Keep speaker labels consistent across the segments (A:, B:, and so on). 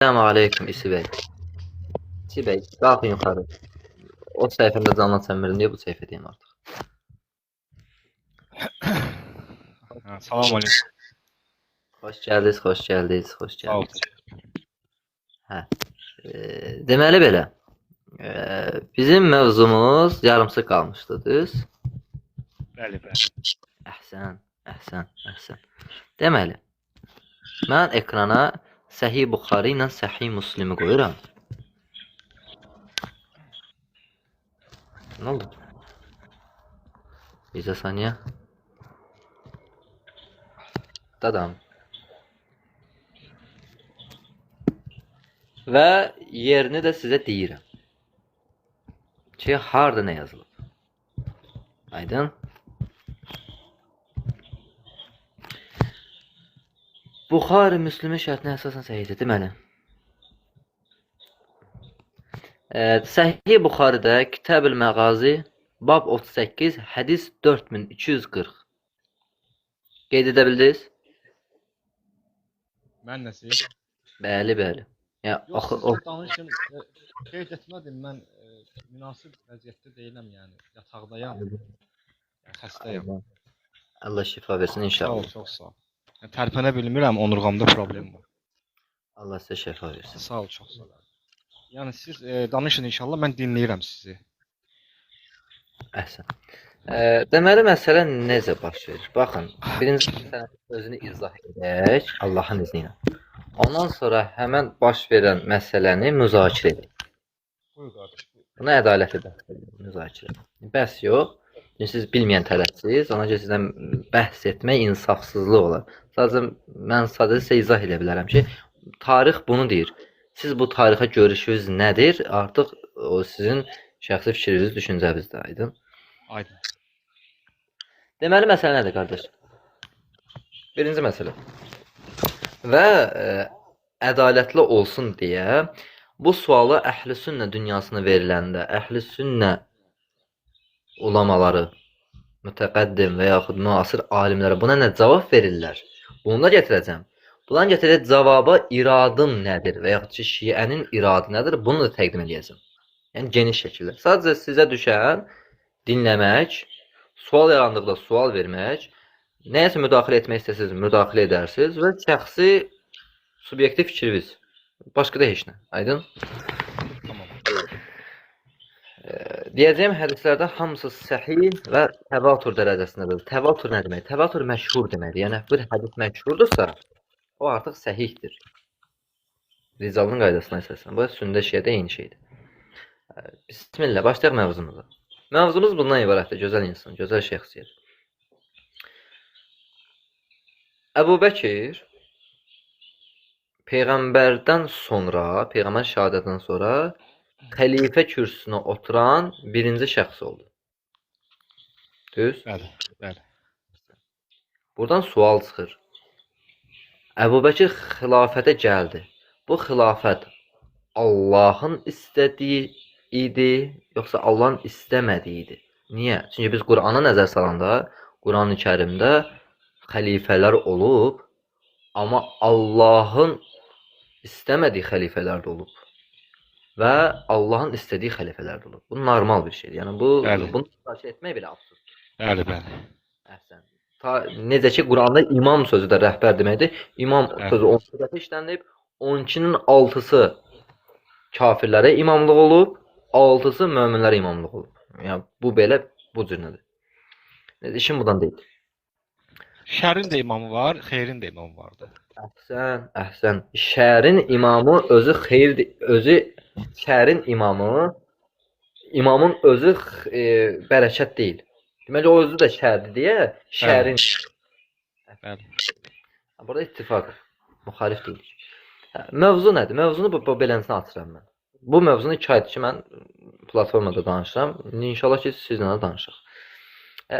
A: Selamun Aleyküm İsi Bey. İsi Bey, kalkın yukarı. O sayfamda canlı çəmirim diye bu sayfadayım artık.
B: Salam aleyküm.
A: Hoş geldiniz, hoş geldiniz, hoş
B: Sağ ol.
A: geldiniz. Hə. Deməli belə. Bizim mövzumuz yarımsı qalmışdı, düz?
B: Bəli, bəli.
A: Əhsən, əhsən, əhsən. Deməli, mən ekrana Səhih Buxari ilə Səhih Müslimi qoyuram. Nə oldu? Bizə saniyə. Dadam. Və yerini də sizə deyirəm. Ki, harda nə yazılıb? Aydın? Buxari Müslimin şərtinə əsasən səhihdir, deməli. Səhih Buxaridə Kitab-ül Məğazi bab 38, hədis 4240. Qeyd edə bildiniz?
B: Mən nəsi?
A: Bəli, bəli.
B: Yox,
A: Axı
B: siz danışın. Qeyd etmədim, mən münasib vəziyyətdə deyiləm, yəni yataqdayam, xəstəyəm.
A: Allah şifa versin
B: Sağ ol,
A: inşallah.
B: çox sağ ol. Tərpənə bilmirəm, onurğamda problem var.
A: Allah sizə şifa versin.
B: Sağ ol, çox sağ ol. Yəni siz danışın inşallah, mən dinləyirəm sizi.
A: Əhsən. Deməli məsələ necə baş verir? Baxın, birinci məsələ özünü izah edək Allahın izni ilə. Ondan sonra həmən baş verən məsələni müzakirə edək.
B: Buyur qardaş.
A: Buna ədalətli müzakirə. Bəs yox. Siz bilməyən tərəfsiz, ona görə sizdən bəhs etmək insafsızlıq olar. Mən sadəcə sizə izah edə bilərəm ki, tarix bunu deyir. Siz bu tarixə görüşünüz nədir? Artıq o sizin şəxsi fikriniz, düşüncənizdir, aydın?
B: Aydın.
A: Deməli məsələ nədir, qardaş? Birinci məsələ. Və ədalətli olsun deyə bu sualı Əhl-i Sünnə dünyasına veriləndə, Əhl-i Sünnə ulamaları, mütəqəddim və yaxud müasir alimlərə buna nə cavab verirlər? Bunu da gətirəcəm. Bundan gətirək cavaba iradın nədir və yaxud ki, şiənin iradı nədir? Bunu da təqdim edəcəm. Yəni geniş şəkildə. Sadəcə sizə düşən dinləmək, sual yarandıqda sual vermək, nəyəsə müdaxilə etmək istəsəniz, müdaxilə edərsiniz və şəxsi subyektiv fikriniz. Başqa da heç nə. Aydın?
B: Tamam.
A: Deyəcəyim hədislərdə hamısı səhih və təvatur dərəcəsindədir. Təvatur nə demək? Təvatur məşhur deməkdir. Yəni bir hədis məşhurdursa, o artıq səhihdir. Rizalın qaydasına əsasən. Bu sünnə şiədə eyni şeydir. Bismillah, başlayaq mövzumuza. Mövzumuz bundan ibarətdir. Gözəl insan, gözəl şəxsiyyət. Əbu Bəkir Peyğəmbərdən sonra, Peyğəmbər şəhadətindən sonra xəlifə kürsüsünə oturan birinci şəxs oldu. Düz?
B: Bəli, bəli.
A: Buradan sual çıxır. Əbu Bəkir xilafətə gəldi. Bu xilafət Allahın istədiyi idi, yoxsa Allahın istəmədiyi idi? Niyə? Çünki biz Qurana nəzər salanda, Quran-ı Kərimdə xəlifələr olub, amma Allahın istəmədiyi xəlifələr də olub. Və Allahın istədiyi xəlifələr də olub. Bu normal bir şeydir. Yəni bunu müzakirə etmək belə absurddur.
B: Bəli, bəli.
A: Əhsən. Necə ki Quranda imam sözü də rəhbər deməkdir. İmam sözü 12 dəfə işlənib, 12-nin 6-sı kafirlərə imamlıq olub, 6-sı möminlərə imamlıq olub. Yəni bu belə bu cürnədir. İşim budan deyil.
B: Şərin də imamı var, xeyrin də imamı vardı.
A: Əhsən, əhsən. Şərin imamı özü xeyirdir. Özü şərin imamı, imamın özü bərəkət deyil. Deməli o özü də şərdir deyə şərin.
B: Bəli.
A: Burada ittifaq, müxalif deyil. Mövzu nədir? Mövzunu beləsinə açıram mən. Bu mövzunu 2 aydır ki, mən platformada danışıram. İnşallah ki, sizlə də danışaq.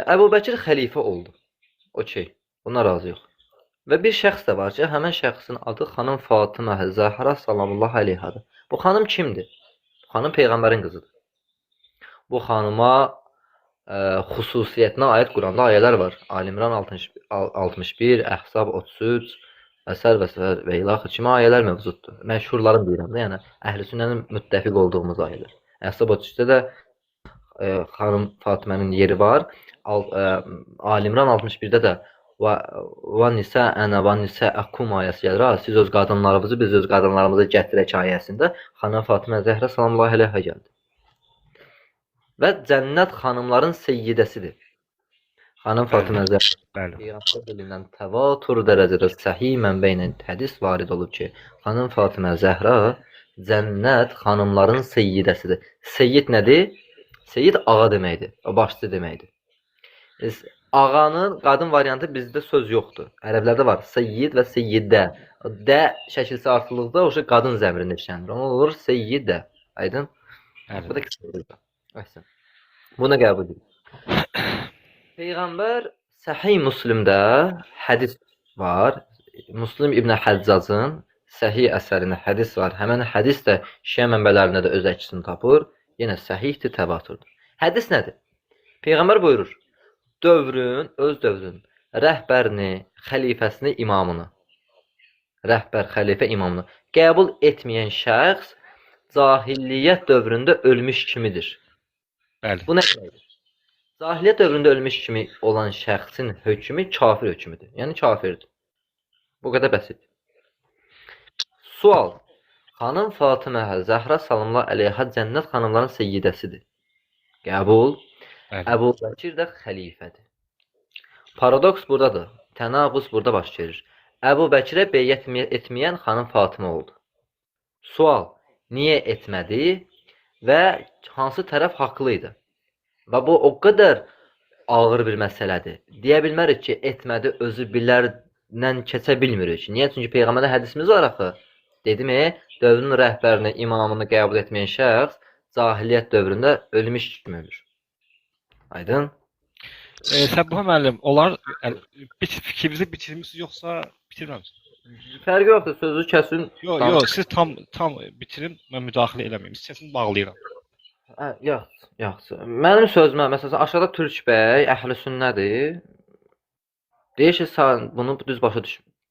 A: Əbu Bəkir xəlifə oldu. Okey, buna razıyıq. Və bir şəxs də var ki, həmən şəxsin adı xanım Fatimə Zəhra sallallahu aleyhadır. Bu xanım kimdir? Bu xanım Peyğəmbərin qızıdır. Bu xanıma xüsusiyyətinə aid Quranda ayələr var. Ali İmran 61, Əhzab 33, Əsər və ilaxır kimi ayələr mövcuddur. Məşhurların deyirəm də, yəni əhl-i-sünnənin müttəfiq olduğumuz ayələr. Əsas üstə də xanım Fatimənin yeri var. Ali İmran 61-də də və nisa'ana və nisa'akum ayəsi gəlir. Siz öz qadınlarınızı, biz öz qadınlarımızı gətirək ayəsində xanım Fatimə Zəhra sallallahu əleyhə gəldi. Və cənnət xanımların seyyidəsidir. Xanım Fatimə Zəhra
B: Bəli.
A: Peyğəmbər dilindən təvatur dərəcədə səhih mənbə ilə hədis varid olub ki, xanım Fatimə Zəhra cənnət xanımların seyyidəsidir. Seyyid nədir? Seyyid ağa deməkdir, başçı deməkdir. Ağanın qadın variantı bizdə söz yoxdur. Ərəblərdə var seyyid və seyyidə. Də şəkilsi artırılıqda o qadın zəmirində işlənir. Ona olur seyyidə. Aydın? Bu da kısa. Əhsən. Buna qəbul edilir. Peyğəmbər Səhih Müslimdə hədis var. Müslim İbn Həccacın Səhih əsərində hədis var. Həmin hədis də şiə mənbələrində də öz əksini tapır. Yenə səhihdir, təvaturdur. Hədis nədir? Peyğəmbər buyurur: öz dövrün rəhbərini, xəlifəsini, imamını, rəhbər, xəlifə, imamını qəbul etməyən şəxs cahilliyyət dövründə ölmüş kimidir.
B: Bəli.
A: Bu nə deməkdir? Cahiliyyət dövründə ölmüş kimi olan şəxsin hökmü kafir hökmüdür. Yəni kafirdir. Bu qədər bəsit. Sual: Xanım Fatimə Zəhra sallallahu əleyhə cənnət xanımların seyyidəsidir. Qəbul.
B: Bəli.
A: Əbu Bəkir də xəlifədir. Paradoks buradadır. Tənaquz burada baş verir. Əbu Bəkirə beyət etməyən xanım Fatimə oldu. Sual: niyə etmədi və hansı tərəf haqlı idi? Və bu o qədər ağır bir məsələdir. Deyə bilmərik ki, etmədi, özü bilərlə keçə bilmirik. Niyə? Çünki Peyğəmbərdə hədisimiz var axı. Dedimi? Dövrün rəhbərini, imamını qəbul etməyən şəxs cahiliyyət dövründə ölmüş kimi ölür. Aydın?
B: Səbuha müəllim, onlar fikrinizi bitirmisiniz yoxsa bitirməmisiniz?
A: Fərqi yoxdur, sözü kəsin.
B: Yox, siz tam bitirin, mən müdaxilə eləməyim. Səsini bağlayıram.
A: Yaxşı. Mənim sözümə, məsələn, aşağıda Türk bəy əhl-i-sünnədir. Deyir ki, sən bunu düz başa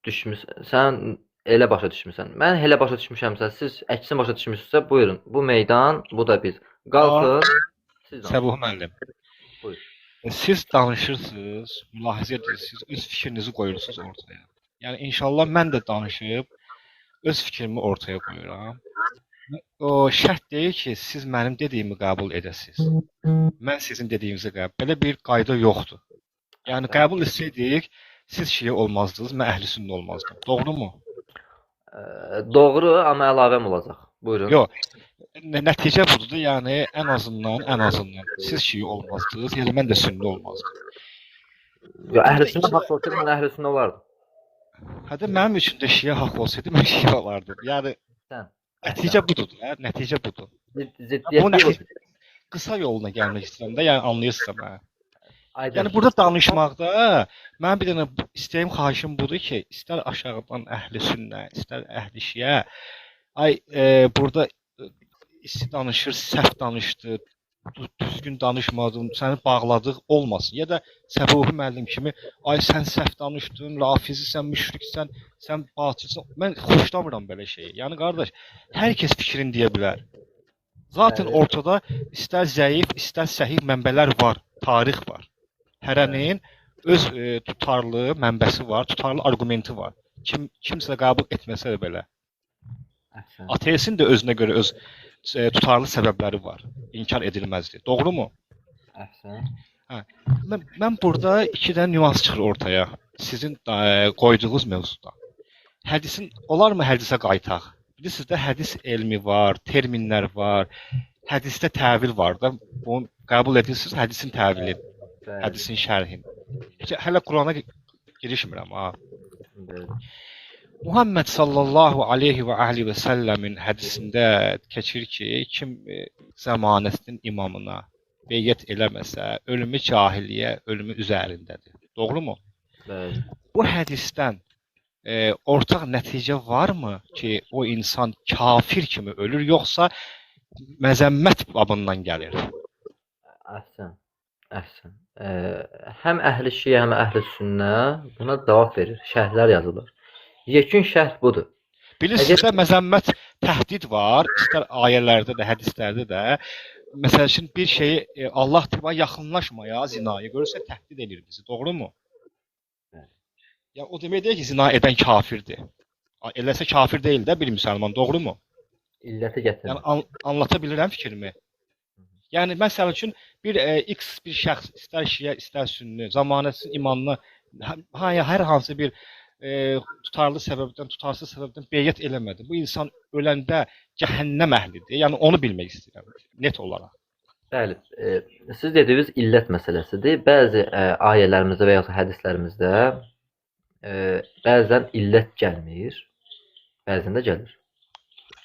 A: düşmüsən, sən elə başa düşmüsən. Mən elə başa düşmüşəmsə, siz əksin başa düşmüsünüzsə, buyurun. Bu meydan, bu da biz. Qalxın.
B: Səbuha müəllim.
A: Buyur.
B: Siz danışırsınız, mülahizə edirsiniz, öz fikrinizi qoyursunuz ortaya. Yəni inşallah mən də danışıb öz fikrimi ortaya qoyuram. O şərt deyil ki, siz mənim dediyimi qəbul edəsiniz. Mən sizin dediyinizi qəbul. Belə bir qayda yoxdur. Yəni qəbul etsəydik, siz şiə olmazdınız, mən əhl-i-sünnə olmazdım. Doğrumu?
A: Doğru, amma əlavəm olacaq. Buyurun.
B: Yox. Nəticə budur. Yəni ən azından siz şiə olmazdınız, yəni mən də sünni olmazdım.
A: Yox, əhl-i-sünnə haqq olsaydı, mən əhl-i-sünnə olardım.
B: Hətta mənim üçün də şiə haqq olsaydı, mən şiə olardım. Yəni nəticə budur, nəticə budur.
A: Ziddiyyət
B: qısa yoluna gəlmək istəyirəm də, yəni anlayırsınız mənə.
A: Aydın.
B: Yəni burada danışmaqda mənim bir dənə istəyim, xahişim budur ki, istər aşağıdan əhli-sünnə, istər əhli-şiə, burada danışır, səhv danışdı, düzgün danışmadın, səni bağladıq olmasın. Ya da Səbuhi müəllim kimi, sən səhv danışdın, rafizisən, müşriksən, sən batılsan. Mən xoşlamıram belə şeyi. Yəni qardaş, hər kəs fikrini deyə bilər. Zaten ortada istər zəif, istər səhih mənbələr var, tarix var. Hərənin öz tutarlı mənbəsi var, tutarlı arqumenti var. Kimsə qəbul etməsə də belə. Ateistin də özünə görə öz tutarlı səbəbləri var. İnkar edilməzdir. Doğrumu?
A: Əhsən.
B: Mən burada iki dənə nüans çıxır ortaya. Sizin qoyduğunuz mövzuda. Hədisin olarmı hədisə qayıtaq? Bilirsiniz də hədis elmi var, terminlər var. Hədisdə təvil var da. Bunu qəbul edirsiniz hədisin təvili, hədisin şərhin. Hələ Qurana girişmirəm ha. Muhammed sallallahu aleyhi və əhli və səlləmin hədisində keçir ki, kim zəmanəsinin imamına beyyət eləməsə, ölümü cahiliyyə, ölümü üzərindədir. Doğrumu?
A: Bəli.
B: Bu hədisdən ortaq nəticə varmı ki, o insan kafir kimi ölür, yoxsa məzəmmət babından gəlir?
A: Əhsən. Həm əhl-i şiə, həm əhl-i sünnə buna cavab verir, şərhlər yazılır. Yekun şərh budur.
B: Bilirsiniz
A: Əgər
B: də məzəmmət, təhdid var, istər ayələrdə də, hədislərdə də. Məsəl üçün bir şeyi Allah təala yaxınlaşmaya, zinaya görürsə təhdid edir bizi, doğrumu? Ya o demək deyil ki, zina edən kafirdir. Eləsə kafir deyil də bir müsəlman, doğrumu?
A: illəti gətirir.
B: Yəni anlata bilirəm fikrimi? Yəni məsəl üçün bir X bir şəxs istər şiə, istər sünni, zamanəsin imanını hər hansı bir tutarlı səbəbdən, tutarsız səbəbdən beyət eləmədi. Bu insan öləndə cəhənnəm əhlidir. Yəni onu bilmək istəyirəm net olaraq.
A: Bəli, siz dediyiniz illət məsələsidir. Bəzi ayələrimizdə və ya hədislərimizdə bəzən illət gəlmir, bəzən də gəlir.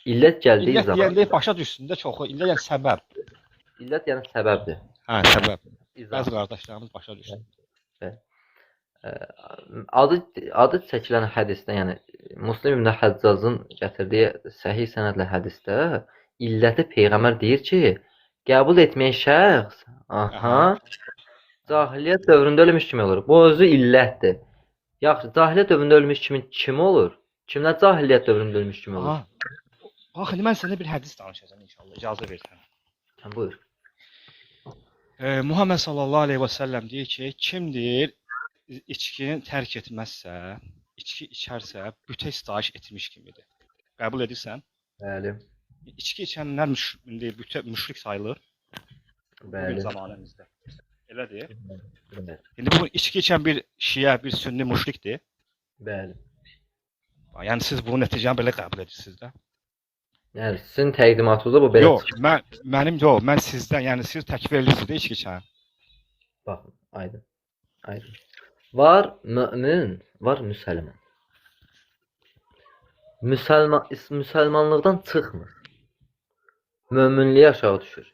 A: İllət gəldiyi
B: İllət
A: zaman
B: deyəndə başa düşsün də çoxu. İllət yəni səbəb.
A: illət yəni səbəbdir.
B: Hə, səbəb.
A: İzah.
B: Bəzi qardaşlarımız başa düşsün.
A: Adı çəkilən hədisdə, yəni Müslim ibn Həccacın gətirdiyi səhih sənədlə hədisdə illəti peyğəmbər deyir ki, qəbul etməyən şəxs, cahiliyyət dövründə ölmüş kimi olur. Bu özü illətdir. Yaxşı, cahiliyyət dövründə ölmüş kim olur? Kimlər cahiliyyət dövründə ölmüş kimi olur?
B: Bax, indi mən sənə bir hədis danışacağam inşallah, icazə versən.
A: Buyur.
B: Muhammed sallallahu aleyhi və səlləm deyir ki, kimdir içkini tərk etməzsə, içki içərsə, bütə istahiş etmiş kimidir. Qəbul edirsən?
A: Bəli.
B: İçki içənlər bütə müşrik sayılır.
A: Bəli.
B: Bu zamanımızda. Elədir.
A: Bəli.
B: İndi bu içki içən bir şiə, bir sünni müşrikdir.
A: Bəli.
B: Yəni siz bunu nəticəni belə qəbul edirsiniz də.
A: Yəni sizin təqdimatınızda bu belə
B: yox, mən sizdən, yəni siz təkfir edirsiniz də içki içən.
A: Baxın, aydın. Aydın. Var mömin, var müsəlman. Müsəlmanlıqdan çıxmır. Möminliyə aşağı düşür.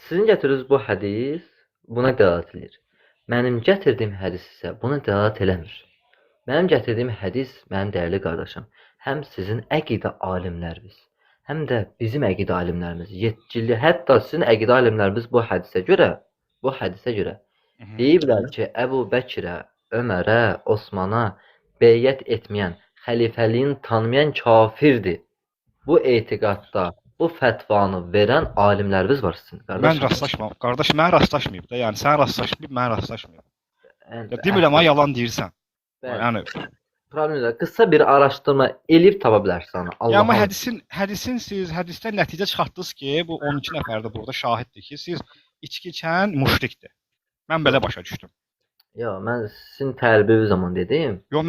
A: Sizin gətirdiyiniz bu hədis buna dəlalət edir. Mənim gətirdiyim hədis isə buna dəlalət eləmir. Mənim gətirdiyim hədis, mənim dəyərli qardaşım, həm sizin əqidə alimləriniz, həm də bizim əqidə alimlərimiz, yetkili, hətta sizin əqidə alimlərimiz bu hədisə görə deyiblər ki, Əbu Bəkirə, Ömərə, Osmana beyət etməyən, xəlifəliyin tanımayan kafirdir. Bu etiqadda, bu fətvanı verən alimlərimiz var sizin, qardaşım.
B: Mən rastlaşmam. Qardaş, mən rastlaşmayıb da. Yəni sən rastlaşmayıb, mən rastlaşmayıb. Demirəm, yalan deyirsən. Yəni
A: problem yox. Qısa bir araşdırma elib tapa bilərsən.
B: Ya amma hədisdən nəticə çıxartdınız ki, bu 12 nəfər də burada şahiddir ki, siz içki içən müşrikdir. Mən belə başa düşdüm.
A: Yox, mən sizin tərbiyə zaman dedim.
B: Yox,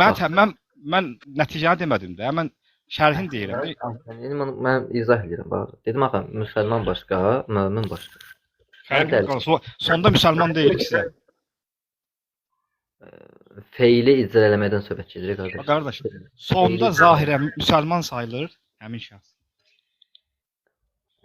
B: mən nəticəni demədim də. Mən şərhin deyirəm.
A: Mən izah edirəm. Bax, dedim axı müsəlman başqa, mömin başqa.
B: Sonda müsəlman deyil ki sizə.
A: Feili icra eləməkdən söhbət gedir, qardaş.
B: Qardaş, sonda zahirən müsəlman sayılır həmin şəxs.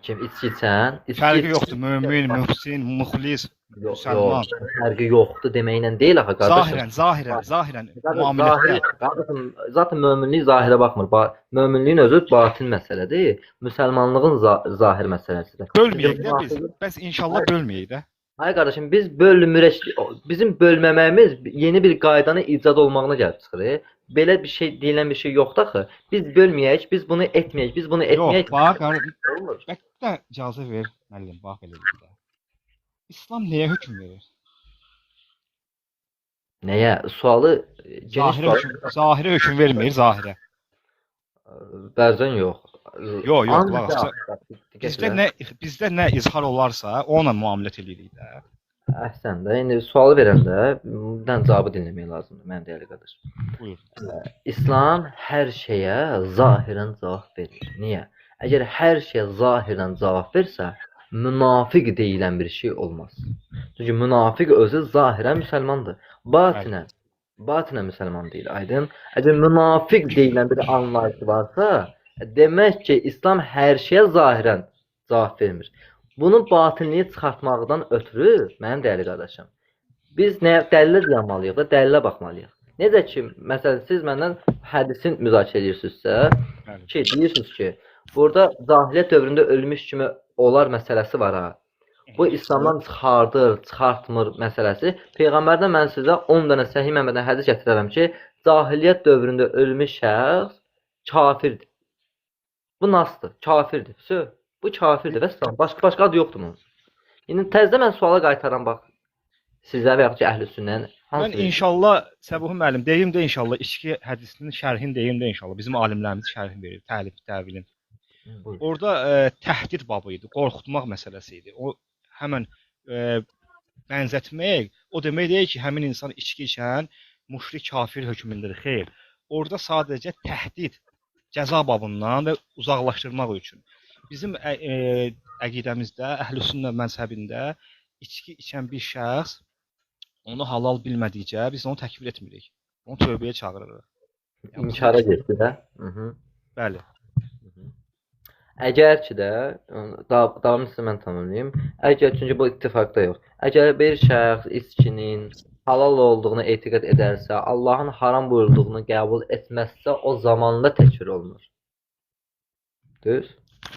A: Kim içki içən,
B: fərqi yoxdur. Mömin, mühsin, müxlis, müsəlman.
A: Fərqi yoxdur deməklə deyil axı, qardaş.
B: Zahirən müamilətdə.
A: Qardaşım, zaten möminlik zahirə baxmır. Möminliyin özü batin məsələdir. Müsəlmanlığın zahir məsələsidir.
B: Bölməyək də biz. Bəs inşallah bölməyək də.
A: Hayır qardaşım, biz bölmürük. Bizim bölməməyimiz yeni bir qaydanın icad olmağına gəlib çıxır. Belə bir şey deyilən bir şey yoxdur axı. Biz bölməyək, biz bunu etməyək, biz bunu etməyək.
B: Yox, bax, qardaş. Bəlkə icazə ver, müəllim, bax elə də. İslam nəyə hökm verir?
A: Nəyə? Sualı geniş sual.
B: Zahirə hökm vermir, zahirə.
A: Bəzən yox.
B: Yox, bax. Bizdə nə izhar olarsa, onunla müamilət edirik də.
A: Əhsən də, indi sualı verəndə bundan cavabı dinləmək lazımdır, mən dəyərli qardaş.
B: Buyur.
A: İslam hər şeyə zahirən cavab verir. Niyə? Əgər hər şeyə zahirən cavab versə, münafiq deyilən bir şey olmaz. Çünki münafiq özü zahirən müsəlmandır. Batinən müsəlman deyil, aydın. Əgər münafiq deyilən bir anlayış varsa, demək ki, İslam hər şeyə zahirən cavab vermir. Bunun batinliyi çıxartmaqdan ötürü, mənim dəyərli qardaşım, biz dəlillə dayanmalıyıq da, dəlillə baxmalıyıq. Necə ki, məsələn, siz məndən hədisin müzakirə edirsinizsə, ki, deyirsiniz ki, burada cahiliyyət dövründə ölmüş kimi olar məsələsi var ha. Bu İslamdan çıxardır, çıxartmır məsələsi. Peyğəmbərdən mən sizə 10 dənə Səhih Məhəmməddən hədis gətirərəm ki, cahiliyyət dövründə ölmüş şəxs kafirdir. Bu nasdır? Kafirdir. Bu kafirdir. Vəssalam. Başqa adı yoxdur bunun. İndi təzədən mən suala qaytaram bax. Sizə və yaxud ki əhl-i sünnənin
B: Mən
A: hansı
B: inşallah Səbuhi müəllim deyim də inşallah içki hədisinin şərhini deyim də inşallah. Bizim alimlərimiz şərhini verir, təlif, təvilin.
A: Buyurun.
B: Orada təhdid babı idi, qorxutmaq məsələsi idi. O həmin bənzətmək o demək deyil ki, həmin insan içki içən müşrik kafir hökmündedir. Xeyr. Orada sadəcə təhdid cəza babından və uzaqlaşdırmaq üçün. Bizim əqidəmizdə, əhl-i-sünnə məzhəbində içki içən bir şəxs onu halal bilmədikcə biz onu təkfir etmirik. Onu tövbəyə çağırırıq.
A: İnkara getdi də.
B: Bəli.
A: Əgər ki də davamını sizə mən tamamlayım. Əgər çünki bu ittifaqda yox. Əgər bir şəxs içkinin halal olduğunu etiqad edərsə, Allahın haram buyurduğunu qəbul etməzsə, o zamanla təkfir olunur. Düz?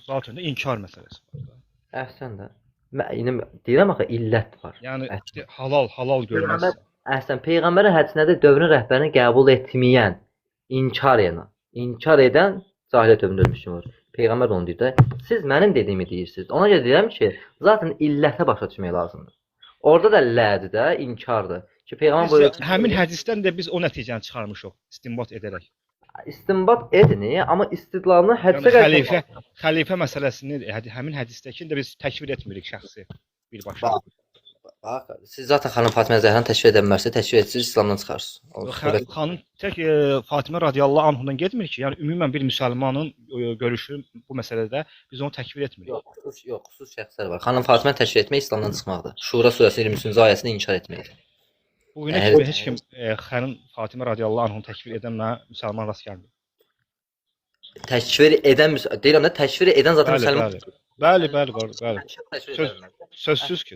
B: Zaten də inkar məsələsi var da.
A: Əhsən də. Mən deyirəm axı illət var.
B: Yəni halal görməzsə.
A: Əhsən peyğəmbərin hədisində də dövrün rəhbərini qəbul etməyən, inkar edən cahiliyyət dövründə ölmüş olur. Peyğəmbər onu deyir də, siz mənim dediyimi deyirsiniz. Ona görə deyirəm ki, zaten illətə başa düşmək lazımdır. Orada da lədir də, inkardır. Ki peyğəmbər buyurur,
B: həmin hədisdən də biz o nəticəni çıxarmışıq, istinbat edərək.
A: İstinbat edin, amma istidlalını hədisə
B: Yəni xəlifə məsələsini həmin hədisdəkini də biz təkfir etmirik şəxsi birbaşa.
A: Bax, siz zaten xanım Fatimə Zəhranı təşvir edəmərsiniz, təşvir etsiniz, İslamdan çıxarsınız.
B: Xanım tək Fatimə radiyallahu anhudan getmir ki, yəni ümumən bir müsəlmanın görüşü bu məsələdə biz onu təkfir etmirik.
A: Yox, xüsus şəxslər var. Xanım Fatimə təşvir etmək İslamdan çıxmaqdır. Şura surəsinin 23-cü ayəsini inkar etməkdir.
B: Bu günə kimi heç kim xanım Fatimə radiyallahu anhunu təkfir edənlə müsəlman rast gəlmir.
A: Təkfir edən deyirəm də təşvir edən zaten müsəlman.
B: Bəli. Sözsüz ki.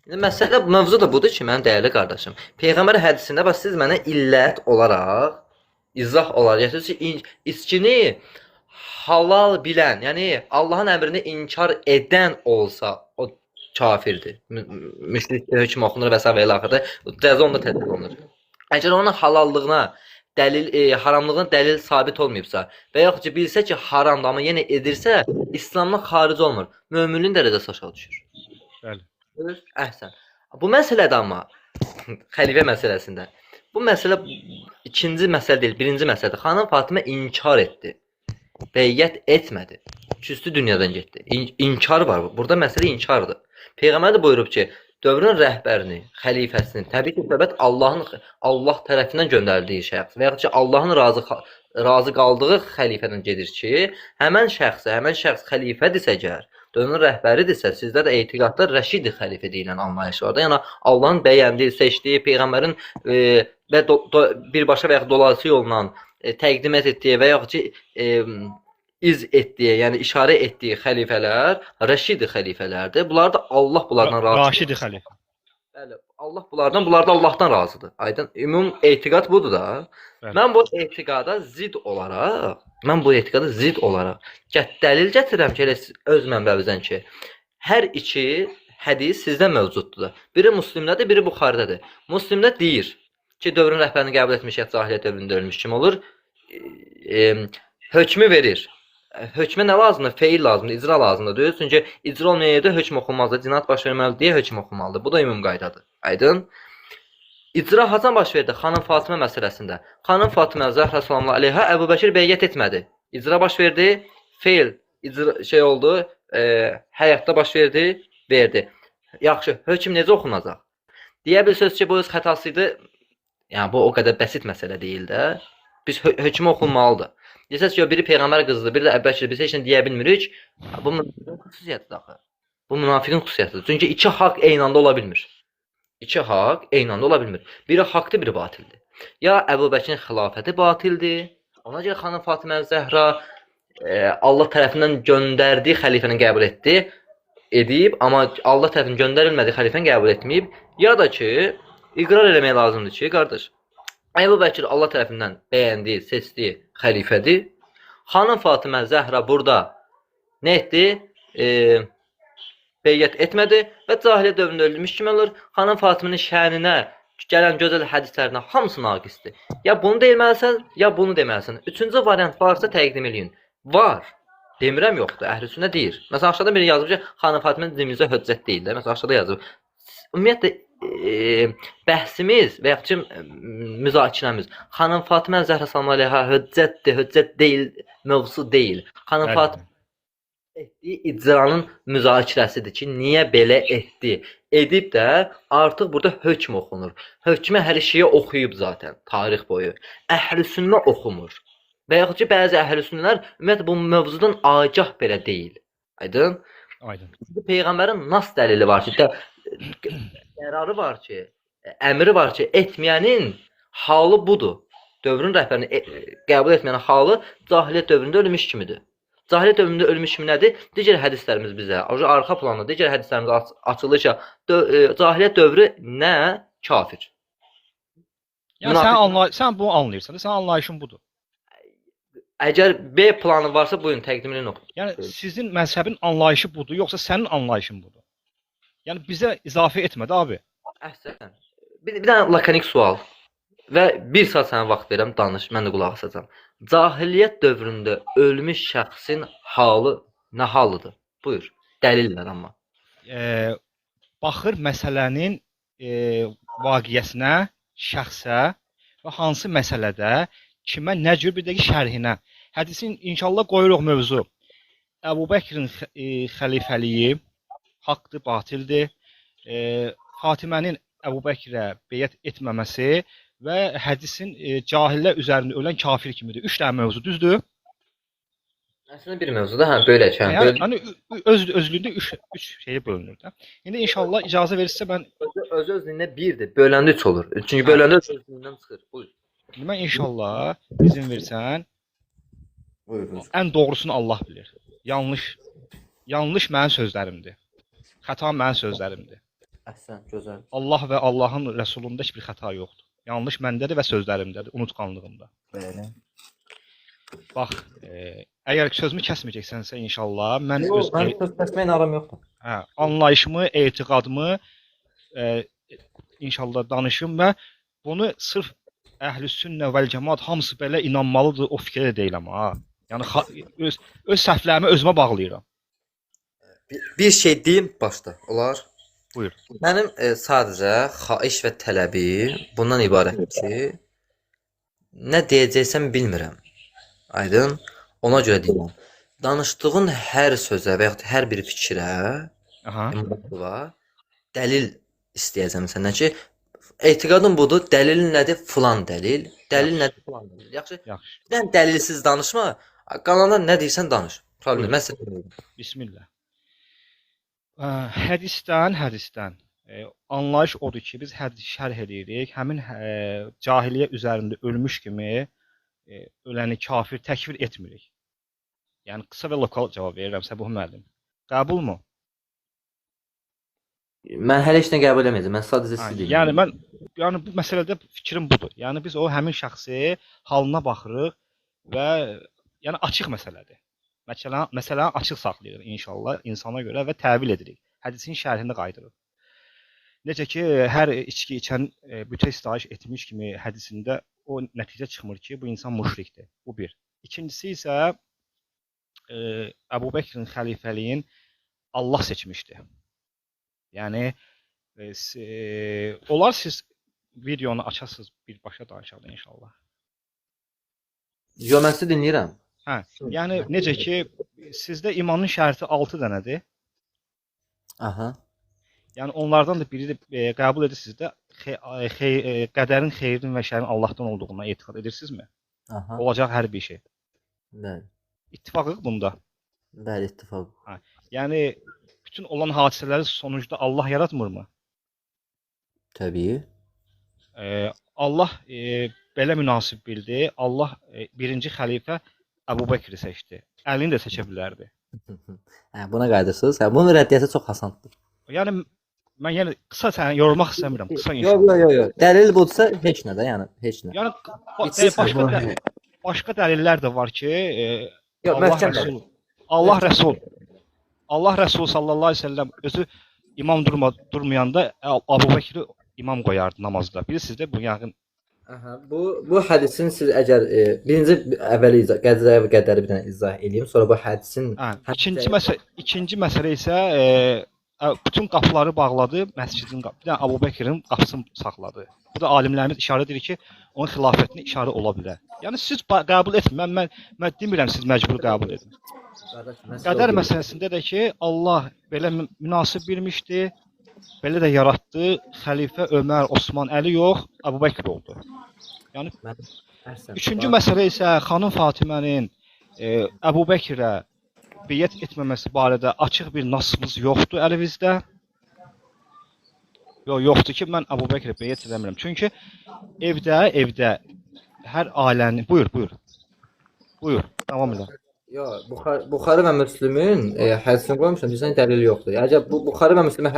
A: İndi məsələ mövzu da budur ki, mənim dəyərli qardaşım. Peyğəmbər hədisində bax siz mənə illət olaraq, izah olaraq gətirsiniz ki, içkini halal bilən, yəni Allahın əmrini inkar edən olsa o kafirdir. Müşrikdir, hökm oxunur və s. və ilə axırda cəza onda tətbiq olunur. Əgər onun halallığına haramlığına dəlil sabit olmayıbsa və yaxud ki bilsə ki haramdır amma yenə edirsə, İslamdan xaric olmur. Möminliyin dərəcəsi aşağı düşür.
B: Bəli.
A: Əhsən. Bu məsələdə amma xəlifə məsələsində bu məsələ ikinci məsələ deyil, birinci məsələdir. Xanım Fatimə inkar etdi. Beyyət etmədi. Küstü dünyadan getdi. İnkar var. Burada məsələ inkardır. Peyğəmbər də buyurub ki, dövrün rəhbərini, xəlifəsini, təbii ki, səbət Allah tərəfindən göndərdiyi şəxs və yaxud ki, Allahın razı qaldığı xəlifədən gedir ki, həmən şəxs xəlifədirsə əgər, dövrün rəhbəridirsə, sizdə də etiqadda rəşid xəlifə deyilən anlayış var da, yəni Allahın bəyəndiyi, seçdiyi, Peyğəmbərin birbaşa və yaxud dolayısı yolla təqdim etdiyi və yaxud ki, iz etdiyi, yəni işarə etdiyi xəlifələr rəşid xəlifələrdir. Bunlar da Allah bunlardan razıdır.
B: Raşid xəlifə.
A: Bəli, Allah bunlar da Allahdan razıdır. Aydın, ümum etiqad budur da.
B: Bəli.
A: Mən bu etiqada zid olaraq dəlil gətirəm ki, elə öz mənbəmizdən ki, hər iki hədis sizdə mövcuddur da. Biri Müslimdədir, biri Buxaridədir. Müslimdə deyir ki, dövrün rəhbərini qəbul etmiş şəxs cahiliyyət dövründə ölmüş kim olur? Hökmü verir. Hökmə nə lazımdır? Feil lazımdır, icra lazımdır. Deyir, çünki icra olmayan yerdə hökm oxunmazdır. Cinayət baş verməlidir deyə hökm oxunmalıdır. Bu da ümumi qaydadır. Aydın? İcra haçan baş verdi? Xanım Fatimə məsələsində. Xanım Fatimə Zəhra sallallahu əleyhə Əbu Bəkir beyyət etmədi. İcra baş verdi, feil icra oldu, həyatda baş verdi. Yaxşı, hökm necə oxunacaq? Deyə bilirsiniz ki, bu öz xətası idi. Yəni bu o qədər bəsit məsələ deyil də. Biz hökm oxunmalıdır. Desəz ki, biri Peyğəmbər qızıdır, biri də Əbəkir, biz heç nə deyə bilmirik. Bu münafiqin xüsusiyyətidir axı. Bu münafiqin xüsusiyyətidir. Çünki iki haqq eyni anda ola bilmir. Biri haqqdır, biri batildir. Ya Əbu Bəkirin xilafəti batildir. Ona görə xanım Fatimə Zəhra Allah tərəfindən göndərdiyi xəlifəni qəbul edib, amma Allah tərəfindən göndərilmədiyi xəlifəni qəbul etməyib. Ya da ki, iqrar eləmək lazımdır ki, qardaş, Əbu Bəkir Allah tərəfindən bəyəndiyi, seçdiyi xəlifədir. Xanım Fatimə Zəhra burada nə etdi? Beyyət etmədi və cahiliyyət dövründə ölmüş kimi olur. Xanım Fatimənin şəninə gələn gözəl hədislərinə hamısı naqisdir. Ya bunu deməlisən, ya bunu deməlisən. Üçüncü variant varsa təqdim eləyin. Var. Demirəm yoxdur. Əhlüsünnə deyir. Məsələn aşağıda biri yazıb ki, Xanım Fatimə dinimizdə hüccət deyil də. Məsələn aşağıda yazıb. Ümumiyyətlə bəhsimiz və ya ki müzakirəmiz Xanım Fatimə Zəhra sallallahu əleyhə hüccətdir, hüccət deyil, mövzusu deyil. Xanım Fatimə etdiyi icranın müzakirəsidir ki, niyə belə etdi? Edib də artıq burada hökm oxunur. Hökmə hər şeyi oxuyub zaten tarix boyu. Əhlüsünnə oxumur. Və yaxud ki bəzi əhlüsünnələr ümumiyyətlə bu mövzudan agah belə deyil. Aydın?
B: Aydın.
A: Peyğəmbərin nas dəlili var ki, qərarı var ki, əmri var ki, etməyənin halı budur. Dövrün rəhbərini qəbul etməyənin halı cahiliyyət dövründə ölmüş kimidir. Cahiliyyət dövründə ölmüş kimi nədir? Digər hədislərimiz bizə, arxa planda digər hədislərimiz açılır ki, cahiliyyət dövrü nə? Kafir.
B: Yəni sən bunu anlayırsan, sən anlayışın budur.
A: Əgər B planı varsa, buyurun təqdim edin.
B: Yəni sizin məzhəbin anlayışı budur, yoxsa sənin anlayışın budur? Yəni bizə izafə etmə də abi.
A: Əhsən. Bir dənə lakonik sual. Və bir saat sənə vaxt verirəm, danış, mən də qulaq asacağam. Cahiliyyət dövründə ölmüş şəxsin halı nə halıdır? Buyur. Dəlil ver amma.
B: Baxır məsələnin vaqiəsinə, şəxsə və hansı məsələdə kimə nə cür bir dəqiq şərhinə. Hədisin inşallah qoyuruq mövzu. Əbu Bəkrin xəlifəliyi haqqdır, batildir. Fatimənin Əbu Bəkrə beyət etməməsi və hədisin cahillər üzərində ölən kafir kimidir. 3 dənə mövzu, düzdür?
A: Əslində bir mövzuda, hə, belə ki.
B: Yəni özlüyündə 3 şeyə bölünür də. İndi inşallah icazə verirsə mən
A: öz-özlüyündə 1-dir, böləndə 3 olur. Çünki böləndə öz-özlüyündən çıxır. Buyur.
B: Mən inşallah izin versən,
A: Buyurun.
B: ən doğrusunu Allah bilir. Yanlış mənim sözlərimdir. Xəta mənim sözlərimdir.
A: Əhsən, gözəl.
B: Allah və Allahın Rəsulunda heç bir xəta yoxdur. Yanlış məndədir və sözlərimdədir, unutqanlığımda.
A: Bəli.
B: Bax, əgər sözümü kəsməyəcəksənsə inşallah mən
A: mən söz kəsməyin aram yoxdur.
B: Hə, anlayışımı, etiqadımı inşallah danışım və bunu sırf Əhlüs-Sünnə vəl-Cemaat hamısı belə inanmalıdır, o fikrə də deyiləm ha. Yəni öz səhvlərimi özümə bağlayıram.
A: Bir şey deyim başda, olar?
B: Buyur.
A: Mənim sadəcə xahiş və tələbim bundan ibarətdir ki, nə deyəcəksəm bilmirəm. Aydın? Ona görə deyirəm. Danışdığın hər sözə və yaxud hər bir fikrə dəlil istəyəcəm səndən ki, etiqadım budur, dəlil nədir? Filan dəlil. Dəlil nədir? Filan dəlil. Yaxşı?
B: Yaxşı.
A: Sən dəlilsiz danışma. Qalandan nə deyirsən danış. Problem məsələ deyil.
B: Bismillah. Hədisdən anlayış odur ki, biz hədisi şərh edirik. Həmin cahiliyyə üzərində ölmüş kimi öləni kafir təkfir etmirik. Yəni qısa və lokal cavab verirəm Səbuh müəllim. Qəbulmu?
A: Mən hələ heç nə qəbul etməyəcəm. Mən sadəcə sizi deyirəm.
B: Yəni bu məsələdə fikrim budur. Yəni biz o həmin şəxsi halına baxırıq və yəni açıq məsələdir. Məsələni açıq saxlayırıq inşallah insana görə və təvil edirik. Hədisin şərhində qaydırıq. Necə ki, hər içki içən bütə istahiş etmiş kimi hədisində o nəticə çıxmır ki, bu insan müşrikdir. Bu bir. İkincisi isə Əbu Bəkrin xəlifəliyin Allah seçmişdi. Yəni olar siz videonu açasınız birbaşa danışaqda inşallah.
A: Yo, mən sizi dinləyirəm.
B: Hə, yəni necə ki, sizdə imanın şərti 6 dənədir.
A: Aha.
B: Yəni onlardan da biri də qəbul edirsiniz də qədərin, xeyrin və şərin Allahdan olduğuna etiqad edirsinizmi?
A: Aha.
B: Olacaq hər bir şey.
A: Bəli.
B: İttifaqıq bunda.
A: Bəli, ittifaq.
B: Hə. Yəni bütün olan hadisələri sonucda Allah yaratmırmı?
A: Təbii.
B: Allah belə münasib bildi. Allah birinci xəlifə Əbu Bəkri seçdi. Əlini də seçə bilərdi.
A: Hə, buna qayıdırsınız. Hə, bunun rəddiyyəti çox asandır.
B: Yəni mən qısa səni yorulmaq istəmirəm. Qısa inşallah.
A: Yox. Dəlil budsa heç nə də, yəni heç nə.
B: Yəni başqa dəlillər də var ki, Allah Rəsul sallallahu əleyhi və səlləm özü imam durmayanda Əbu Bəkri imam qoyardı namazda. Bilirsiniz də bu yəqin.
A: Aha, bu hədisin siz əgər birinci əvvəli qədəri bir dənə izah edeyim, sonra bu hədisin
B: Hə, ikinci məsələ isə bütün qapıları bağladı, məscidin qapısı. Bir dənə Əbubəkrin qapısını saxladı. Bu da alimlərimiz işarə edir ki, onun xilafətinə işarə ola bilər. Yəni siz qəbul etmin. Mən demirəm siz məcbur qəbul edin. Qədər məsələsində də ki, Allah belə münasib bilmişdi, belə də yaratdı. Xəlifə Ömər, Osman, Əli yox, Əbubəkr oldu. Yəni üçüncü məsələ isə xanım Fatimənin Əbubəkrə beyət etməməsi barədə açıq bir nasımız yoxdur əlimizdə. Yoxdur ki, mən Əbubəkrə beyət edəmirəm. Çünki evdə hər ailənin buyur, davam edə.
A: Yox, Buxarı və Müslümün hədisini qoymuşam, deyirsən dəlil yoxdur. Əgər Buxarı və Müslümü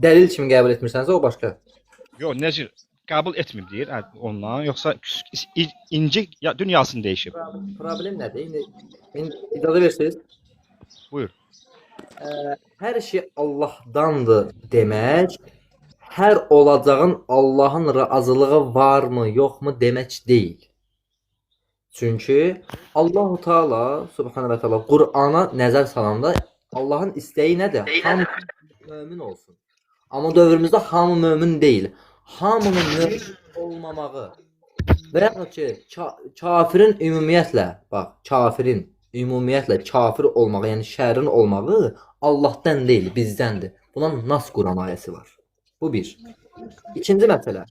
A: dəlil kimi qəbul etmirsənsə, o başqa.
B: Yox, necə qəbul etməyib deyir ondan, yoxsa inci dünyasını dəyişib.
A: Problem nədir? İndi icazə versiniz.
B: Buyur.
A: Hər şey Allahdandır demək, hər olacağın Allahın razılığı varmı, yoxmu demək deyil. Çünki Allahu Teala Subhanahu və Teala Qur'ana nəzər salanda Allahın istəyi nədir? Hamı mömin olsun. Amma dövrümüzdə hamı mömin deyil. Hamının mömin olmamağı və ya ki, kafirin ümumiyyətlə kafir olmağı, yəni şərin olmağı Allahdan deyil, bizdəndir. Buna Nas Quran ayəsi var. Bu bir. İkinci məsələ.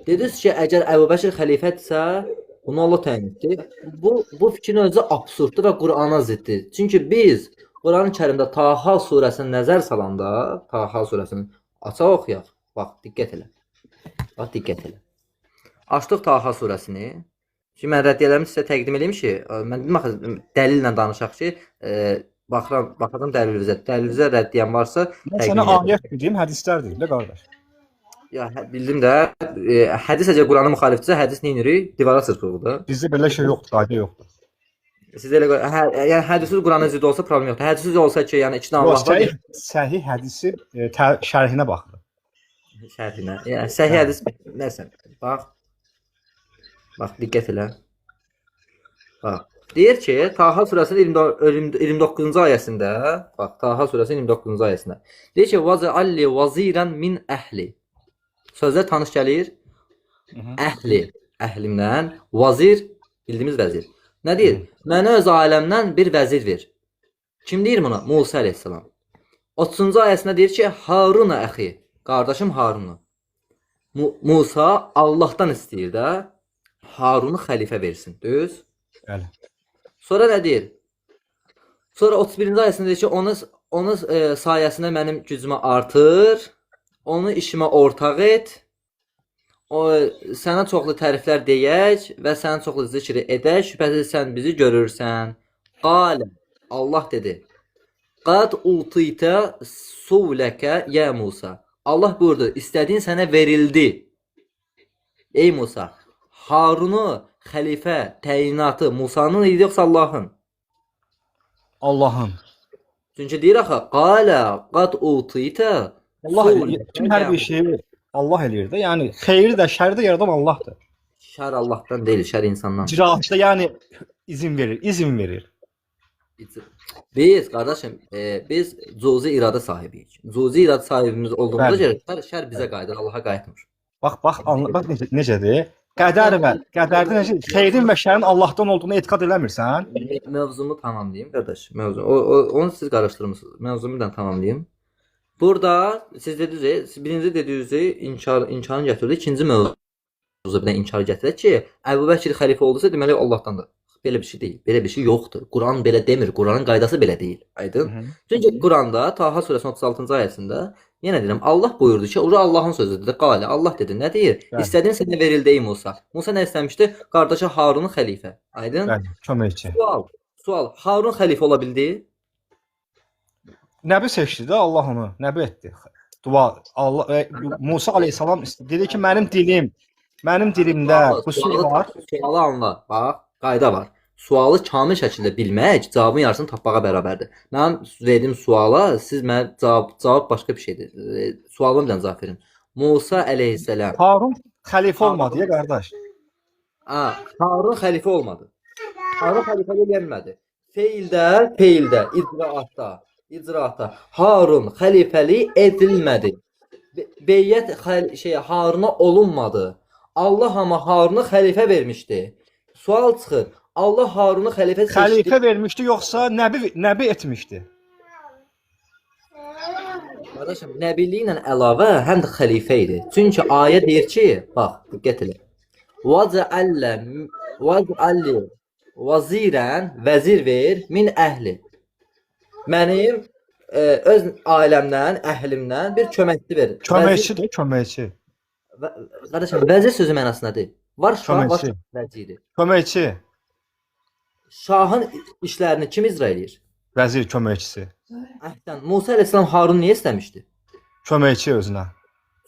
A: Dediniz ki, əgər Əbubəkr xəlifədirsə, bunu Allah təyin etdi. Bu fikrin özü absurddur və Qur'ana ziddir. Çünki biz Quran-ı Kərimdə Taha surəsini nəzər salanda, Taha surəsini açaq oxuyaq. Bax, diqqət elə. Açdıq Taha surəsini. Şimdi mən rəddiyələrimi sizə təqdim edeyim ki, mən dedim axı dəlillə danışaq ki, baxaram dəlilinizə rəddiyəm varsa
C: mən sənə ayət deyim, hədislər deyim də qardaş.
A: Ya bildim də, hədis əgər Qurana müxalifdirsə, hədis nə edirik? Divara çırpırıq da.
C: Bizdə belə şey yoxdur, qayda yoxdur.
A: Siz elə yəni hədisiz Qurana zidd olsa problem yoxdur. Hədisiz olsa ki, yəni iki dənə Allah var.
C: Səhih hədisin şərhinə baxın.
A: Şərhinə. Yəni səhih hədis məsələn. Bax, diqqət elə. Bax. Deyir ki, Taha surəsinin 29-cu ayəsində, bax, Taha surəsinin 29-cu ayəsində. Deyir ki, "Vaz'alli vaziran min əhli." Sözlər tanış gəlir. Əhlimdən, vazir bildiyimiz vəzir. Nə deyir? Mənə öz ailəmdən bir vəzir ver. Kim deyir buna? Musa əleyhissalam. 30-cu ayəsində deyir ki, Haruna əxi, qardaşım Harunu. Musa Allahdan istəyir də Harunu xəlifə versin. Düz?
C: Bəli.
A: Sonra nə deyir? Sonra 31-ci ayəsində deyir ki, onun sayəsində mənim gücümə artır, onu işimə ortaq et, sənə çoxlu təriflər deyək və sənə çoxlu zikr edək, şübhəsiz sən bizi görürsən. Qalə, Allah dedi, qad utitə suvləkə yə Musa. Allah buyurdu, istədiyin sənə verildi. Ey Musa, Harunu xəlifə təyinatı Musanın idi yoxsa Allahın?
C: Allahın.
A: Çünki deyir axı, qalə qad utitə
C: Allah bütün hər bir şeyi Allah eləyir də. Yəni xeyri də, şəri də yaradan Allahdır.
A: Şər Allahdan deyil, şər insandan.
C: İcraatda yəni izin verir.
A: Biz qardaşım, biz cüzi iradə sahibiyik. Cüzi iradə sahibimiz olduğumuza görə şər bizə qayıdır, Allaha qayıtmır.
C: Bax necədir? Qədərdə necə xeyrin və şərin Allahdan olduğuna etiqad eləmirsən?
A: Mövzumu tamamlayayım qardaş. Onu siz qarışdırmısınız. Mövzumu da tamamlayayım. Burada siz dediniz, birinci dediyinizi inkarın gətirdi, ikinci mövzu bir də inkar gətirək ki, Əbubəkr xəlifə oldusa deməli Allahdandır. Belə bir şey deyil. Belə bir şey yoxdur. Quran belə demir. Quranın qaydası belə deyil. Aydın? Çünki Quranda Taha surəsinin 36-cı ayəsində yenə deyirəm, Allah buyurdu ki, ora Allahın sözüdür. Qalə, Allah dedi. Nə deyir? İstədiyin sənə verildi ey Musa. Musa nə istəmişdi? Qardaşı Harunu xəlifə. Aydın?
C: Bəli, köməkçi.
A: Sual. Harun xəlifə ola bildi?
C: Nəbi seçdi də Allah onu, nəbi etdi. Dua Allah Musa əleyhissalam dedi ki, mənim dilimdə qüsur var.
A: Sualı anla. Bax, qayda var. Sualı kamil şəkildə bilmək cavabın yarısını tapmağa bərabərdir. Mənim verdiyim suala siz mənə cavab başqa bir şeydir. Sualıma bir dənə cavab verin. Musa əleyhissalam.
C: Harun xəlifə olmadı ya qardaş.
A: Harun xəlifə olmadı. Harun xəlifəlik gəlmədi. Feildə, icraatda Harun xəlifəlik edilmədi. Beyyət Haruna olunmadı. Allah amma Haruna xəlifə vermişdi. Sual çıxır. Allah Harunu xəlifə seçdi.
C: Xəlifə vermişdi yoxsa nəbi etmişdi?
A: Qardaşım, nəbiliklə əlavə həm də xəlifə idi. Çünki ayə deyir ki, bax, diqqət elə. Vəc'alli vazirən, vəzir ver min əhli. Mənim öz ailəmdən, əhlimdən bir köməkçi ver.
C: Köməkçidir, köməkçi.
A: Qardaşım, vəzir sözü mənası nədir? Var şah, var
C: Köməkçi.
A: vəziri.
C: Köməkçi,
A: Şahın işlərini kim icra edir?
C: vəzir köməkçisi.
A: Əhsən, Musa əleyhissalam Harun niyə istəmişdi?
C: Köməkçi özünə.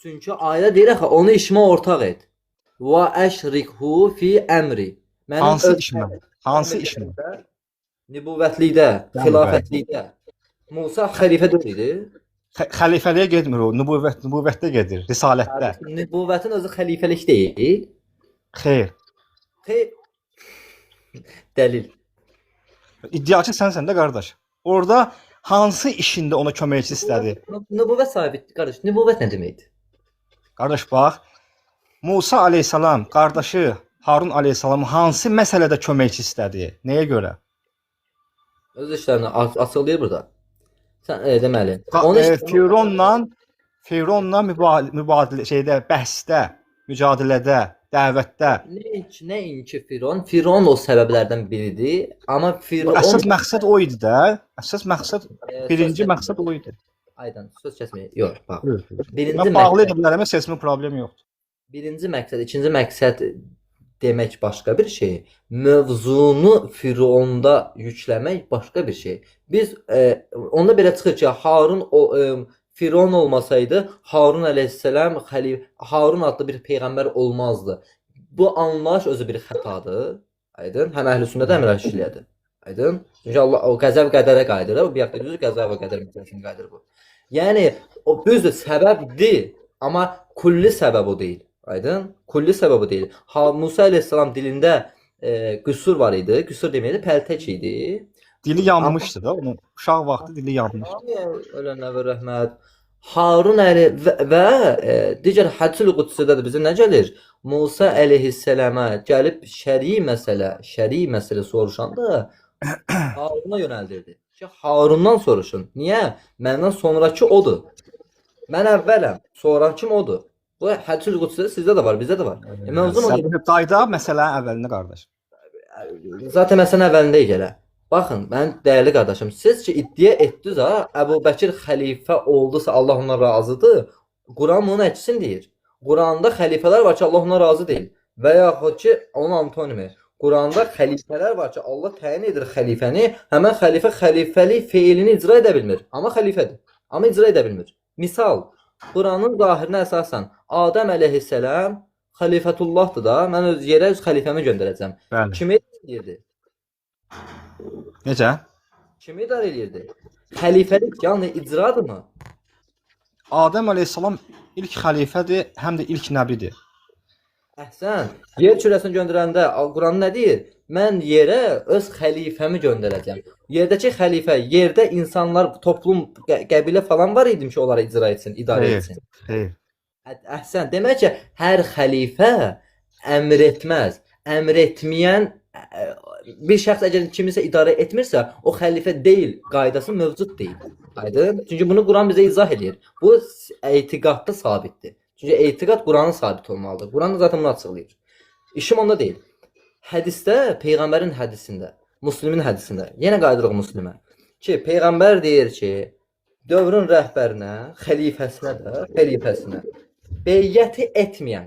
A: Çünki ayədə deyir axı, onu işimə ortaq et. Və əşrikhu fi əmri.
C: Hansı işmə? Hansı işmə?
A: Nübüvvətlikdə, xilafətlikdə. Musa xəlifə deyil idi.
C: Xəlifəliyə getmir o, nübüvvətdə gedir, risalətdə.
A: Nübüvvətin özü xəlifəlik deyil.
C: Xeyr.
A: Dəlil.
C: İddiaçı sənsən də qardaş. Orada hansı işində ona köməkçi istədi?
A: Nübüvvət sahibi, qardaş, nübüvvət nə deməkdir?
C: Qardaş bax, Musa əleyhissalam qardaşı Harun əleyhissalam hansı məsələdə köməkçi istədi? Nəyə görə?
A: Öz işlərini açıqlayır burada. Sən deməli,
C: Fironla mübadilə bəhsdə, mücadilədə, dəvətdə.
A: Nəinki Firon o səbəblərdən biridir, amma Firon
C: əsas məqsəd o idi də. Əsas məqsəd birinci məqsəd o idi.
A: Aydan, söz kəsməyə. Yox, bax.
C: Mən bağlı edə bilərəm, seçmə problemi yoxdur.
A: Birinci məqsəd, ikinci məqsəd demək başqa bir şey. Mövzunu Fironda yükləmək başqa bir şey. Biz onda belə çıxır ki, Firon olmasaydı, Harun əleyhissalam Harun adlı bir peyğəmbər olmazdı. Bu anlayış özü bir xətadır. Aydın? Həm əhlüsünnədə həm rəşidiyədir. Aydın? Çünki Allah o qəzəb qədərə qayıdır. Bu bir həftə düzdür, qəzəb və qədər məsələsini qayıdır bu. Yəni o düzdür, səbəbdir, amma kulli səbəb o deyil. Aydın? Kulli səbəb o deyil. Musa əleyhissalam dilində qüsur var idi. Qüsur deməkdir, pəltək idi.
C: Dili yanmışdı da, onun uşaq vaxtı dili yanmışdı.
A: Ölənə və rəhmət. Harun və digər Hədis-ül Qudsidə də bizə nə gəlir? Musa əleyhissalama gəlib şəri məsələ soruşanda Haruna yönəldirdi. Ki, Harundan soruşun. Niyə? Məndən sonrakı odur. Mən əvvələm, sonrakım odur. Bu Hədis-ül Qudsidə sizdə də var, bizdə də var.
C: Səbəb qayda məsələnin əvvəlində qardaş.
A: Zaten məsələnin əvvəlində gələ. Baxın, mən dəyərli qardaşım, siz ki iddia etdiniz ha, Əbu Bəkir xəlifə oldusa Allah ondan razıdır. Quran bunun əksini deyir. Quranda xəlifələr var ki, Allah ondan razı deyil. Və yaxud ki, onun antonimi. Quranda xəlifələr var ki, Allah təyin edir xəlifəni, həmən xəlifə xəlifəlik feilini icra edə bilmir. Amma xəlifədir. Amma icra edə bilmir. Misal, Quranın zahirinə əsasən Adəm əleyhissalam xəlifətullahdır da, mən öz yerə öz xəlifəmi göndərəcəm.
C: Bəli.
A: Kimi edirdi?
C: Necə?
A: Kimi idarə edirdi? Xəlifəlik yəni icradırmı?
C: Adəm əleyhissalam ilk xəlifədir, həm də ilk nəbidir.
A: Əhsən. Yer kürəsini göndərəndə Quran nə deyir? Mən yerə öz xəlifəmi göndərəcəm. Yerdəki xəlifə, yerdə insanlar, toplum, qəbilə falan var idi ki, onları icra etsin, idarə etsin.
C: Xeyr.
A: Əhsən. Demək ki, hər xəlifə əmr etməz. Əmr etməyən bir şəxs əgər kimisə idarə etmirsə, o xəlifə deyil, qaydası mövcud deyil. Aydın? Çünki bunu Quran bizə izah edir. Bu etiqadda sabitdir. Çünki etiqad Quranın sabit olmalıdır. Quran da zaten bunu açıqlayır. İşim onda deyil. Hədisdə, Peyğəmbərin hədisində, Müslimin hədisində, yenə qayıdırıq Müslimə ki, Peyğəmbər deyir ki, dövrün rəhbərinə, xəlifəsinə beyyəti etməyən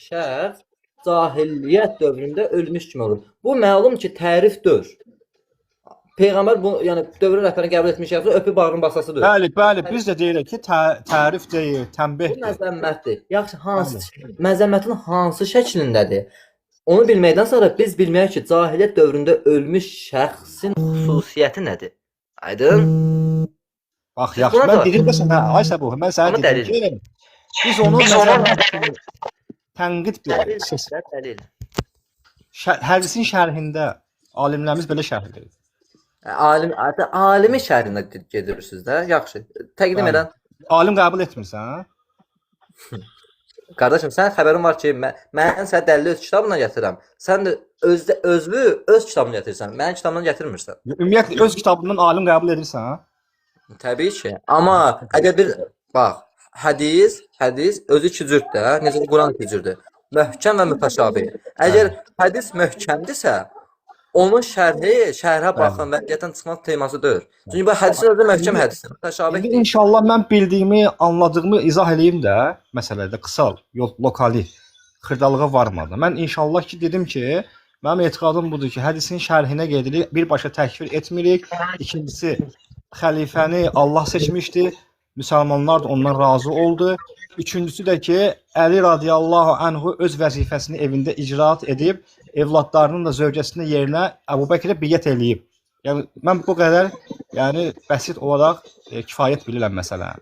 A: şəxs cahiliyyət dövründə ölmüş kimi olur. Bu məlum ki, tərif dövr. Peyğəmbər bu, yəni dövrün rəhbərini qəbul etmiş şəxsi öpüb bağrının basasıdır.
C: Bəli, biz də deyirik ki, tərif deyil, tənbihdir.
A: Bu məzəmmətdir. Yaxşı, məzəmmətin hansı şəklindədir? Onu bilməkdən sonra biz bilməyək ki, cahiliyyət dövründə ölmüş şəxsin xüsusiyyəti nədir? Aydın?
C: Bax, yaxşı, mən dedim də sənə, ay Səbuh, mən sənə dedim ki, Biz onu nəzərdən tənqid
A: Dəlil,
C: bir
A: dəlil.
C: hədisin şərhində alimlərimiz belə şərh edir.
A: Alimi şərhinə gedirsiniz də. Yaxşı. Təqdim
C: Bəli.
A: edən.
C: Alim qəbul etmirsən?
A: Qardaşım, sənin xəbərin var ki, mən sənə dəlili öz kitabımla gətirirəm. Sən də özünü öz kitabını gətirirsən. Mənim kitabımdan gətirmirsən.
C: Ümumiyyətlə öz kitabından alim qəbul edirsən?
A: Təbii ki. Amma əgər bir bax, hədis özü iki cürdür də. Necə ki, Quran iki cürdür. Möhkəm və mütəşabih. Əgər hədis möhkəmdirsə, onun şərhə baxın və qətiyyətən çıxmaq teması deyil. Çünki bu hədisin özü möhkəm hədisdir. Mütəşabih
C: İndi
A: deyil.
C: inşallah mən bildiyimi, anladığımı izah eləyim də, məsələdə qısa, lokali xırdalığa varmadan. Mən inşallah ki dedim ki, mənim etiqadım budur ki, hədisin şərhinə gedirik, birbaşa təkfir etmirik. İkincisi, xəlifəni Allah seçmişdi, müsəlmanlar da ondan razı oldu. Üçüncüsü də ki, Əli radiyallahu anhu öz vəzifəsini evində icraat edib, evladlarının da zövcəsinin yerinə Əbu Bəkirə biyyət eləyib. Yəni mən bu qədər, yəni bəsit olaraq kifayət bilirəm məsələni.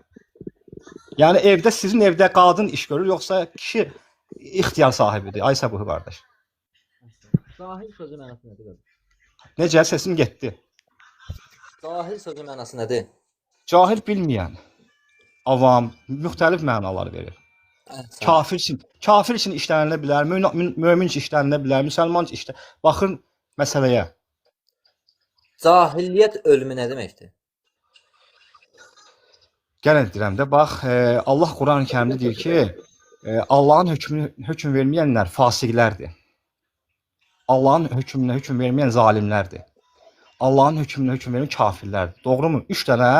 C: Yəni evdə sizin evdə qadın iş görür, yoxsa kişi ixtiyar sahibidir? Ay Səbuhi qardaş.
A: Zahir sözü mənası nədir?
C: Necə səsim getdi?
A: Zahir sözü mənası nədir?
C: Cahil bilməyən avam müxtəlif mənalar verir. Kafir üçün işlənilə bilər, mömin üçün işlənilə bilər, müsəlman üçün işlə. Baxın məsələyə.
A: Cahiliyyət ölümü nə deməkdir?
C: Gəlin deyirəm də, bax, Allah Quran-Kərimdə deyir ki, Allahın hökm verməyənlər fasiqlərdir. Allahın hökmünə hökm verməyən zalimlərdir. Allahın hökmünə hökm verməyən kafirlərdir. Doğrumu? 3 dənə,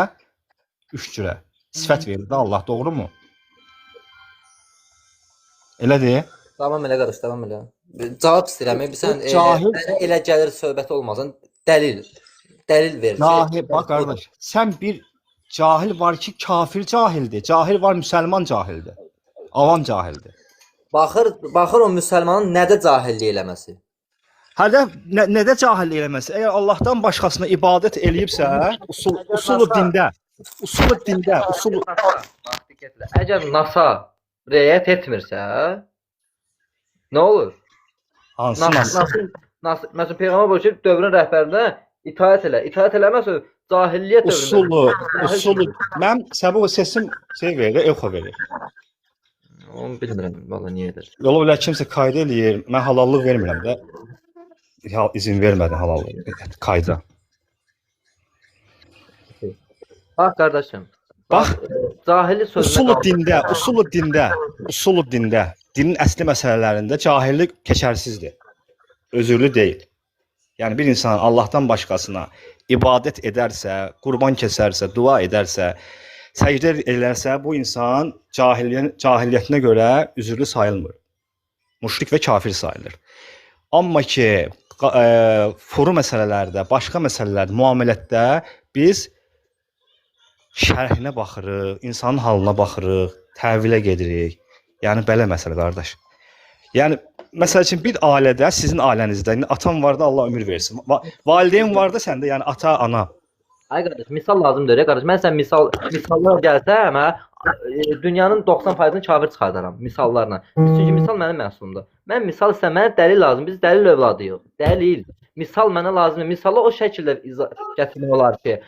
C: 3 cürə sifət verir də Allah, doğrumu? Elədir?
A: Tamam elə qardaş, tamam elə. Cavab istəyirəm. Sən elə gəlir söhbət olmasın. Dəlil ver.
C: Bax qardaş, sən bir cahil var ki, kafir cahildir. Cahil var, müsəlman cahildir. Avam cahildir.
A: Baxır o müsəlmanın nədə cahillik eləməsi?
C: Hələ nədə cahillik eləməsi? Əgər Allahdan başqasına ibadət eləyibsə, usulu dində.
A: Əgər NASA riayət etmirsə, nə olur?
C: Hansı NASA?
A: Məsələn, Peyğəmbər buyurur ki, dövrün rəhbərinə itaət elə. İtaət eləməsə cahilliyyət dövründə.
C: Usulu. Mən səbəb sesim verir, exo verir.
A: Onu bilmirəm, vallahi niyə edir.
C: Yola bilər kimsə qayda eləyir. Mən halallıq vermirəm də. İzin vermədi halallıq qayda.
A: Bax qardaşım.
C: Bax,
A: cahillik sözünə
C: usulu dində, dinin əsli məsələlərində cahillik keçərsizdir. Özürlü deyil. Yəni bir insan Allahdan başqasına ibadət edərsə, qurban kəsərsə, dua edərsə, səcdə edərsə, bu insan cahiliyyətinə görə üzürlü sayılmır. Müşrik və kafir sayılır. Amma ki, furu məsələlərdə, başqa məsələlərdə, muamilətdə biz şərhinə baxırıq, insanın halına baxırıq, təvilə gedirik. Yəni belə məsələ qardaş. Yəni məsəl üçün bir ailədə, sizin ailənizdə atan var da Allah ömür versin. Valideyn var da səndə, yəni ata, ana.
A: Ay qardaş, misal lazımdır ya qardaş. Mən sən misallar gəlsəm, dünyanın 90%-ni kafir çıxardaram misallarla. Çünki misal mənim məhsulumdur. Mən misal istəyirəm, mənə dəlil lazım. Biz dəlil övladıyıq. Dəlil. Misal mənə lazımdır. Misalı o şəkildə gətirmək olar ki,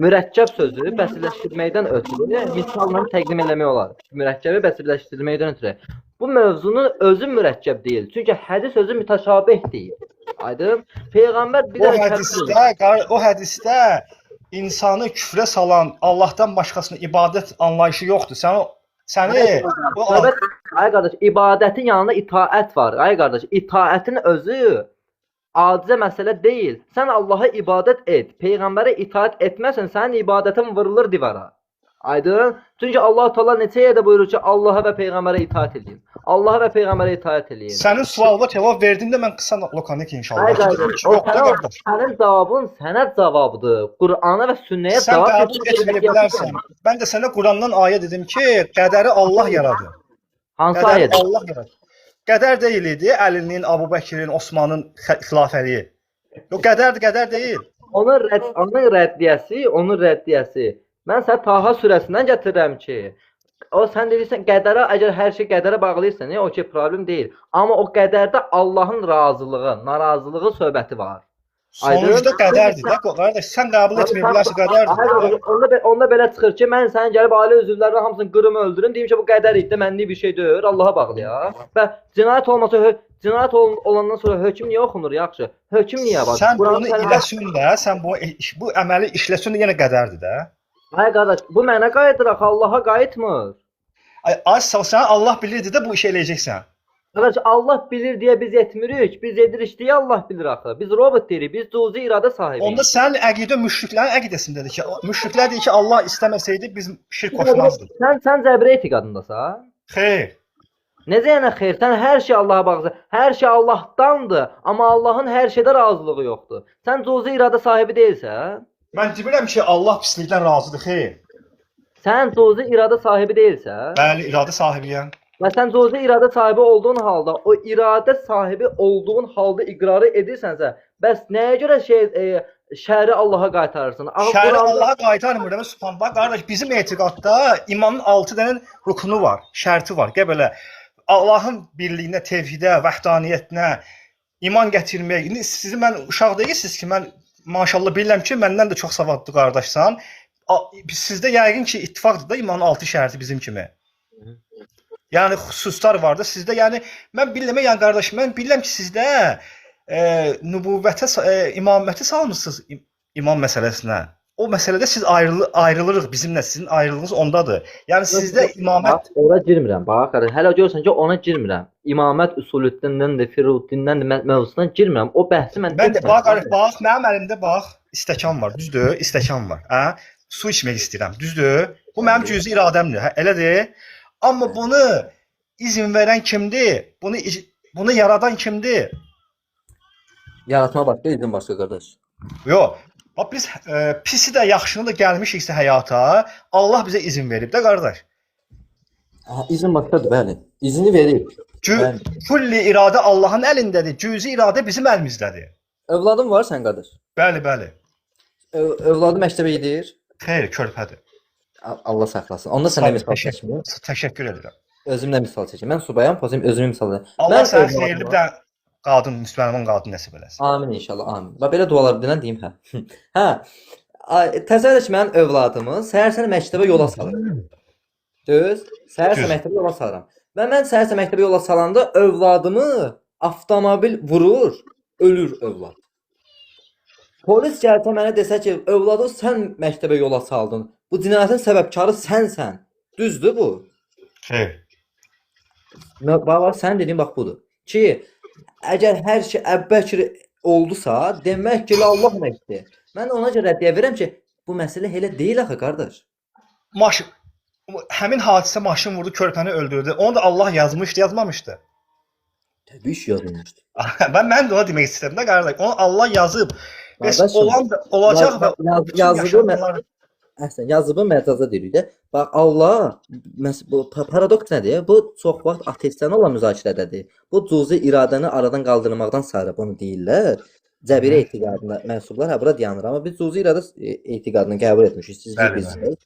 A: mürəkkəb sözü bəsirləşdirməkdən ötürü misalla təqdim eləmək olar. Mürəkkəbi bəsirləşdirməkdən ötürü. Bu mövzunun özü mürəkkəb deyil. Çünki hədis özü mütəşabih deyil. Aydın? Peyğəmbər bir
C: o hədisdə insanı küfrə salan Allahdan başqasına ibadət anlayışı yoxdur.
A: Ay qardaş, ibadətin yanında itaət var. Ay qardaş, itaətin özü acizə məsələ deyil. Sən Allaha ibadət et. Peyğəmbərə itaət etməsən, sənin ibadətin vurulur divara. Aydın? Çünki Allah Taala neçə yerdə buyurur ki, Allaha və Peyğəmbərə itaət edin. Allaha və Peyğəmbərə itaət edin.
C: Sənin sualına cavab verdim də mən qısa lokanik inşallah.
A: Ay qardaş, sənin cavabın sənəd cavabıdır. Qur'ana və sünnəyə cavab
C: verəcəksən. Mən də sənə Qurandan ayə dedim ki, qədəri Allah yaradır.
A: Hansı ayədir?
C: Allah yaradır. Qədər deyil idi Əlinin, Əbu Bəkirin, Osmanın xilafəliyi. Yox, qədər deyil.
A: Onun rəddiyəsi Mən sənə Taha surəsindən gətirirəm ki, o sən deyirsən qədərə, əgər hər şey qədərə bağlıysan, okey, problem deyil. Amma o qədərdə Allahın razılığı, narazılığı söhbəti var.
C: Sonuçda qədərdir də qardaş. Sən qəbul etmir bilərsən qədərdir.
A: Onda belə çıxır ki, mən sənin gəlib ailə üzvlərinin hamısını qırım öldürüm, deyim ki, bu qədər idi, mənlik bir şey deyil, Allaha bağlı ya. Və cinayət olmasa, cinayət olandan sonra hökm niyə oxunur yaxşı? Hökm niyə var?
C: Sən bunu iləsən də, sən bu əməli işləsən də yenə qədərdir də.
A: Ay qardaş, bu mənə qayıdır axı, Allaha qayıtmır.
C: Ay sən Allah bilirdi də bu işi eləyəcəksən.
A: Qardaş, Allah bilir deyə biz etmirik, biz edirik deyə Allah bilir axı. Biz robot deyirik, biz cüzi iradə sahibiyik.
C: Onda sənin əqidə müşriklərin əqidəsindədir ki, müşriklər deyir ki, Allah istəməsəydi biz şirk qoşmazdıq.
A: Sən Cəbrə etiqadındasan?
C: Xeyr.
A: Necə yəni xeyr? Sən hər şey Allaha bağlısan. Hər şey Allahdandır, amma Allahın hər şeydə razılığı yoxdur. Sən cüzi iradə sahibi deyilsən?
C: Mən demirəm ki, Allah pislikdən razıdır, xeyr.
A: Sən cüzi iradə sahibi deyilsən?
C: Bəli, iradə sahibiyəm.
A: Və sən cüzi iradə sahibi olduğun halda, o iradə sahibi olduğun halda iqrarı edirsənsə, bəs nəyə görə şəri Allaha qaytarırsan?
C: Şəri Allaha qaytarmır, subhanallah. Qardaş, bizim etiqadda imanın 6 dənə rukunu var, şərti var. Belə Allahın birliyinə, tevhidə, vəhdaniyyətinə iman gətirmək. İndi sizi mən uşaq deyilsiniz ki, mən maşallah bilirəm ki, məndən də çox savadlı qardaşsan. Sizdə yəqin ki, ittifaqdır da imanın 6 şərti bizim kimi. Yəni xüsuslar var da sizdə. Yəni mən bilirəm, yəni qardaş, mən bilirəm ki, sizdə nübüvvətə, imaməti salmısınız imam məsələsinə. O məsələdə siz ayrılırıq bizimlə, sizin ayrılığınız ondadır. Yəni sizdə imamət
A: ora girmirəm. Bax, hələ görürsən ki, ona girmirəm. İmamət usulüddündən də, firuddündən də mövzusuna girmirəm. O bəhsi mən
C: də bax, mənim əlimdə bax, stəkan var, düzdür? Stəkan var. Hə? Su içmək istəyirəm, düzdür? Bu mənim cüzi iradəmdir, hə? Elədir? Amma bunu izin verən kimdir? Bunu yaradan kimdir?
A: Yaratma başqa, izin başqa qardaş.
C: Yox. Bax biz pisi də yaxşını da gəlmişiksə həyata, Allah bizə izin verib də qardaş.
A: İzin başqadır, bəli. İzini verib.
C: Fulli iradə Allahın əlindədir, cüzi iradə bizim əlimizdədir.
A: Övladın var sən qardaş?
C: Bəli, bəli.
A: Övladı məktəbə gedir?
C: Xeyr, körpədir.
A: Allah saxlasın. Onda sənə misal çəkmir.
C: Təşəkkür edirəm.
A: Özümlə misal çəkim. Mən subayam, pozayım özümü misal edirəm.
C: Allah sənə xeyirli bir də qadın, müsəlman qadın nəsib eləsin.
A: Amin inşallah, amin. Və belə dualar bilən deyim, hə. Hə. Təsəvvür et ki, mənim övladımı səhər məktəbə yola salıram. Düz? Səhər məktəbə yola salıram. Və mən səhər məktəbə yola salanda övladımı avtomobil vurur, ölür övlad. Polis gəlsə mənə desə ki, övladı sən məktəbə yola saldın. Bu cinayətin səbəbkarı sənsən. Düzdür bu?
C: Xeyr.
A: Baba, sən dediyin bax budur. Ki, əgər hər şey Əbbəkir oldusa, demək ki, Allah məkdir. Mən ona görə rəddiyə verirəm ki, bu məsələ elə deyil axı, qardaş.
C: Həmin hadisə maşın vurdu, körpəni öldürdü. Onu da Allah yazmışdı, yazmamışdı.
A: Təbii ki, yazılmışdı.
C: Mən də ona demək istədim də, qardaş. Onu Allah yazıb. Olan da olacaq və
A: yazıbı məcaza deyirik də. Bax, Allah, bu paradoks nədir? Bu çox vaxt ateistlərlə olan müzakirədədir. Bu cüzi iradəni aradan qaldırmaqdan sayılır, bunu deyirlər. Cəbirə etiqadına mənsublar bura dayanır, amma biz cüzi iradə etiqadını qəbul etmişik. Siz bilirsiniz.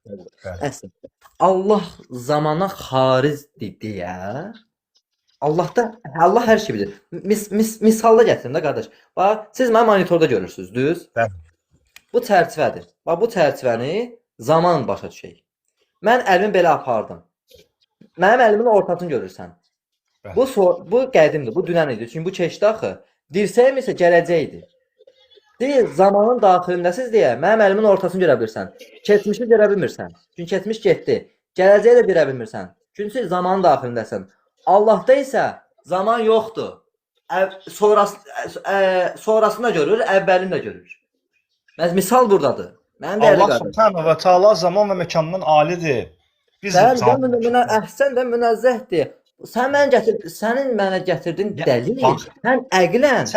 A: Əslində, Allah zamana xaricdir deyə Allah hər şey bilir. Misalda gətirin də qardaş. Bax, siz mənim monitorda görürsüz, düz?
C: Bəli.
A: Bu çərçivədir. Bax, bu çərçivəni zaman başa düşək. Mən əlimi belə apardım. Mənim əlimin ortasını görürsən. Bu qədimdir, bu dünən idi. Çünki bu keçdi axı. Dirsəyim isə gələcəkdir. Deyil, zamanın daxilindəsiz deyə mənim əlimin ortasını görə bilirsən. Keçmişi görə bilmirsən. Çünki keçmiş getdi. Gələcəyi də görə bilmirsən. Çünki zamanın daxilindəsən. Allahda isə zaman yoxdur. Sonrasını da görür, əvvəlini də görür. Misal buradadır.
C: Allah Subhanahu və Taala zaman və məkandan alidir.
A: Əhsən də münezzəhdir. Sənin mənə gətirdin dəlil. Sən əqlən,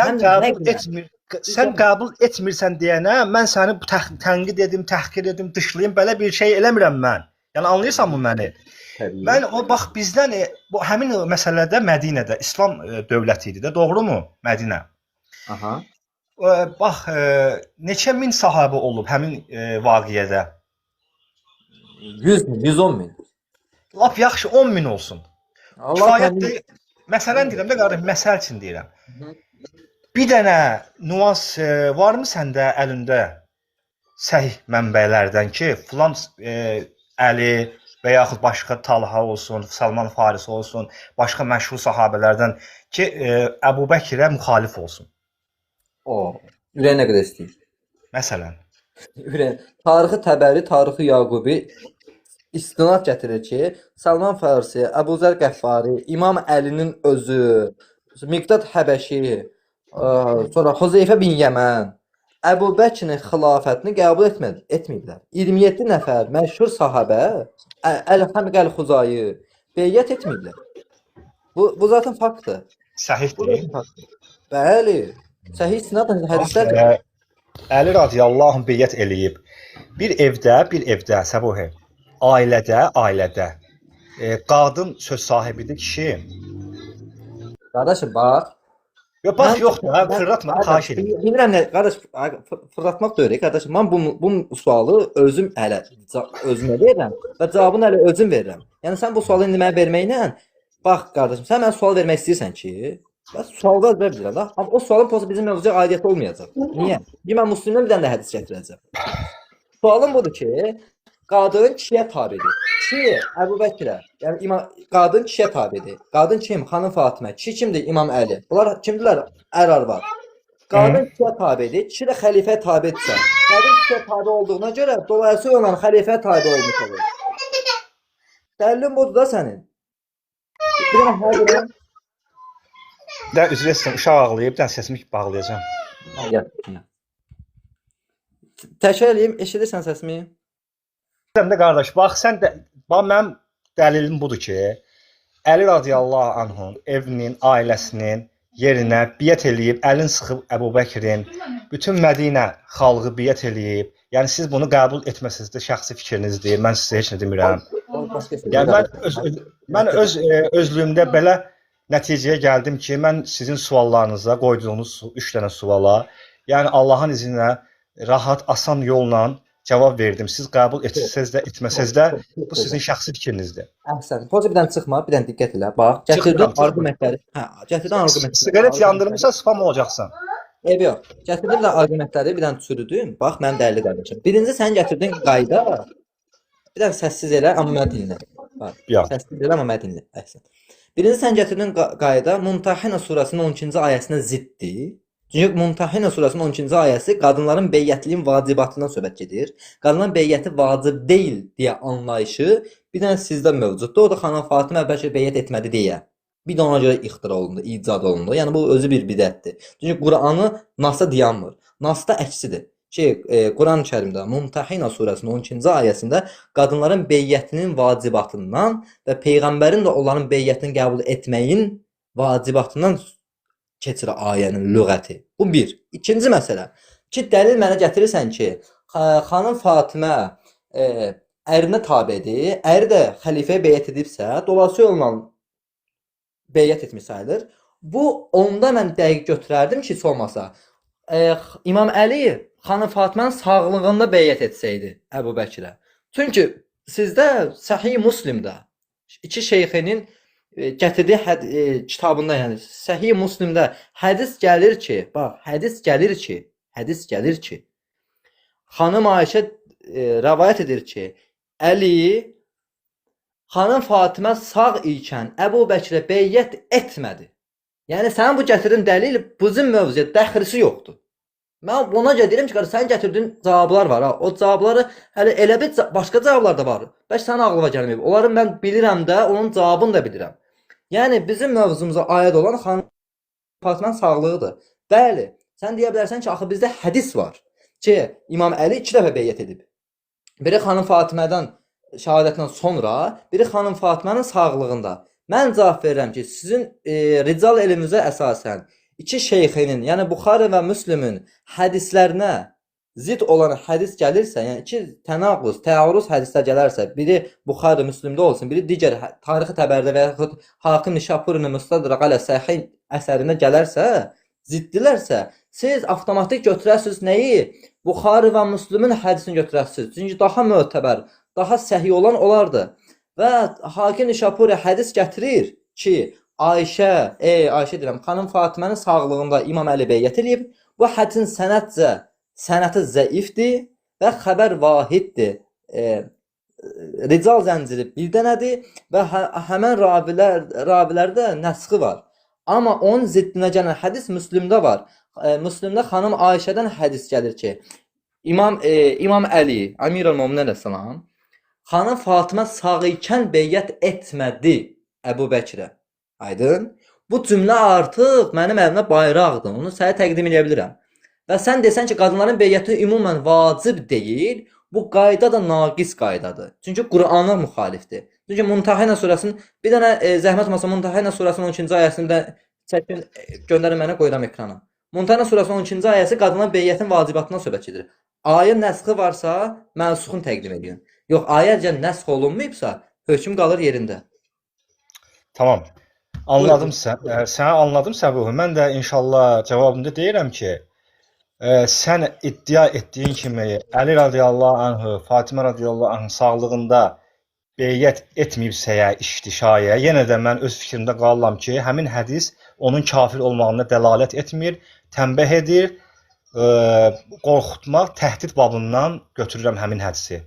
C: sən qəbul etmirsən deyənə mən səni tənqid edim, təhqir edim, dışlayım, belə bir şey eləmirəm mən. Yəni anlayırsanmı məni? Mən o bax bizdən bu həmin məsələdə Mədinədə İslam dövləti idi də, doğrumu? Mədinə.
A: Aha.
C: Bax neçə min sahabə olub həmin vaqiədə.
A: 100 min, 110 min.
C: Lap yaxşı 10 min olsun.
A: Allah
C: Kifayətdir. Məsələn deyirəm də qardaş, məsəl üçün deyirəm.
A: Hı.
C: Bir dənə nüans varmı səndə əlində səhih mənbələrdən ki, filan Əli və yaxud başqa Talha olsun, Salman Farisi olsun, başqa məşhur sahabelərdən ki, Əbu Bəkirə müxalif olsun.
A: O, ürəyə nə qədər istəyir?
C: Məsələn.
A: Ürəyə. Tarixi Təbəri, tarixi Yaqubi istinad gətirir ki, Salman Farisi, Əbu Zər Qəffari, İmam Əlinin özü, Miqdad Həbəşi, sonra Huzeyfə bin Yəmən Əbu Bəkirin xilafətini qəbul etməyiblər. 27 nəfər məşhur sahabə Əl-Həmiq Əl-Xuzayı beyyət etməyiblər. Bu zaten faktdır.
C: Səhihdir.
A: Bəli. Səhih istinad hədislərdir.
C: Əli radiyallahu anh beyyət eləyib. Bir evdə Səbuhi, ailədə qadın söz sahibidir kişi.
A: Qardaşım bax.
C: Bax yoxdur, fırlatma, xahiş edirəm.
A: Bilmirəm nə, qardaş, fırlatmaq deyil, qardaşım. Mən bu sualı özümə verirəm və cavabını hələ özüm verirəm. Yəni sən bu sualı indi mənə verməklə, bax qardaşım, sən mənə sual vermək istəyirsən ki, bəs sualda verə bilirəm da. Amma o sualın pozu bizim mövzuya aidiyyəti olmayacaq. Niyə? Mən Müslimdən bir dənə də hədis gətirəcəm. Sualım budur ki, qadın kişiyə tabedir. Kişi Əbu Bəkirə, yəni qadın kişiyə tabedir. Qadın kim? Xanım Fatimə. Kişi kimdir? İmam Əli. Bunlar kimdirlər? Ər-arvad. Qadın kişiyə tabedir. Kişi də xəlifəyə tabedirsə, qadın kişiyə tabe olduğuna görə dolayısıyla xəlifəyə tabe olmuş olur. Dəlilin budur da sənin. Bir dənə həqiqətən
C: Də üzr istəyirəm, uşaq ağlayıb, dən səsimi bağlayacağam.
A: Gəl. Təkrar eləyim, eşidirsən səsimi?
C: Sən də qardaş, bax mənim dəlilim budur ki, Əli radiyallahu anhun evinin, ailəsinin yerinə biət eləyib, əlin sıxıb Əbu Bəkirin, bütün Mədinə xalqı biət eləyib. Yəni siz bunu qəbul etməsiniz, şəxsi fikrinizdir. Mən sizə heç nə demirəm. Yəni mən öz özlüyümdə belə nəticəyə gəldim ki, mən sizin suallarınıza qoyduğunuz 3 dənə suala, yəni Allahın izni ilə rahat, asan yolla cavab verdim. Siz qəbul etsəz də, etməsəz də bu sizin şəxsi fikrinizdir.
A: Əhsən. Poza bir dənə çıxma, bir dənə diqqət elə. Bax, gətirdim arqumentləri. Gətirdim arqumentləri.
C: Siqaret yandırmırsa spam olacaqsan.
A: Eybi yox. Gətirdim də arqumentləri bir dənə çürüdüm. Bax, mənim dəlili qardaşım. Birinci sən gətirdin qayda. Bir dənə səssiz elə, amma mən dinlə. Bax, səssiz elə, amma mən dinlə. Əhsən. Birinci sən gətirdin qayda Mumtahina surəsinin 12-ci ayəsinə ziddir. Çünki Mumtahina surəsinin 12-ci ayəsi qadınların beyyətliyin vacibatından söhbət gedir. Qadınların beyyəti vacib deyil deyə anlayışı bir dənə sizdə mövcuddur. O da xanım Fatimə bəlkə beyyət etmədi deyə. Bir də ona görə ixtira olundu, icad olundu. Yəni bu özü bir bidətdir. Çünki Qur'anı Nasda dayanmır. Nasda əksidir. Quran-ı Kərimdə Mumtahina surəsinin 12-ci ayəsində qadınların beyyətinin vacibatından və peyğəmbərin də onların beyyətini qəbul etməyin vacibatından keçir ayənin lüğəti. Bu bir. İkinci məsələ. Ki dəlil mənə gətirirsən ki, xanım Fatimə ərinə tabedir, əri də xəlifəyə beyyət edibsə, dolayısıyla beyyət etmiş sayılır. Bu onda mən dəqiq götürərdim ki, heç olmasa İmam Əli xanım Fatimənin sağlığında beyyət etsəydi Əbu Bəkirə. Çünki sizdə Səhih Müslimdə iki şeyxinin gətirdiyi kitabında, yəni Səhih Müslimdə hədis gəlir ki, xanım Ayşə rəvayət edir ki, Əli xanım Fatimə sağ ikən Əbu Bəkirə beyyət etmədi. Yəni sənin bu gətirdin dəlil bizim mövzuya dəxlisi yoxdur. Mən ona görə deyirəm ki, sən gətirdin cavablar var ha. O cavabları hələ elə bir başqa cavablar da var. Bəlkə sənin ağlına gəlməyib. Onları mən bilirəm də, onun cavabını da bilirəm. Yəni bizim mövzumuza aid olan xanım Fatimənin sağlığıdır. Bəli, sən deyə bilərsən ki, axı bizdə hədis var ki, İmam Əli 2 dəfə beyyət edib. Biri xanım Fatimədən şəhadətdən sonra, biri xanım Fatimənin sağlığında. Mən cavab verirəm ki, sizin rical elminizə əsasən iki şeyxinin, yəni Buxari və Müslimin hədislərinə zid olan hədis gəlirsə, yəni iki tənaquz, təarruz hədislər gələrsə, biri Buxari, Müslimdə olsun, biri digər Tarixi Təbərdə və yaxud Hakim Nişapurinin Müstədrak alə Səhih əsərində gələrsə, ziddilərsə, siz avtomatik götürəsiniz nəyi? Buxari və Müslimin hədisini götürəsiniz. Çünki daha mötəbər, daha səhi olan olardı. Və Hakim Nişapuri hədis gətirir ki, Ayşə deyirəm, xanım Fatimənin sağlığında İmam Əli beyət eləyib. Bu hədsin sənəti zəifdir və xəbər vahiddir. Rical zənciri bir dənədir və həmən ravilərdə nəsxi var. Amma onun ziddinə gələn hədis Müslimdə var. Müslimdə xanım Ayşədən hədis gəlir ki, İmam Əli, Əmirül-Möminin əleyhissalam, xanım Fatimə sağ ikən beyət etmədi Əbu Bəkirə. Aydın? Bu cümlə artıq mənim əlimdə bayraqdır. Onu sənə təqdim edə bilirəm. Və sən desən ki, qadınların beyyəti ümumən vacib deyil, bu qayda da naqis qaydadır. Çünki Qur'ana müxalifdir. Çünki Mümtəhənə surəsinin bir dənə zəhmət olmasa Mümtəhənə surəsinin 12-ci ayəsində çəkin göndərin mənə qoyuram ekrana. Mümtəhənə surəsinin 12-ci ayəsi qadınların beyyətin vacibatından söhbət edir. Ayə nəsxi varsa, mənsuxun təqdim edin. Yox, ayə əgər nəsx olunmayıbsa, hökm qalır yerində.
C: Tamam. Anladım səni anladım Səbuhi. Mən də inşallah cavabında deyirəm ki, sən iddia etdiyin kimi Əli radiyallahu anhu, Fatimə radiyallahu anhu sağlığında beyyət etməyibsə iştişaya, yenə də mən öz fikrimdə qalıram ki, həmin hədis onun kafir olmağına dəlalət etmir, tənbih edir, qorxutmaq, təhdid babından götürürəm həmin hədisi.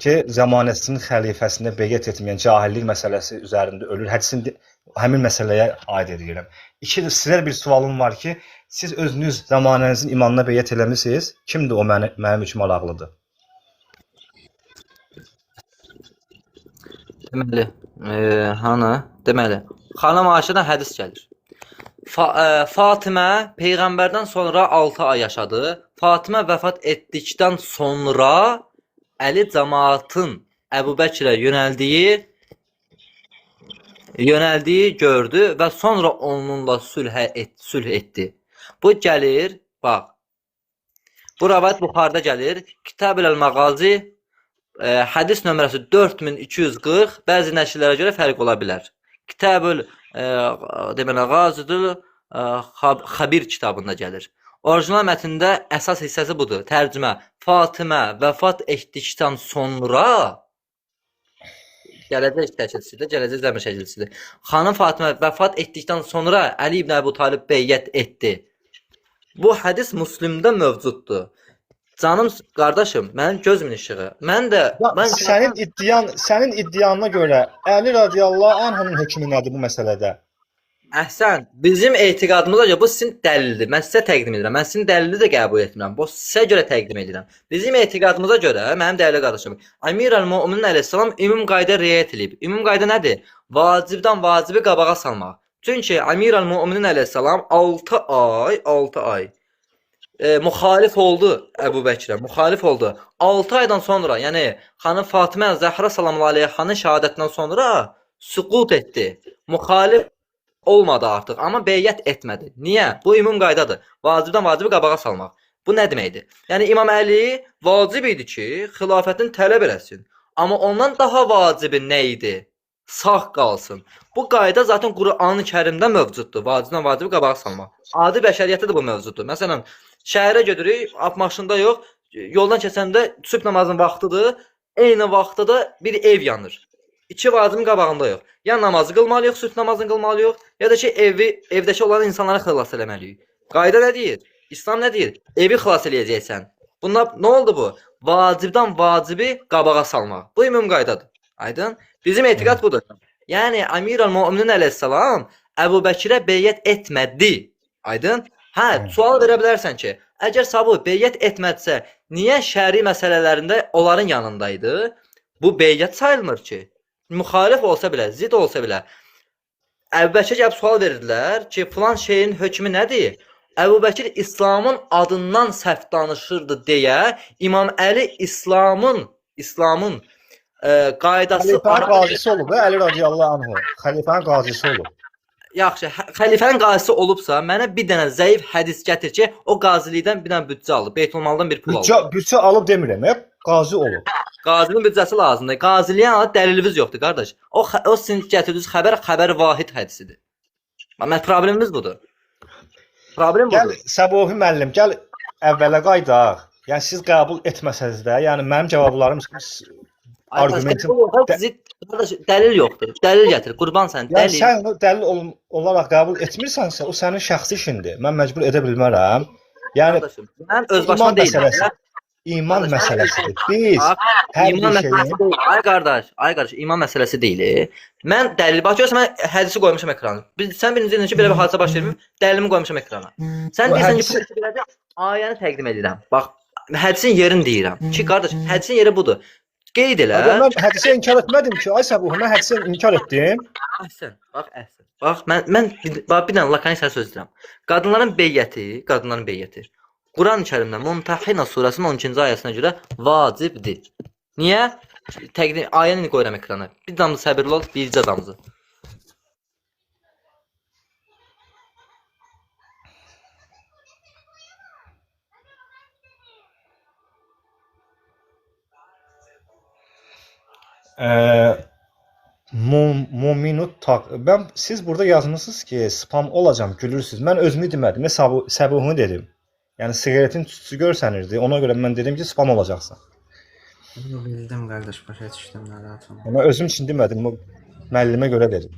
C: Ki, Zəmanəsinin xəlifəsində beyyət etməyən cahillik məsələsi üzərində ölür. Hədisin həmin məsələyə aid edirəm. Sizə bir sualım var ki, siz özünüz Zəmanənizin imanına beyyət eləmisiniz. Kimdir o mənim üçün maraqlıdır?
A: Deməli, xanım Ayşədən hədis gəlir. Fatimə Peyğəmbərdən sonra 6 ay yaşadı. Fatimə vəfat etdikdən sonra Əli cəmaatın Əbu Bəkirə yönəldiyi gördü və sonra onunla sülh etdi. Bu gəlir, bax. Bu rəvayət Buxarıda gəlir. Kitab-ül Məğazi hədis nömrəsi 4240, bəzi nəşrlərə görə fərq ola bilər. Kitab-ül Məğazidül Xabir kitabında gəlir. Orijinal mətndə əsas hissəsi budur. Tərcümə: Fatimə vəfat etdikdən sonra gələcək zəmir şəkilçisidir. Xanım Fatimə vəfat etdikdən sonra Əli ibn Əbu Talib beyyət etdi. Bu hədis Müslimdə mövcuddur. Canım qardaşım, mənim gözümün işığı.
C: Sənin iddiana görə Əli radiyallahu anhunun hökmü nədir bu məsələdə?
A: Əhsən, bizim etiqadımıza görə bu sizin dəlildir. Mən sizə təqdim edirəm. Mən sizin dəlili də qəbul etmirəm. Bu sizə görə təqdim edirəm. Bizim etiqadımıza görə, mənim dəyərli qardaşım, Əmirül-Möminin əleyhissalam ümum qayda riayət edib. Ümum qayda nədir? Vacibdən vacibi qabağa salmaq. Çünki Əmirül-Möminin əleyhissalam 6 ay müxalif oldu Əbu Bəkirə, müxalif oldu. 6 aydan sonra, yəni xanım Fatimə Zəhra sallallahu əleyhənin şəhadətindən sonra süqut etdi. Müxalif olmadı artıq, amma beyyət etmədi. Niyə? Bu ümum qaydadır. Vacibdən vacibi qabağa salmaq. Bu nə deməkdir? Yəni İmam Əli vacib idi ki, xilafətini tələb eləsin. Amma ondan daha vacibi nə idi? Sağ qalsın. Bu qayda zaten Qur'an-ı Kərimdə mövcuddur. Vacibdən vacibi qabağa salmaq. Adi bəşəriyyətdə də bu mövcuddur. Məsələn, şəhərə gedirik, maşında yox, yoldan keçəndə sübh namazının vaxtıdır, eyni vaxtda da bir ev yanır. İki vacibin qabağında yox. Ya namazı qılmalıyıq, sübh namazını qılmalıyıq, ya da ki evdəki olan insanları xilas eləməliyik. Qayda nə deyir? İslam nə deyir? Evi xilas eləyəcəksən. Bunlar nə oldu bu? Vacibdən vacibi qabağa salmaq. Bu ümum qaydadır. Aydın? Bizim etiqad budur. Yəni Əmirül-Möminin əleyhissalam Əbu Bəkirə beyyət etmədi. Aydın? Sual verə bilərsən ki, əgər Sabu beyyət etmədisə, niyə şəri məsələlərində onların yanındaydı? Bu beyyət sayılmır ki. Müxalif olsa belə, zid olsa belə. Əbu Bəkir gəlib sual verirdilər ki, filan şeyin hökmü nədir? Əbu Bəkir İslamın adından səhv danışırdı deyə İmam Əli İslamın qaydası...
C: Xəlifənin qazisi olub, Əli radiyallahu anhu. Xəlifənin qazisi olub.
A: Yaxşı, xəlifənin qazisi olubsa, mənə bir dənə zəif hədis gətir ki, o qazilikdən bir dənə büdcə alıb, Beytulmaldan bir pul alıb.
C: Büdcə alıb demirəm, qazi olub.
A: Qazinin büdcəsi lazımdır. Qaziliyə dəlilimiz yoxdur, qardaş. O sizin gətirdiyiniz xəbər vahid hədisidir. Problemimiz budur. Problem budur.
C: Gəl, Səbuhi müəllim, gəl əvvələ qaydaq. Yəni siz qəbul etməsəz də, yəni mənim cavablarım argumentim
A: Qardaş, dəlil yoxdur. Dəlil gətir. Qurban sən,
C: yəni
A: dəlil.
C: sən onu dəlil olaraq qəbul etmirsənsə, o sənin şəxsi işindir. Mən məcbur edə bilmərəm. Yəni
A: Qardaşım, mən öz başıma
C: iman
A: deyiləm.
C: məsələsi. İman
A: Qardaş,
C: məsələsidir. Biz hər
A: İman
C: bir
A: məsələsi
C: şeyin
A: deyil. Ay qardaş, iman məsələsi deyil. Mən dəlil bax görsən mən hədisi qoymuşam ekrana. Sən birinci dedin ki, belə bir hadisə baş vermir, dəlilimi qoymuşam ekrana. Sən
C: Bu
A: deyirsən ki,
C: hədisi-
A: bu beləcə ayəni təqdim edirəm. Bax, hədisin yerini deyirəm. Ki, qardaş, hədisin yeri budur. Qeyd elə.
C: Mən hədisə inkar etmədim ki, ay Səbuh, mən hədisə inkar etdim.
A: Əhsən, əhsən. Bax, mən bax bir dənə lakanik sənə söz deyirəm. Qadınların beyyəti Quran-Kərimdə Mumtəhina surəsinin 12-ci ayəsinə görə vacibdir. Niyə? Təqdim ayəni qoyuram ekrana. Bir damcı səbirli ol, bircə damcı.
C: Muminut taq. Siz burada yazmısınız ki, spam olacam, gülürsüz. Mən özümü demədim, Səbuhunu dedim. Yəni siqaretin tüstüsü görsənirdi. Ona görə mən dedim ki, spam olacaqsan.
D: Bildim qardaş, başa düşdüm, narahat olma.
C: Amma özüm üçün demədim, bu müəllimə görə dedim.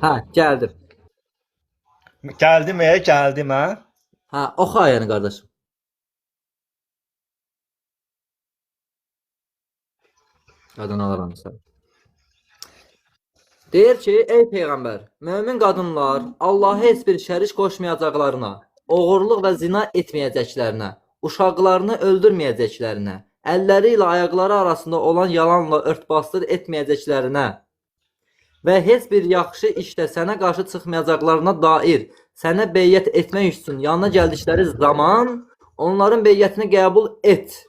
A: Hə, gəldim.
C: Gəldim hə?
A: Hə, oxu ayəni qardaşım. Qadın alaram sən. Deyir ki, ey peyğəmbər, mömin qadınlar Allah'a heç bir şərik qoşmayacaqlarına, oğurluq və zina etməyəcəklərinə, uşaqlarını öldürməyəcəklərinə, əlləri ilə ayaqları arasında olan yalanla örtbasdır etməyəcəklərinə və heç bir yaxşı işdə sənə qarşı çıxmayacaqlarına dair sənə beyyət etmək üçün yanına gəldikləri zaman onların beyyətini qəbul et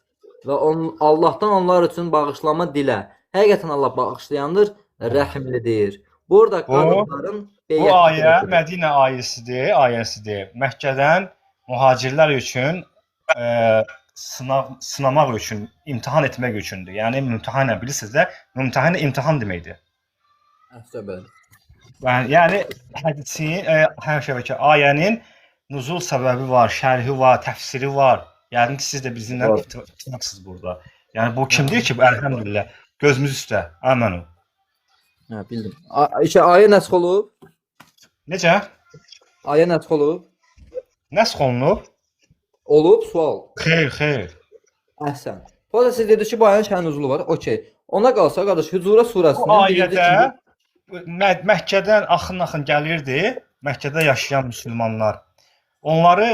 A: və Allahdan onlar üçün bağışlama dilə. Həqiqətən Allah bağışlayandır, rəhimlidir. Burada qadınların
C: Bu ayə Mədinə ayəsidir. Məkkədən mühacirlər üçün sınamaq üçün, imtahan etmək üçündür. Yəni imtahan bilirsiniz də, imtahan deməkdir.
A: Söhbət.
C: Yəni hədisin hər şəbəkə ayənin nuzul səbəbi var, şərhi var, təfsiri var. Yəni ki siz də bizimlə ittifaqsınız burada. Yəni bu kim deyir ki, bu əlhəmdülillah gözümüz üstə. Əmənu.
A: Hə, bildim. Ayə nəsx olub?
C: Necə?
A: Ayə nəsx olub?
C: Nəsx olunub?
A: Olub, sual.
C: Xeyr.
A: Əhsən. Bu da siz dediniz ki, bu ayənin şərh nüzulu var. Okey. Ona qalsa qardaş, Hucura surəsinin
C: bu ayədə Məkkədən axın gəlirdi. Məkkədə yaşayan müsəlmanlar. Onları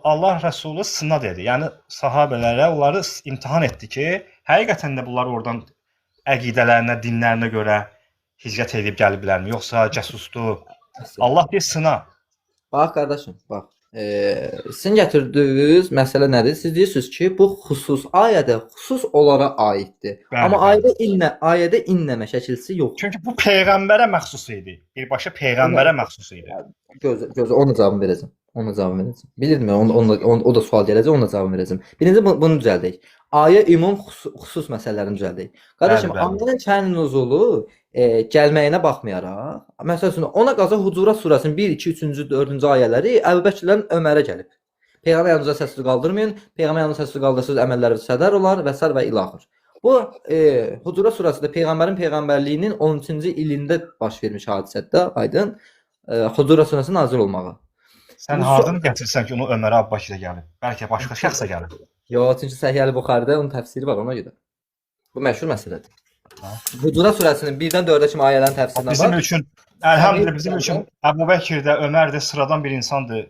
C: Allah Rəsulu sına dedi. Yəni sahabelərə onları imtahan etdi ki, həqiqətən də bunlar oradan əqidələrinə, dinlərinə görə hicrət edib gəliblərmi, yoxsa cəsusdur? Allah deyir sına.
A: Bax qardaşım, bax. Sizin gətirdiyiniz məsələ nədir? Siz deyirsiniz ki, bu ayədə xüsus onlara aiddir.
C: Bəli,
A: Amma
C: bəli.
A: ayədə innəmə şəkilsi yoxdur.
C: Çünki bu peyğəmbərə məxsus idi. Birbaşa peyğəmbərə məxsus idi.
A: Gözə ona cavab verəcəm. Bilirmi? O da sual gələcək, ona cavab verəcəm. Birinci bunu düzəldək. Ayə ümum xüsus məsələlərini düzəldək. Qardaşım, ayənin şərh nüzulu gəlməyinə baxmayaraq, məsələn, ona qalsa Hucura surəsinin 1, 2, 3-cü, 4-cü ayələri Əbubəkirdən Ömərə gəlib. Peyğəmbər yanınıza səsini qaldırmayın, Peyğəmbər yanınıza səsini qaldırsınız, əməlləriniz sədər olar və sər və ilaxır. Bu Hucura surəsində peyğəmbərin peyğəmbərliyinin 13-cü ilində baş vermiş hadisədə, aydın, Hucura surəsinin nazil olmağı.
C: Sən hardan gətirsən ki, onu Ömərə Abbaqirə gəlib? Bəlkə başqa şəxsə gəlib.
A: Yox, çünki Səhih Buxaridə onun təfsiri var ona görə. Bu məşhur məsələdir. Hucura surəsinin 1-dən 4-ə kimi ayələrin təfsirindən
C: Bizim üçün əlhəmdülillah bizim üçün Əbubəkir də, Ömər də sıradan bir insandır.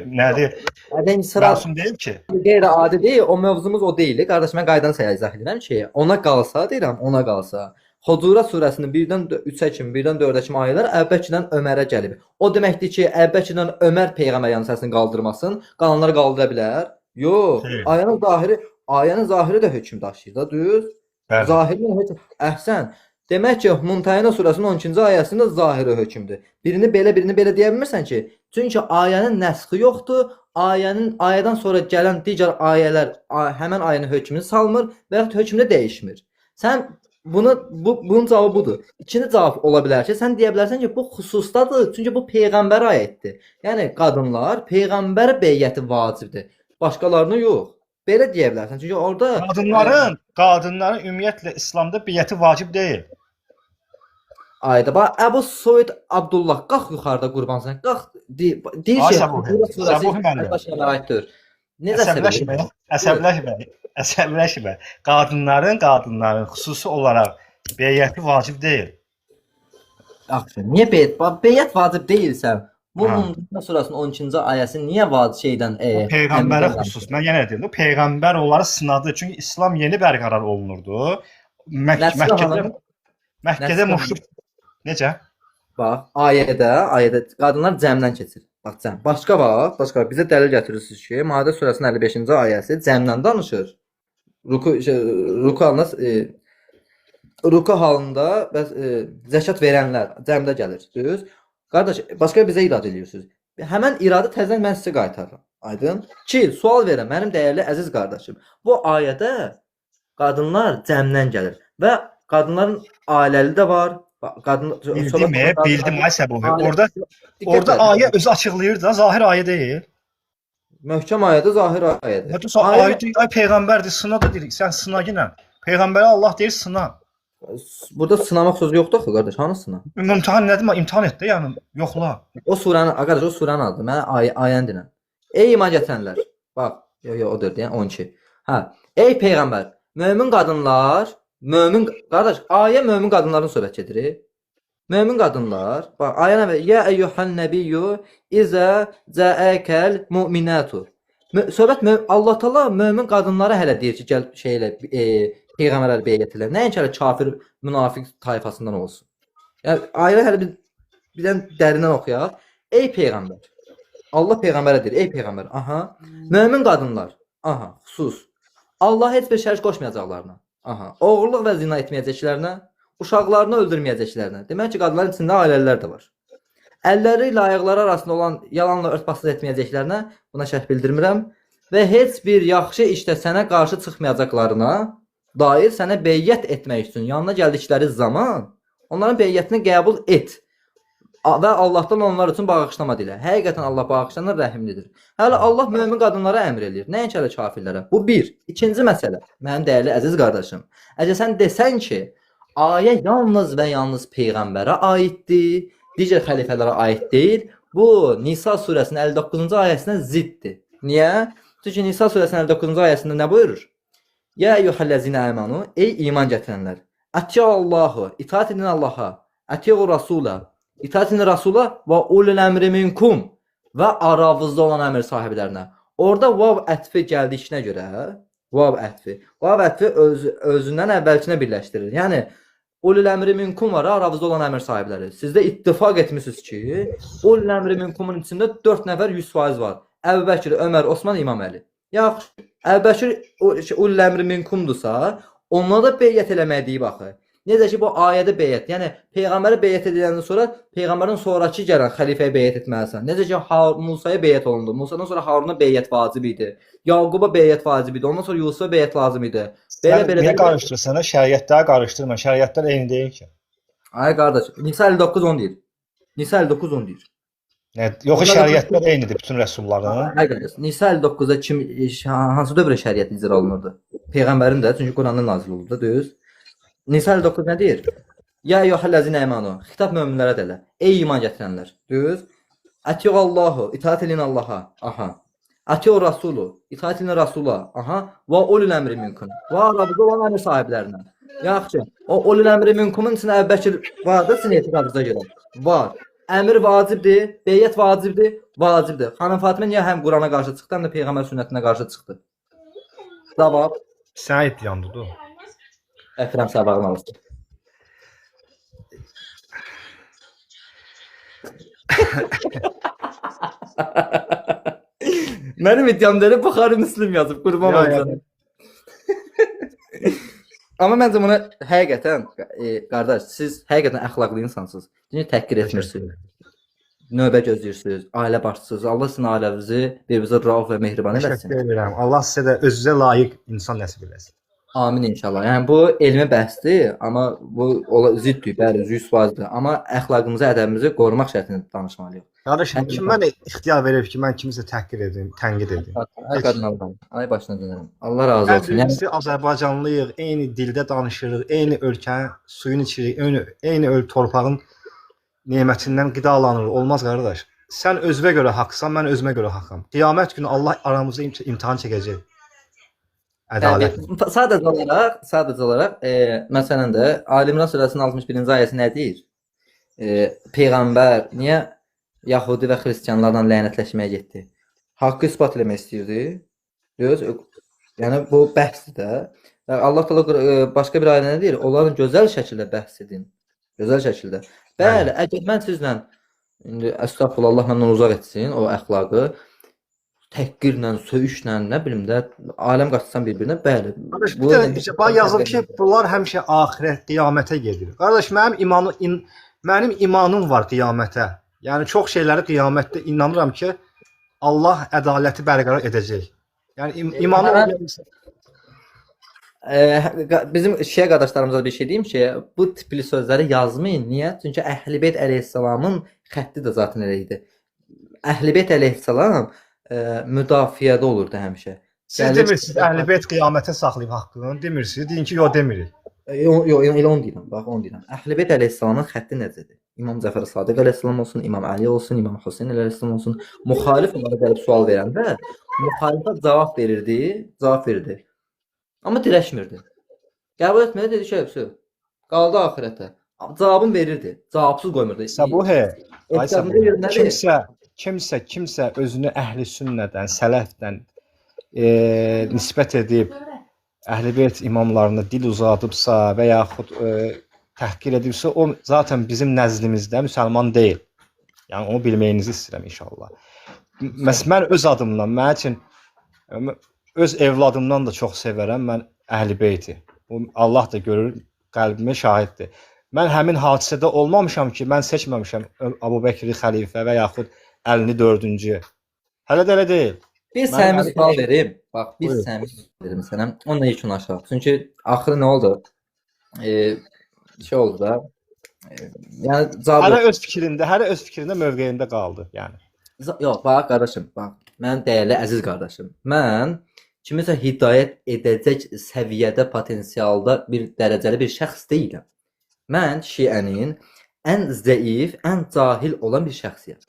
C: Nədir? Məsum deyil ki.
A: Qeyri-adi deyil, o mövzumuz o deyil. Qardaş, mən qaydanı izah edirəm ki, ona qalsa Hucura surəsinin 1-dən 3-ə kimi, 1-dən 4-ə kimi ayələr Əbubəkirdən Ömərə gəlib. O deməkdir ki, Əbubəkirdən Ömər peyğəmbər yanı səsini qaldırmasın, qalanlar qaldıra bilər. Yox, ayənin zahiri də hökm daşıyır da, düz? Zahiri hökm. Əhsən. Demək ki, Mumtəhina surəsinin 12-ci ayəsində zahiri hökmdür. Birini belə deyə bilmirsən ki, çünki ayənin nəsxi yoxdur. Ayədən sonra gələn digər ayələr həmin ayənin hökmünü salmır və ya hökmünü dəyişmir. Sən Bunun cavabı budur. İkinci cavab ola bilər ki, sən deyə bilərsən ki, bu xüsusdadır, çünki bu peyğəmbər ayətdir. Yəni qadınlar peyğəmbər beyyəti vacibdir. Başqalarına yox. Belə deyə bilərsən. Çünki orada
C: Qadınların ümumiyyətlə İslamda biyyəti vacib deyil.
A: ayda bax Əbu Suud Abdullah qalx yuxarıda qurban sən. Qalx deyir
C: Ay,
A: ki,
C: Səbuhi. Səbuhi mənim.
A: başına aiddir. Necə
C: Əsəbləşmə, əsəbləşmə. Qadınların xüsusi olaraq beyyəti vacib deyil.
A: Yaxşı. Niyə beyyət vacib deyilsə, bu
C: Ha.
A: Mümtəna surasının 12-ci ayəsi niyə vacib şeydən
C: Peyğəmbərə xüsus. Mən yenə deyim, bu peyğəmbər onları sınadı. Çünki İslam yeni bərqərar olunurdu. Məkkədə müşrik necə?
A: Bax, ayədə qadınlar cəmdən keçir. Bax, cəm. Başqa bizə dəlil gətirirsiniz ki, Maide surəsinin 55-ci ayəsi cəmdən danışır. Ruku halında bəs zəkat verənlər cəmdə gəlir. Düz? Qardaş, başqa bizə irad edirsiniz. Həmən iradı təzədən mən sizə qaytarıram. Aydın? Ki, sual verirəm mənim dəyərli əziz qardaşım. Bu ayədə qadınlar cəmdən gəlir və qadınların ailəli də var.
C: Bildim ay Səbuhi. Orada ayə özü açıqlayır da, zahir ayə deyil.
A: Möhkəm ayədir, zahir ayədir.
C: Hətta ayə deyir, ay peyğəmbərdir, sına da deyir. Sən sına yenə. Peyğəmbərə Allah deyir sına.
A: Burada sınamaq sözü yoxdur axı qardaş, hanı sına?
C: İmtahan nədir? İmtahan et də, yəni yoxla.
A: O suranın adı. Mənə ayəni dinlə. Ey iman gətirənlər. Bax, o deyir deyən 12. Hə. Ey peyğəmbər, mömin qadınlar, qardaş, ayə mömin qadınların söhbət gedir. Mömin qadınlar, bax, ayə nə? Ya eyyuhan nabiyyu izə cəəkəl mu'minatu. Söhbət Allah Taala mömin qadınlara hələ deyir ki, gəl şeylə peyğəmbərlər beyyət elə. Nəinki hələ kafir, münafiq tayfasından olsun. Yəni ayə hələ birdən dərindən oxuyaq. Ey peyğəmbər. Allah peyğəmbərə deyir, ey peyğəmbər. Aha. Mömin qadınlar. Aha, xüsus. Allah heç bir şərik qoşmayacaqlarına. Aha. Oğurluq və zina etməyəcəklərinə, uşaqlarını öldürməyəcəklərinə. Demək ki, qadınların içində ailəlilər də var. Əlləri ilə ayaqları arasında olan yalanla örtbasız etməyəcəklərinə, buna şərh bildirmirəm və heç bir yaxşı işdə sənə qarşı çıxmayacaqlarına dair sənə beyyət etmək üçün yanına gəldikləri zaman onların beyyətini qəbul et. Və Allahdan onlar üçün bağışlama dilə. Həqiqətən Allah bağışlanan rəhimlidir. Hələ Allah mömin qadınlara əmr eləyir. Nəinki hələ kafirlərə. Bu bir. İkinci məsələ. Mənim dəyərli əziz qardaşım. Əgər sən desən ki, ayə yalnız və yalnız peyğəmbərə aiddir, digər xəlifələrə aid deyil, bu Nisa surəsinin 59-cu ayəsinə ziddir. Niyə? Çünki Nisa surəsinin 59-cu ayəsində nə buyurur? Ya eyyuhellezine amanu, ey iman gətirənlər. Atiyu Allahu, itaat edin Allaha. Atiyu Rasula, itaat edin Rasula və ulul əmri minkum və aranızda olan əmr sahiblərinə. Orada vav ətfi gəldiyinə görə, vav ətfi özündən əvvəlkinə birləşdirir. Yəni ulul əmri minkum var, aranızda olan əmr sahibləri. Sizdə ittifaq etmisiniz ki, ulul əmri minkumun içində 4 nəfər 100% var. Əbu Bəkir, Ömər, Osman, İmam Əli. Yaxşı, Əbu Bəkir ulul əmri minkumdursa, onlara da beyyət eləməyə deyib axı. Necə ki bu ayədə beyyət, yəni peyğəmbərə beyyət ediləndən sonra peyğəmbərin sonrakı gələn xəlifəyə beyyət etməlisən. Necə ki Musaya beyyət olundu. Musadan sonra Haruna beyyət vacib idi. Yaquba beyyət vacib idi. Ondan sonra Yusufa beyyət lazım idi. Belə
C: Niyə qarışdırırsan? Şəriətləri qarışdırma. Şəriətlər eyni deyil ki.
A: Ay qardaş, Nisa 59:10 deyir. Nisa 59:10 deyir.
C: Yox, şəriətlər eynidir bütün rəsulların.
A: Ay qardaş, Nisa 59-da hansı dövrə şəriət icra olunurdu? Peyğəmbərin də, çünki Quranda nazil oldu, düz. Nisa 59 nə deyir? Ya eyyuhellezine amanu, xitab möminlərə deyilə. Ey iman gətirənlər. Düz. Atiyu Allahu, itaat edin Allaha. Aha. Atiyu Rasulu, itaat edin Rasula. Aha. Və ulul əmri minkum. Və aranızda olan əmr sahiblərinə. Yaxşı. O ulul əmri minkumun içində Əbu Bəkir vardı, sizin etiqadınıza görə. Var. Əmr vacibdir, beyyət vacibdir, vacibdir. Xanım Fatimə niyə həm Qurana qarşı çıxdı, həm də peyğəmbər sünnətinə qarşı çıxdı? Cavab.
C: Sən iddiyandıdır o.
A: Əkrəm sabahını alırsın. Mənim iddiamda Buxari Müslim yazıb, qurban olsun. Amma məncə buna həqiqətən, qardaş, siz həqiqətən əxlaqlı insansınız. Çünki təhqir etmirsiniz. Növbə gözləyirsiniz, ailə başçısınız. Allah sizin ailənizi bir-birinizə rauf və mehriban eləsin.
C: Təşəkkür edirəm. Allah sizə də özünüzə layiq insan nəsib eləsin.
A: Amin inşallah. Yəni bu elmi bəhsdir, amma bu ziddir, bəli, 100%dir. Amma əxlaqımızı, ədəbimizi qorumaq şərtində danışmalıyıq.
C: Qardaşım,
A: Həqiqətən.
C: kim mənə ixtiyar verib ki, mən kimsə təhqir edim, tənqid edim?
A: Ay qadın Allahım. Ay başına dönərəm. Allah razı
C: Hər
A: olsun. Yəni
C: birisi Azərbaycanlıyıq, eyni dildə danışırıq, eyni ölkənin suyunu içirik, eyni torpağın nemətindən qidalanırıq. Olmaz qardaş. Sən özünə görə haqsan, mən özümə görə haqam. Qiyamət günü Allah aramızda imtahan çəkəcək. Ədalət.
A: sadəcə olaraq, məsələn də Ali İmran surəsinin 61-ci ayəsi nə deyir? Peyğəmbər niyə Yahudi və xristianlarla lənətləşməyə getdi? Haqqı isbat etmək istəyirdi. Düz, yəni bu bəhsdir də. Və Allah Təala başqa bir ayədə nə deyir? Onların gözəl şəkildə bəhs edin. Gözəl şəkildə. Bəli, əgər mən sizlə indi əstəğfurullah, Allah məndən uzaq etsin o əxlaqı, təhqirlə, söyüşlə, nə bilim də, aləm qaçsan bir-birinə, bəli.
C: Qardaş, bir dənə yazılır ki, bunlar həmişə axirət, qiyamətə gedir. Qardaş, mənim imanım var qiyamətə. Yəni çox şeyləri qiyamətdə inanıram ki, Allah ədaləti bərqərar edəcək. Yəni imanım
A: bizim şiə qardaşlarımıza bir şey deyim ki, bu tipli sözləri yazmayın. Niyə? Çünki Əhl-i-Beyt əleyhissalamın xətti də zaten elə idi. Əhl-i-Beyt əleyhissalam müdafiədə olurdu həmişə.
C: siz demirsiniz Əhl-i-Beyt qiyamətə saxlayıb haqqını, demirsiniz. Deyin ki, yox demirik.
A: Yox, elə onu deyirəm. Bax, onu deyirəm. Əhl-i-Beyt əleyhissalamın xətti necədir? İmam Cəfər Sadiq əleyhissalam olsun, İmam Əli olsun, İmam Hüseyn əleyhissalam olsun. Müxalif onlara gəlib sual verəndə müxalifət cavab verirdi. Amma dirəşmirdi. Qəbul etmədi, dedi ki, hepsi qaldı axirətə. Cavabını verirdi. Cavabsız qoymurdu.
C: Səbuhə, ay
A: Səbuhə.
C: kimsə özünü əhli sünnədən, sələfdən nisbət edib Əhl-i-Beyt imamlarına dil uzadıbsa və yaxud təhqir edibsə, o zaten bizim nəzdimizdə müsəlman deyil. Yəni onu bilməyinizi istəyirəm inşallah. Mən öz adımdan, mənim üçün öz evladımdan da çox sevərəm mən Əhl-i-Beyti. Allah da görür, qəlbimə şahiddir. Mən həmin hadisədə olmamışam ki, mən seçməmişəm Əbu Bəkri xəlifə və yaxud Əlini 4-cü. Hələ də elə deyil.
A: Bir səmimi sual verim. Bax, bir səmimi sual verim sənə. Onunla yekun aşağı. Çünki axırı nə oldu? Şey oldu da. Yəni
C: Hələ öz fikrində, mövqeyində qaldı, yəni.
A: Yox, bax qardaşım, bax. Mənim dəyərli əziz qardaşım. Mən kimisə hidayət edəcək səviyyədə, potensialda bir dərəcəli bir şəxs deyiləm. Mən şiənin ən zəif, ən cahil olan bir şəxsiyəm.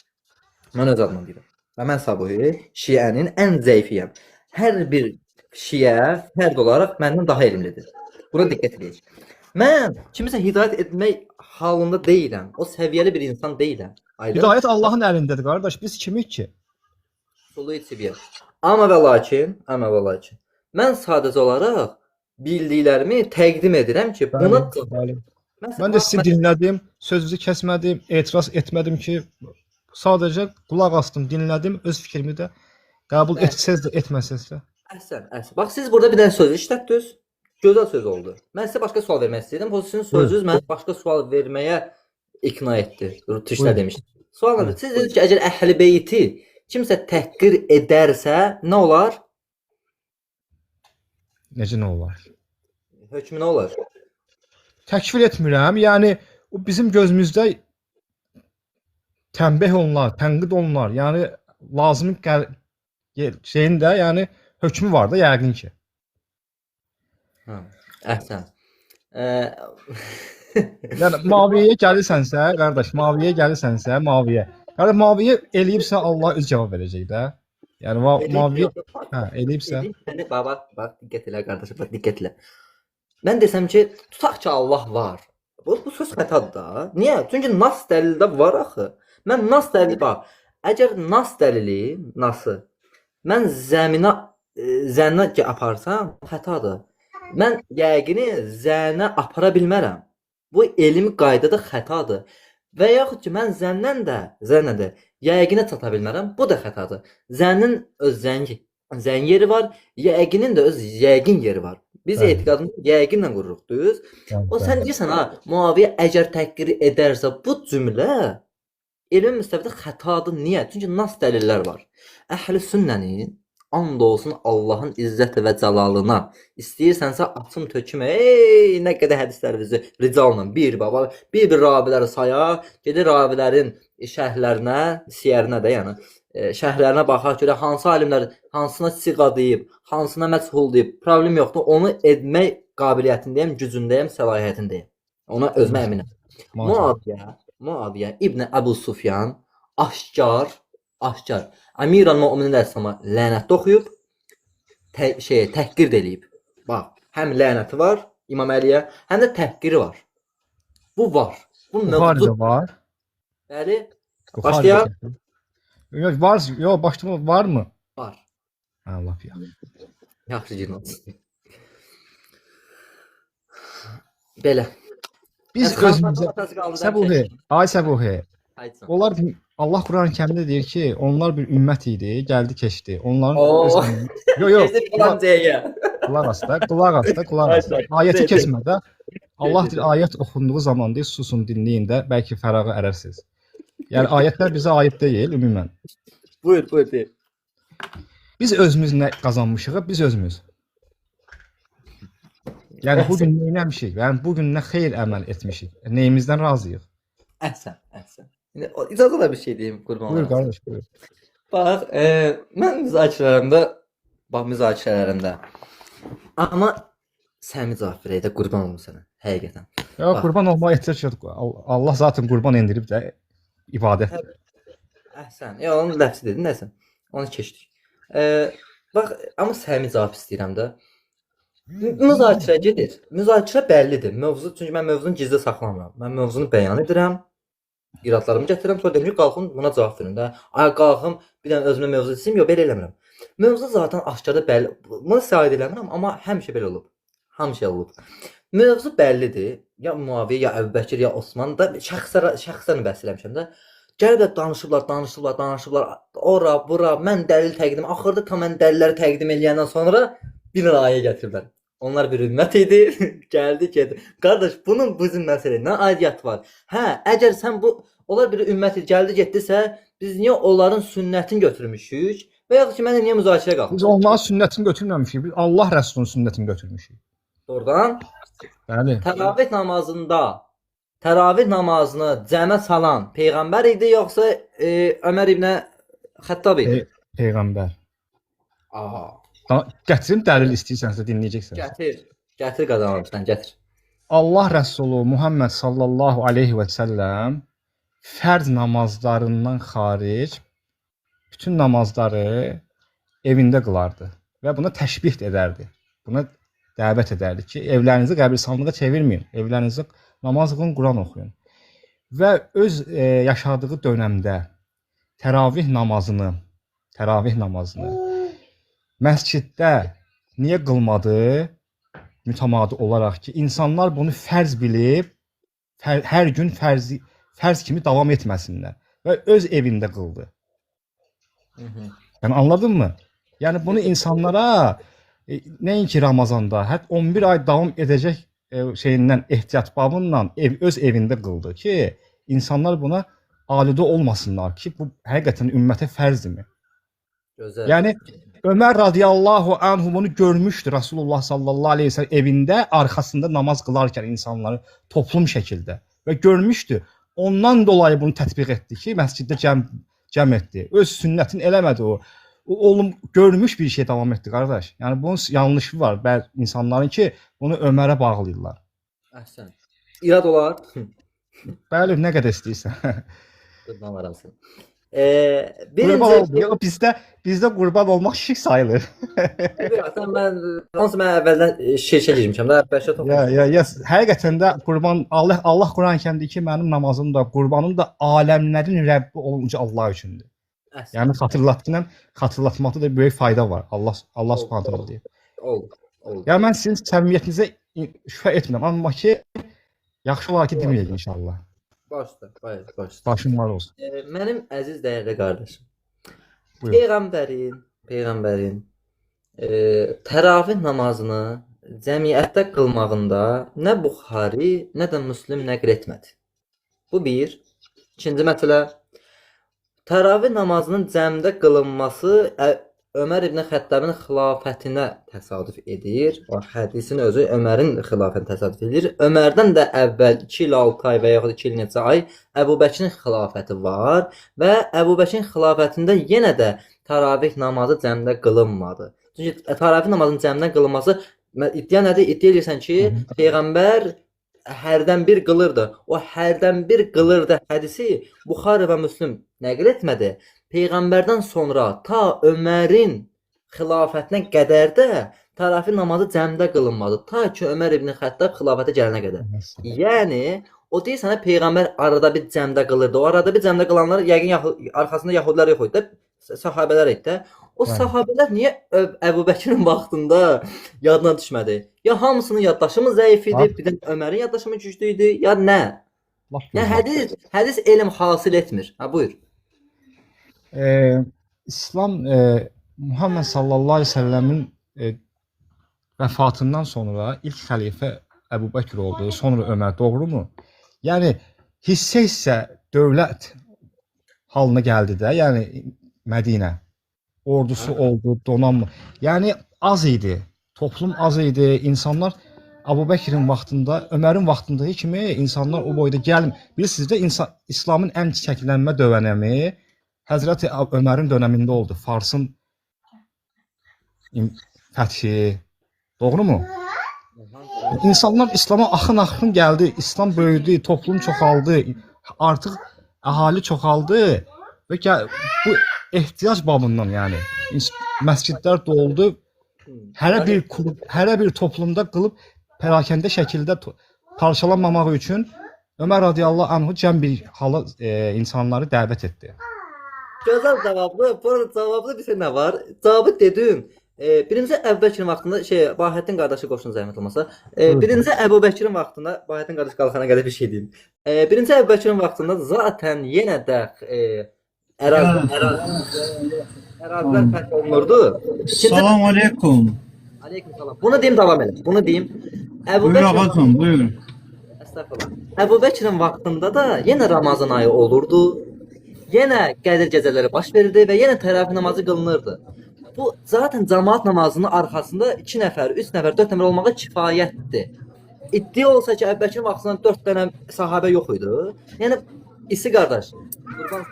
A: Mən öz adıma deyirəm. Və mən Sabuhi şiənin ən zəifiyəm. Hər bir şiə fərd olaraq məndən daha elmlidir. Buna diqqət edək. Mən kimisə hidayət etmək halında deyiləm. O səviyyəli bir insan deyiləm.
C: Hidayət Allahın əlindədir, qardaş. Biz kimik ki?
A: Sulu içibiyəm. Amma və lakin, mən sadəcə olaraq bildiklərimi təqdim edirəm ki, buna
C: Mən də sizi dinlədim, sözünüzü kəsmədim, etiraz etmədim ki, sadəcə qulaq asdım, dinlədim, öz fikrimi də qəbul etsəz də, etməsəz də.
A: Əhsən. Bax, siz burada bir dənə söz işlətdiniz. Gözəl söz oldu. Mən sizə başqa sual vermək istəyirəm. Sizin sözünüz məni başqa sual verməyə ikna etdi. Rütüşlə demişdim. Sual nədir? Siz dediniz ki, əgər Əhl-i-Beyti kimsə təhqir edərsə, nə olar?
C: Necə nə olar?
A: Hökmü nə olar?
C: Təkfir etmirəm. Yəni o bizim gözümüzdə tənbih olunlar, tənqid olunlar. Yəni lazım şeyin də, yəni hökmü var da yəqin ki.
A: Əhsən.
C: Yəni Maviyə gəlirsənsə, qardaş, Maviyə. Yəni Maviyə eləyibsə Allah öz cavab verəcək də. Yəni Maviyə eləyibsə.
A: Bax, diqqət elə qardaşım, diqqət elə. Mən desəm ki, tutaq ki Allah var. Bu söz xətadır da. Niyə? Çünki nas dəlildə var axı. Mən nas dəlili bax. Əgər nas dəlili, nası mən zənnə aparsam, xətadır. Mən yəqini zənnə apara bilmərəm. Bu elmi qaydada xətadır. Və yaxud ki mən zənnən də yəqinə çata bilmərəm. Bu da xətadır. Zənnin öz zəng yeri var, yəqinin də öz yəqin yeri var. Biz etiqadımızı yəqinlə qururuq, düz? O sən deyirsən ha, Muaviyə əgər təhqir edərsə bu cümlə elmi müstəvidə xətadır. Niyə? Çünki nas dəlillər var. Əhl-i sünnənin And olsun Allahın izzət və cəlalına. İstəyirsənsə açım töküm. Ey, nə qədər hədislərimizi ricalla bir baba, bir raviləri saya, gedir ravilərin şərhlərinə, siyərinə də, yəni şərhlərinə baxaq görə hansı alimlər hansına siğa deyib, hansına məchul deyib, problem yoxdur. Onu etmək qabiliyyətindəyəm, gücündəyəm, səlahiyyətindəyəm. Ona özümə əminəm. Muaviyə İbn Əbu Sufyan aşkar Əmirəl Möminin Əsəma lənət oxuyub, təhqir eləyib. Bax, həm lənəti var İmam Əliyə, həm də təhqiri var. Bu var. Bu
C: Buxarı
A: mövzu
C: da var.
A: bəli.
C: Buxarı
A: Başlayaq.
C: da. Yox, var, yox, başlama var mı?
A: Var.
C: Allah ya.
A: Yaxşı girmə. Belə.
C: Biz özümüzə Səbuhi, ay Səbuhi. Onlar Allah Quran-Kərimdə deyir ki, onlar bir ümmət idi, gəldi keçdi. Onların yox, qulaq as. Ayəti keçmədə Allah deyir, ayət oxunduğu zaman deyir, susun, dinləyin də, bəlkə fərağa ərərsiniz. Yəni ayətlər bizə aid deyil ümumən.
A: Buyur.
C: Biz özümüz nə qazanmışıq? Biz özümüz. Yəni bu gün nə etmişik? Yəni bu gün nə xeyir əməl etmişik? Nəyimizdən razıyıq?
A: Əhsən. İndi icazə da bir şey deyim, qurban
C: Buyur
A: olam.
C: qardaş, buyur.
A: Bax, mən müzakirələrimdə amma səmi cavab verək də qurban olum sənə, həqiqətən.
C: Ya qurban olmağa ehtiyac yoxdur. Allah zaten qurban endirib də ibadətdir.
A: Əhsən. Ya onun ləfsi dedin, nəsə? Onu keçdik. Bax, amma səmi cavab istəyirəm də. Müzakirə gedir. Müzakirə bəllidir. Mövzu, çünki mən mövzunu gizli saxlamıram. Mən mövzunu bəyan edirəm. İradlarımı gətirirəm, sonra deyirəm ki, qalxın buna cavab verin də. Ay qalxım, bir dənə özümə mövzu desəm, yox belə eləmirəm. Mövzu zaten aşkarda bəlli. Bunu səid eləmirəm, amma həmişə belə olub. Həmişə olub. Mövzu bəllidir. Ya Muaviyə, ya Əbubəkir, ya Osman da şəxsən bəhs eləmişəm də. Gəlib də danışıblar. Ora, bura, mən dəlil təqdim. Axırda tam mən dəlilləri təqdim eləyəndən sonra bir ayə gətiriblər. Onlar bir ümmət idi. Gəldi. Qardaş, bunun bizim məsələ nə aidiyyəti var? Hə, əgər sən onlar bir ümmət idi, gəldi, getdisə, biz niyə onların sünnətini götürmüşük? Və yaxud ki, mən niyə müzakirə qalxmışıq?
C: Biz onların sünnətini götürməmişik. Biz Allah Rəsulunun sünnətini götürmüşük.
A: Doğrudan
C: Bəli.
A: Təravih namazını cəmə salan peyğəmbər idi, yoxsa Ömər ibn Xəttab idi?
C: Peyğəmbər.
A: Aha.
C: Gətirim dəlil istəyirsənsə dinləyəcəksən.
A: Gətir qazanmışsan, gətir.
C: Allah Rəsulu Muhammed sallallahu aleyhi və səlləm fərz namazlarından xaric bütün namazları evində qılardı və buna təşbih edərdi. Buna dəvət edərdi ki, evlərinizi qəbirstanlığa çevirməyin. Evlərinizdə namaz qılın, Quran oxuyun. Və öz yaşadığı dövrdə təravih namazını məsciddə niyə qılmadı? Mütəmadi olaraq ki, insanlar bunu fərz bilib, hər gün fərz kimi davam etməsinlər və öz evində qıldı. Yəni anladın mı? Yəni bunu insanlara nəinki Ramazanda, hətta 11 ay davam edəcək şeyindən ehtiyat babından öz evində qıldı ki, insanlar buna aludə olmasınlar ki, bu həqiqətən ümmətə fərzdirmi?
A: Gözəl.
C: Yəni Ömər radiyallahu anhu bunu görmüşdü Rasulullah sallallahu aleyhi ve sellem evində arxasında namaz qılarkən insanları toplum şəkildə və görmüşdü. Ondan dolayı bunu tətbiq etdi ki, məsciddə cəm etdi. Öz sünnətini eləmədi o. Oğlum görmüş bir şey davam etdi qardaş. Yəni bunun yanlışı var bəzi insanların ki, bunu Ömərə bağlayırlar.
A: Əhsən. İrad olar.
C: Bəli, nə qədər istəyirsən.
A: Qurban olarsan.
C: Bizdə qurban olmaq şirk sayılır.
A: Sən mən əvvəldən şirkə girmişəm də, bəşər toxunmuşam.
C: Ya, həqiqətən də qurban Allah Quran-Kərimdə ki, mənim namazım da, qurbanım da aləmlərin Rəbbi olunca Allah üçündür. Yəni xatırlatmaqda da böyük fayda var. Allah Subhanahu taala deyir.
A: Oldu.
C: Ya mən sizin səmimiyyətinizə şübhə etmirəm, amma ki yaxşı olar ki deməyək inşallah.
A: Başla.
C: Başın var olsun.
A: Mənim əziz dəyərli qardaşım.
C: Buyur.
A: Peyğəmbərin təravih namazını cəmiyyətdə qılmağında nə Buxari, nə də Müslim nəql etmədi. Bu bir. İkinci məsələ, təravih namazının cəmdə qılınması Ömər ibn Xəttabın xilafətinə təsadüf edir. O hədisin özü Ömərin xilafətinə təsadüf edir. Ömərdən də əvvəl 2 il 6 ay və yaxud 2 il neçə ay Əbubəkirin xilafəti var və Əbubəkirin xilafətində yenə də təravih namazı cəmdə qılınmadı. Çünki təravih namazının cəmdən qılınması iddia nədir? İddia edirsən ki, peyğəmbər hərdən bir qılırdı. O hərdən bir qılırdı hədisi Buxari və Müslim nəql etmədi. Peyğəmbərdən sonra ta Ömərin xilafətinə qədər də təravih namazı cəmdə qılınmadı. Ta ki Ömər ibn Xəttab xilafətə gələnə qədər. Yəni o deyir sənə peyğəmbər arada bir cəmdə qılırdı. O arada bir cəmdə qılanlar yəqin arxasında yəhudilər yox idi də, səhabələr idi də. O səhabələr niyə Əbubəkirin vaxtında yadına düşmədi? Ya hamısının yaddaşı mı zəif idi, bir də Ömərin yaddaşı mı güclü idi, ya nə? Yəni hədis elm hasil etmir. Ha buyur.
C: İslam Muhammed sallallahu aleyhi ve sellemin vəfatından sonra ilk xəlifə Əbubəkir oldu, sonra Ömər, doğrumu? Yəni hissə dövlət halına gəldi də, yəni Mədinə. Ordusu oldu, donanma. Yəni az idi, toplum az idi, insanlar Əbubəkirin vaxtında, Ömərin vaxtındakı kimi insanlar o boyda gəlmir. Bilirsiniz də İslamın ən çiçəklənmə dönəmi Həzrəti Ömərin dönəmində oldu. Farsın fəthi. Doğrumu? İnsanlar İslama axın gəldi. İslam böyüdü, toplum çoxaldı. Artıq əhali çoxaldı və bu ehtiyac babından, yəni məscidlər doldu. Hər bir toplumda qılıb pərakəndə şəkildə parçalanmamaq üçün Ömər radiyallahu anhu cəm bir hala insanları dəvət etdi.
A: Gözəl cavablı. Bu cavablı bir şey nə var? Cavabı dedim. Birinci Əbubəkirin vaxtında Bahəddin qardaşı qoşun zəhmət olmasa. Birinci Əbubəkirin vaxtında Bahəddin qardaş qalxana qədər bir şey deyim. Birinci Əbubəkirin vaxtında zaten yenə də ərazilər fəth olunurdu.
E: Salam aleykum.
A: Aleyküm salam. Bunu deyim, davam edin. Bunu deyim.
E: Buyur ağacım, buyur.
A: Estağfurullah. Əbubəkirin vaxtında da yenə Ramazan ayı olurdu. Yenə Qədir gecələri baş verirdi və yenə təravih namazı qılınırdı. Bu zaten cemaat namazının arxasında 2 nəfər, 3 nəfər, 4 nəfər olmağa kifayətdir. İddia olsa ki, Əbubəkirin vaxtında 4 dənə sahabə yox idi. Yəni İsi qardaş, qurban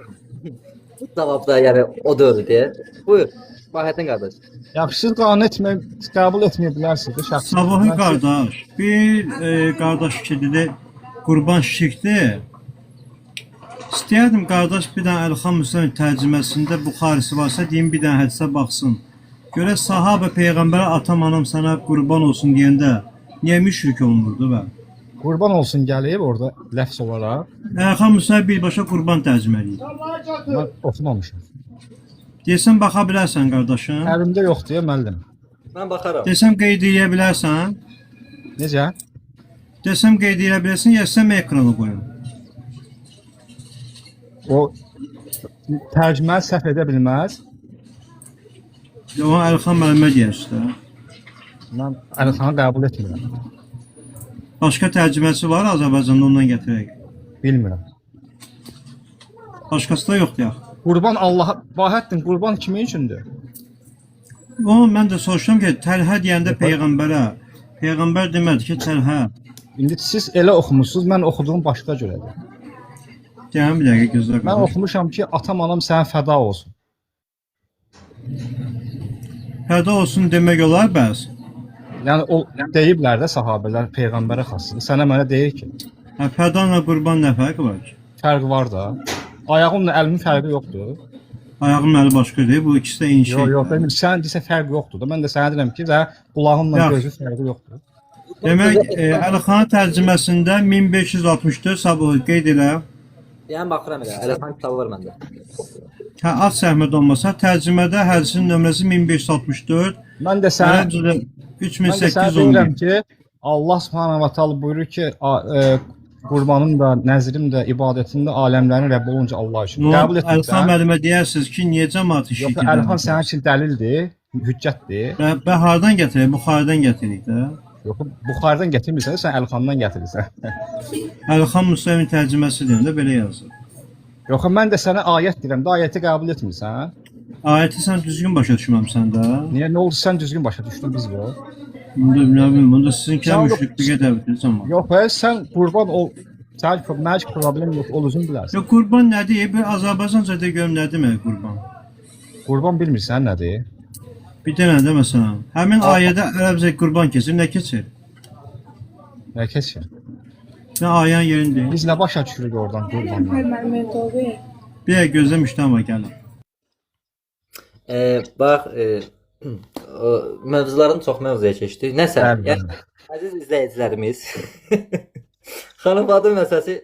A: bu cavab da yəni o dövrdə. Buyur, Bahəddin qardaş.
C: Siz qəbul etməyə bilərsiniz.
E: Sabahı qardaş, bir qardaş ki dedi, qurban şirkdir. İstəyərdim qardaş bir dənə Əlxan Müsəlmin tərcüməsində Buxarisi varsa deyim bir dənə hədisə baxsın. Görə sahabə peyğəmbərə atam anam sənə qurban olsun deyəndə niyə müşrik olunurdu bə?
C: Qurban olsun gəlib orada ləfz olaraq.
E: Əlxan Müsəlmin birbaşa qurban tərcümə edir.
C: Mən oxumamışam.
E: Desən baxa bilərsən qardaşım.
C: Əlimdə yoxdur ya müəllim.
A: Mən baxaram.
E: Desəm qeyd edə bilərsən.
C: Necə?
E: Desəm qeyd edə bilərsən, ya sən ekrana qoyum.
C: O tərcüməni səhv edə bilməz.
E: O Əlxan müəllimə deyirsən.
C: Mən Əlxanı qəbul etmirəm.
E: Başqa tərcüməsi var Azərbaycanda ondan gətirək.
C: Bilmirəm.
E: Başqası da yoxdur ya.
C: Qurban Allaha, Bahəddin qurban kimin üçündür?
E: Onu mən də soruşdum ki, Təlhə deyəndə peyğəmbərə. Peyğəmbər demədi ki, Təlhə.
C: İndi siz elə oxumusunuz, mən oxuduğum başqa cürədir.
E: Deyəm bir dəqiqə gözlə.
C: Mən oxumuşam ki, atam anam sənə fəda olsun.
E: Fəda olsun demək olar bəs.
C: Yəni o deyiblər də sahabelər peyğəmbərə xas. Sənə mənə deyir ki,
E: Fədanla qurban nə fərqi var ki?
C: fərq var da. Ayağımla əlimin fərqi yoxdur.
E: Ayağım əli başqadır, bu ikisi də eyni şey.
C: Yox, sən desə fərq yoxdur da. Mən də sənə deyirəm ki, qulağımla gözü fərqi yoxdur.
E: Demək, Əlxan tərcüməsində 1564 sabahı qeyd elə.
A: Yəni baxıram elə. Əlxan kitabı var məndə.
E: Az zəhmət olmasa, tərcümədə hədisin nömrəsi 1564.
C: Mən də sənə
E: 3812.
C: deyirəm ki, Allah Subhanahu va Taala buyurur ki, qurbanım da, nəzrim də, ibadətim də aləmlərin Rəbbi olunca Allah üçün. Qəbul etmirsən.
E: Əlxan müəllimə deyərsiniz ki, niyə cəmaat işi
C: yox, Əlxan sənin üçün dəlildir, hüccətdir.
E: Və hardan gətirik? Buxarıdan gətirik də.
C: Yox, Buxarıdan gətirmirsən, sən Əlxandan gətirirsən.
E: Əlxan Müsəlmin tərcüməsi deyəndə belə yazır.
C: Yox, mən də sənə ayət deyirəm, də ayəti qəbul etmirsən.
E: Ayəti sən düzgün başa düşməmisən də.
C: Niyə nə oldu sən düzgün başa düşdün biz yox?
E: Bunda nə bilim, bunda sizinkilə
C: Sən-
E: müşrikliyə dəvət edirsən amma.
C: Yox, sən qurban ol. Sən mənim problem yox, ol özün bilərsən.
E: Ya qurban nədir? Bir Azərbaycancada görüm nə demək qurban.
C: Qurban bilmirsən nədir?
E: Bir dənə də məsələn. Həmin ayədə ərəbcə qurban keçir, nə keçir?
C: Nə keçir?
E: Nə ayənin yerində.
C: Biz nə başa düşürük oradan qurbandan?
E: Bir dəqiqə gözlə müştəma gəlir.
A: Bax, mövzuların çox mövzuya keçdik. Nəsə,
C: Bəli,
A: yəni,
C: bəli.
A: əziz izləyicilərimiz, xanım adı məsələsi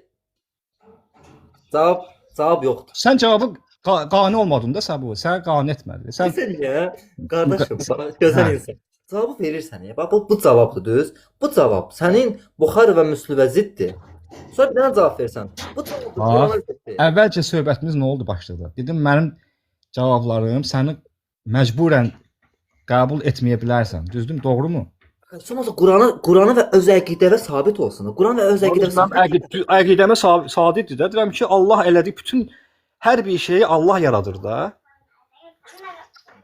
A: cavab yoxdur.
C: Sən cavabı qane olmadın da sən bu. Sən qane etmədin. Sən
A: Sən ya, qardaşım, bax, gözəl
C: Hə.
A: insan. Cavabı verirsən ya. Bax, bu cavabdır düz. Bu cavab sənin Buxari və Müslümə ziddir. Sonra bir dənə cavab versən. Bu cavab
C: Ha.
A: Qurana ziddir.
C: əvvəlcə söhbətimiz nə oldu başladı? Dedim mənim cavablarım səni məcburən qəbul etməyə bilərsən. Düzdür? Doğrumu?
A: Sonra Qurana və öz əqidəvə sabit olsun. Quran və öz əqidəvə sabit.
C: Əqidəmə sadiqdir də. Deyirəm ki, Allah elədi bütün hər bir şeyi Allah yaradır da.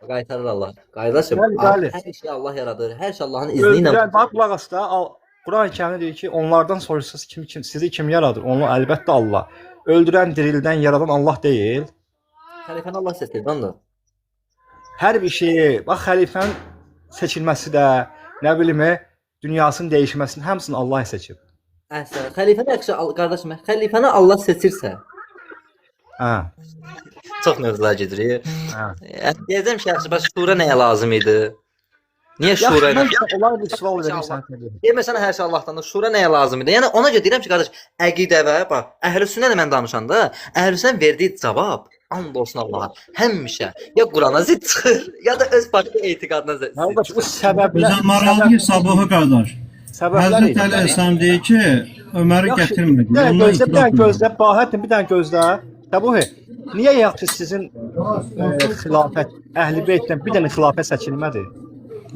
A: Qaytarır Allah. Qardaşım,
C: Bəli, bəli.
A: hər şey Allah yaradır. Hər şey Allahın izni ilə.
C: Öldürən bax qulaq as da. Quran-Kərimdə deyir ki, onlardan soruşsaz kim sizi kim yaradır? Onu əlbəttə Allah. Öldürən, dirildən, yaradan Allah deyil.
A: Xəlifəni Allah seçir, onda.
C: Hər bir şeyi, bax xəlifənin seçilməsi də, nə bilim, dünyasının dəyişməsinin hamısını Allah seçib.
A: Əhsən. Xəlifəni yaxşı qardaşım, xəlifəni Allah seçirsə,
C: Hə.
A: çox mövzular gedirik.
C: Hə.
A: Yəni deyəcəm ki, yaxşı, bax şura nəyə lazım idi? Niyə şura ilə?
C: Onlar bir sual verim sən.
A: Deməsən hər şey Allahdandır. Şura nəyə lazım idi? Yəni ona görə deyirəm ki, qardaş, əqidəvə, bax, əhlüsünnə mən danışanda, əhlüsünnə verdiyi cavab and olsun Allaha. Həmişə ya Qurana zidd çıxır, ya da öz başqa etiqadına zidd.
C: Qardaş, bu səbəblər
E: Bizə maraqlı sabahı qardaş.
C: səbəblər
E: Həzrət Əli Əsəm deyir ki, Öməri gətirmədi.
C: Bir
E: Ondan
C: dənə gözlə, bir dənə
E: itiraf
C: gözlə, Bahəttin, bir dənə gözlə. Təbuhi, niyə yaxşı sizin xilafət, Əhl-i Beytdən bir dənə xilafət seçilmədi?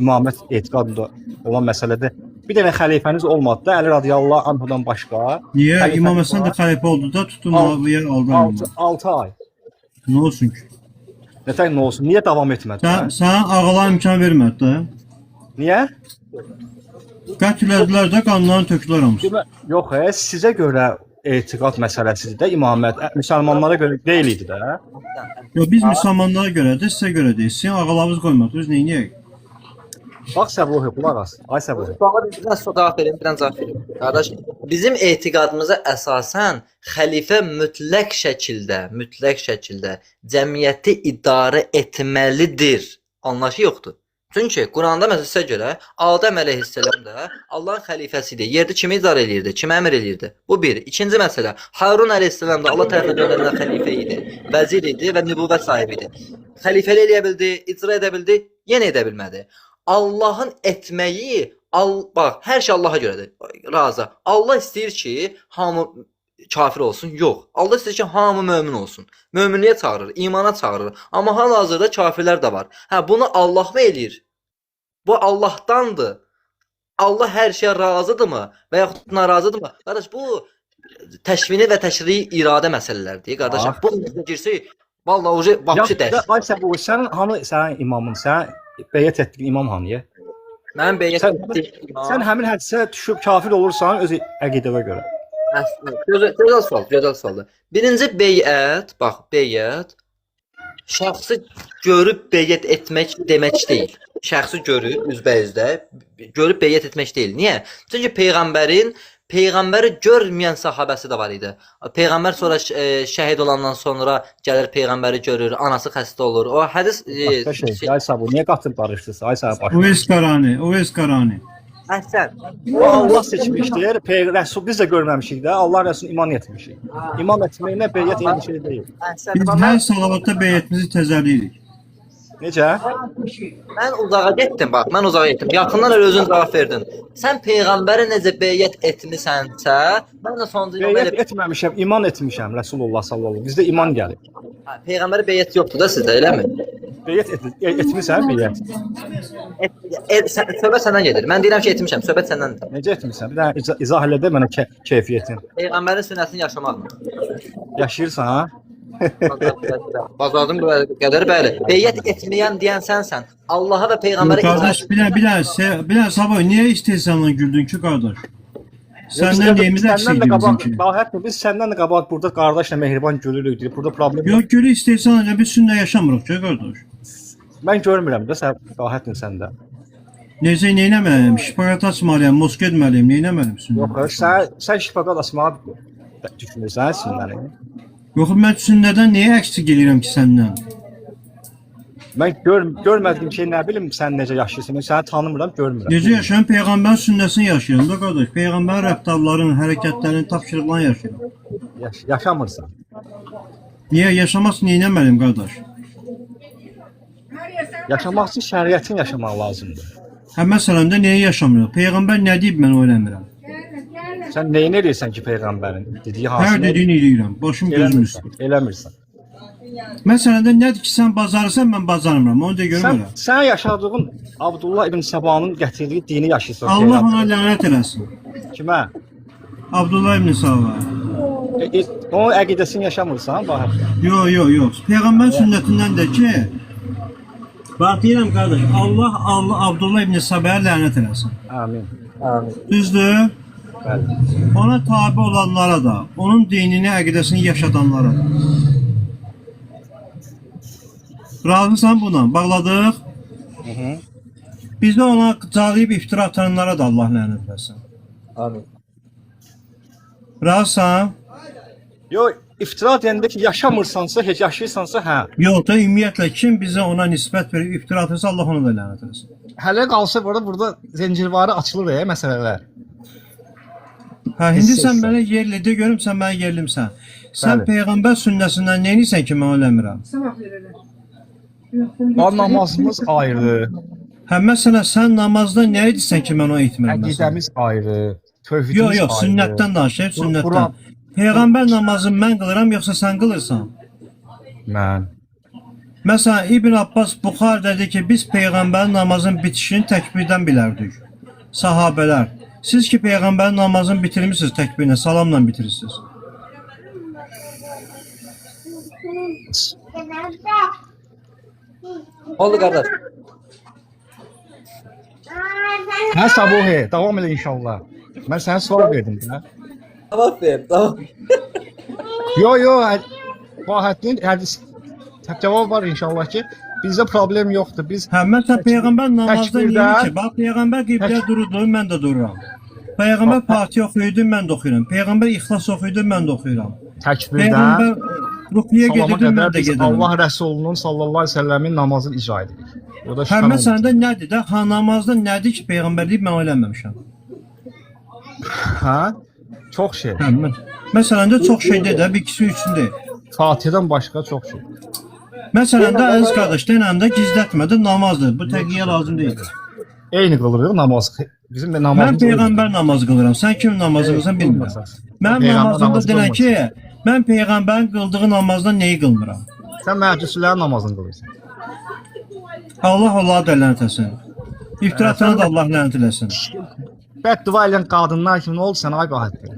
C: İmamət etiqadında olan məsələdə bir dənə xəlifəniz olmadı da, Əli radiyallahu anhudan başqa.
E: Niyə?
C: Xəlifə
E: İmam Həsən də xəlifə oldu da, tutun Muaviyə aldı.
C: 6 ay.
E: Nə olsun ki?
C: Nətər nə olsun? Niyə davam etmədi?
E: Sən ağalara imkan vermədi də.
C: Niyə?
E: Qətlədilər də, qanlarını tökdülər hamısı.
C: Yox, sizə görə etiqad məsələsidir də imamət. Müsəlmanlara görə deyil idi də.
E: Yox, biz müsəlmanlara görədir, sizə görə deyil. Sizin ağalarınız qoymadı, biz neyniyək?
C: Bax Səbuhi, qulaq as. Ay Səbuhi.
A: Suala bir dənə cavab verim, bir dənə cavab verim. Qardaş, bizim etiqadımıza əsasən xəlifə mütləq şəkildə cəmiyyəti idarə etməlidir. Anlaşı yoxdur. Çünki Quranda məsələsə görə Adəm əleyhissalam da Allahın xəlifəsi idi. Yerdə kimi idarə eləyirdi, kimi əmr eləyirdi. Bu bir. İkinci məsələ, Harun əleyhissalam da Allah tərəfindən göndərilən xəlifə idi, vəzir idi və nübüvvət sahibi idi. Xəlifəlik eləyə bildi, icra edə bildi, yenə edə bilmədi. Allahın etməyi, bax, hər şey Allaha görədir. Razı. Allah istəyir ki, hamı kafir olsun. Yox. Allah istəyir ki, hamı mömin olsun. Möminliyə çağırır, imana çağırır. Amma hal-hazırda kafirlər də var. Hə, bunu Allah mı eləyir? Bu Allahdandır. Allah hər şeyə razıdırmı və yaxud narazıdırmı? Qardaş, bu təşvini və təşrii iradə məsələlərdir, qardaşım. Bu necə girsək, vallahi oje vəbşi dərs.
C: Ay Səbuhi, sənin imamın, sən beyət etdiyin imam hanıya?
A: Mən beyət
C: Sən həmin hədisə düşüb kafir olursan öz əqidəvə görə.
A: Gözəl sualdır. Birinci beyət, bax, beyət şəxsi görüb beyət etmək demək deyil. Şəxsi görüb üzbəyüzdə görüb beyət etmək deyil. Niyə? Çünki Peyğəmbəri görməyən sahabəsi də var idi. Peyğəmbər sonra şəhid olandan sonra gəlir Peyğəmbəri görür, anası xəstə olur. O hədis
C: Ay Səbuhi, niyə qatıb barışdırsa? Ay Səbuhi.
E: Uveys Qarani.
A: Əhsən.
C: O Allah seçmişdir. Rəsul biz də görməmişik də. Allah Rəsul iman etmişik. İman etməyinə beyət eyni şey deyil.
A: Əhsən.
E: Biz hər salavatda beyətimizi təzəliyirik.
C: Necə?
A: Mən uzağa getdim, bax, mən uzağa getdim. Yaxından elə özün cavab verdin. Sən Peyğəmbərə necə beyət etmisənsə, mən də sonuncu
C: beyət etməmişəm, iman etmişəm Rəsulullah sallallahu əleyhi. Bizdə iman gəlir.
A: Peyğəmbərə beyət yoxdur da sizdə, eləmi?
C: Beyət etmisən, beyət.
A: Söhbət səndən gedir. Mən deyirəm ki, etmişəm, söhbət səndəndir.
C: Necə etmisən? Bir dənə izah elə də mənə keyfiyyətin.
A: Peyğəmbərin sünnəsini yaşamaqmı?
C: Yaşayırsan, ha?
A: Bacardım bu qədər bəli. Beyyət etməyən deyən sənsən. Allaha və peyğəmbərə
E: Qardaş, bir dənə Savoy, niyə istehzamla güldün ki, qardaş? Səndən neyimiz əksik idi bizimki?
C: Bahət biz səndən də qabaq burada qardaşla mehriban gülürük deyir. Burada problem yox.
E: Yox, gülü istehzamla biz sünnə yaşamırıq ki, qardaş.
C: Mən görmürəm də sən Bahətlə səndə.
E: Necə, neynəməliyim? Şipagat açmalıyım, mosk etməliyim, neynəməliyim sünnə?
C: Yox, sən şifagat asmağı düşünürsən sünnəni.
E: Yox, mən sünnədən niyə əksik eləyirəm ki səndən?
C: Mən görmədim ki, nə bilim sən necə yaşayırsan. Mən səni tanımıram, görmürəm.
E: Necə yaşayıram? Peyğəmbərin sünnəsini yaşayıram da qardaş. Peyğəmbərin rəftarlarının, hərəkətlərinin, tapşırıqlarını yaşayıram.
C: Yaşamırsan.
E: Niyə yaşamasın, neynəməliyim qardaş?
C: Yaşamaq üçün şəriətin yaşamaq lazımdır.
E: Hə, məsələn də niyə yaşamırıq? Peyğəmbər nə deyib mən öyrənmirəm.
C: Sən nəyin edirsən ki, peyğəmbərin dediyi
E: Hər
C: hansını
E: dediyini eləyirəm. Başım gözüm üstə.
C: eləmirsən.
E: Məsələn də nədir ki, sən bacarırsan, mən bacarmıram. Onu da görmürəm.
C: Sən yaşadığın Abdullah ibn Səbanın gətirdiyi dini yaşayırsan.
E: Allah ona lənət eləsin.
C: Kimə?
E: Abdullah ibn Səba.
C: Onun əqidəsini yaşamırsan, Bahət.
E: Yox. Peyğəmbər sünnətindən də ki, bax deyirəm qardaş, Allah Abdullah ibn Səbaya lənət eləsin.
C: Amin.
E: Düzdür?
C: Bəli.
E: Ona tabe olanlara da, onun dinini, əqidəsini yaşadanlara da. Razısan buna? Bağladıq. Biz də ona calayıb iftira atanlara da Allah lənət eləsin.
A: Amin.
E: Razısan?
C: Yox, iftira deyəndə ki, yaşamırsansa, heç yaşayırsansa, hə.
E: Yox da ümumiyyətlə kim bizə ona nisbət verib iftira atırsa Allah ona da lənət eləsin.
C: Hələ qalsa burada zəncirvarı açılır məsələlər.
E: Hə, indi sən mənə yerli de görüm, sən mənə yerlimsən. Sən
C: Bəli.
E: Peyğəmbər sünnəsindən neynisən ki, mən eləmirəm?
C: Namazımız ayrı,
E: Hə, məsələn, sən namazda nə edirsən ki, mən o etmirəm?
C: əqidəmiz ayrı, tövhidimiz
E: Yox,
C: ayrı.
E: sünnətdən danışır, sünnətdən.
C: Quran-
E: Peyğəmbər namazını mən qılıram, yoxsa sən qılırsan?
C: Mən.
E: Məsələn, İbn Abbas Buxar dedi ki, biz Peyğəmbərin namazın bitişini təkbirdən bilərdik. Sahabələr. Siz ki, Peyğəmbərin namazını bitirmişsiniz təkbirlə, salamla bitirirsiniz.
A: Oldu qardaş.
C: Hə, Sabuhi, davam elə inşallah. Mən sənə sual verdim də.
A: Cavab ver, tamam.
C: Yox, Bahəttin hədis cavab var inşallah ki, bizdə problem yoxdur. Biz
E: Hə, məsələn, Peyğəmbər namazda
C: təkbirdə-
E: niyə ki, bax, Peyğəmbər qibləyə dururdu, mən də dururam. Peyğəmbər Fatihə oxuyurdu, mən də oxuyuram. Peyğəmbər İxlas oxuyurdu, mən də oxuyuram.
C: təkbirdə
E: Peyğəmbər rukiyə
C: salama
E: gedirdi, mən
C: qədər
E: də
C: biz
E: gedirəm.
C: Allah Rəsulunun sallallahu əleyhi və səlləmin namazını icra edirik. Burada
E: Hə,
C: şübhə
E: məsələn
C: olmaz.
E: də nədir də? Ha, namazda nədir ki, Peyğəmbər deyib, mən eləməmişəm.
C: Hə? Çox şey.
E: Hə, məsələn də çox şeydir də, bir ikisi üçündür.
C: Fatihədən başqa çox şey.
E: Məsələn də əziz qardaş, denən də gizlətmədə namazdır. Bu təqiyyə lazım deyil.
C: Eyni qılırıq namaz. Bizim
E: Mən
C: namazımız
E: Peyğəmbər namazı qılıram. Sən kim namazı qılırsan bilmirəm. Mənim
C: Peyğəmbər
E: namazımda
C: namazı
E: denən
C: qılmırsan.
E: ki, mən Peyğəmbərin qıldığı namazdan neyi qılmıram?
C: Sən məhcüslərin namazını qılırsan.
E: Allah Allah da lənət etsin. İftira atana da Allah lənət eləsin.
C: Bəddua edən qadınlar kimi nə oldu sən ay Bahəttin?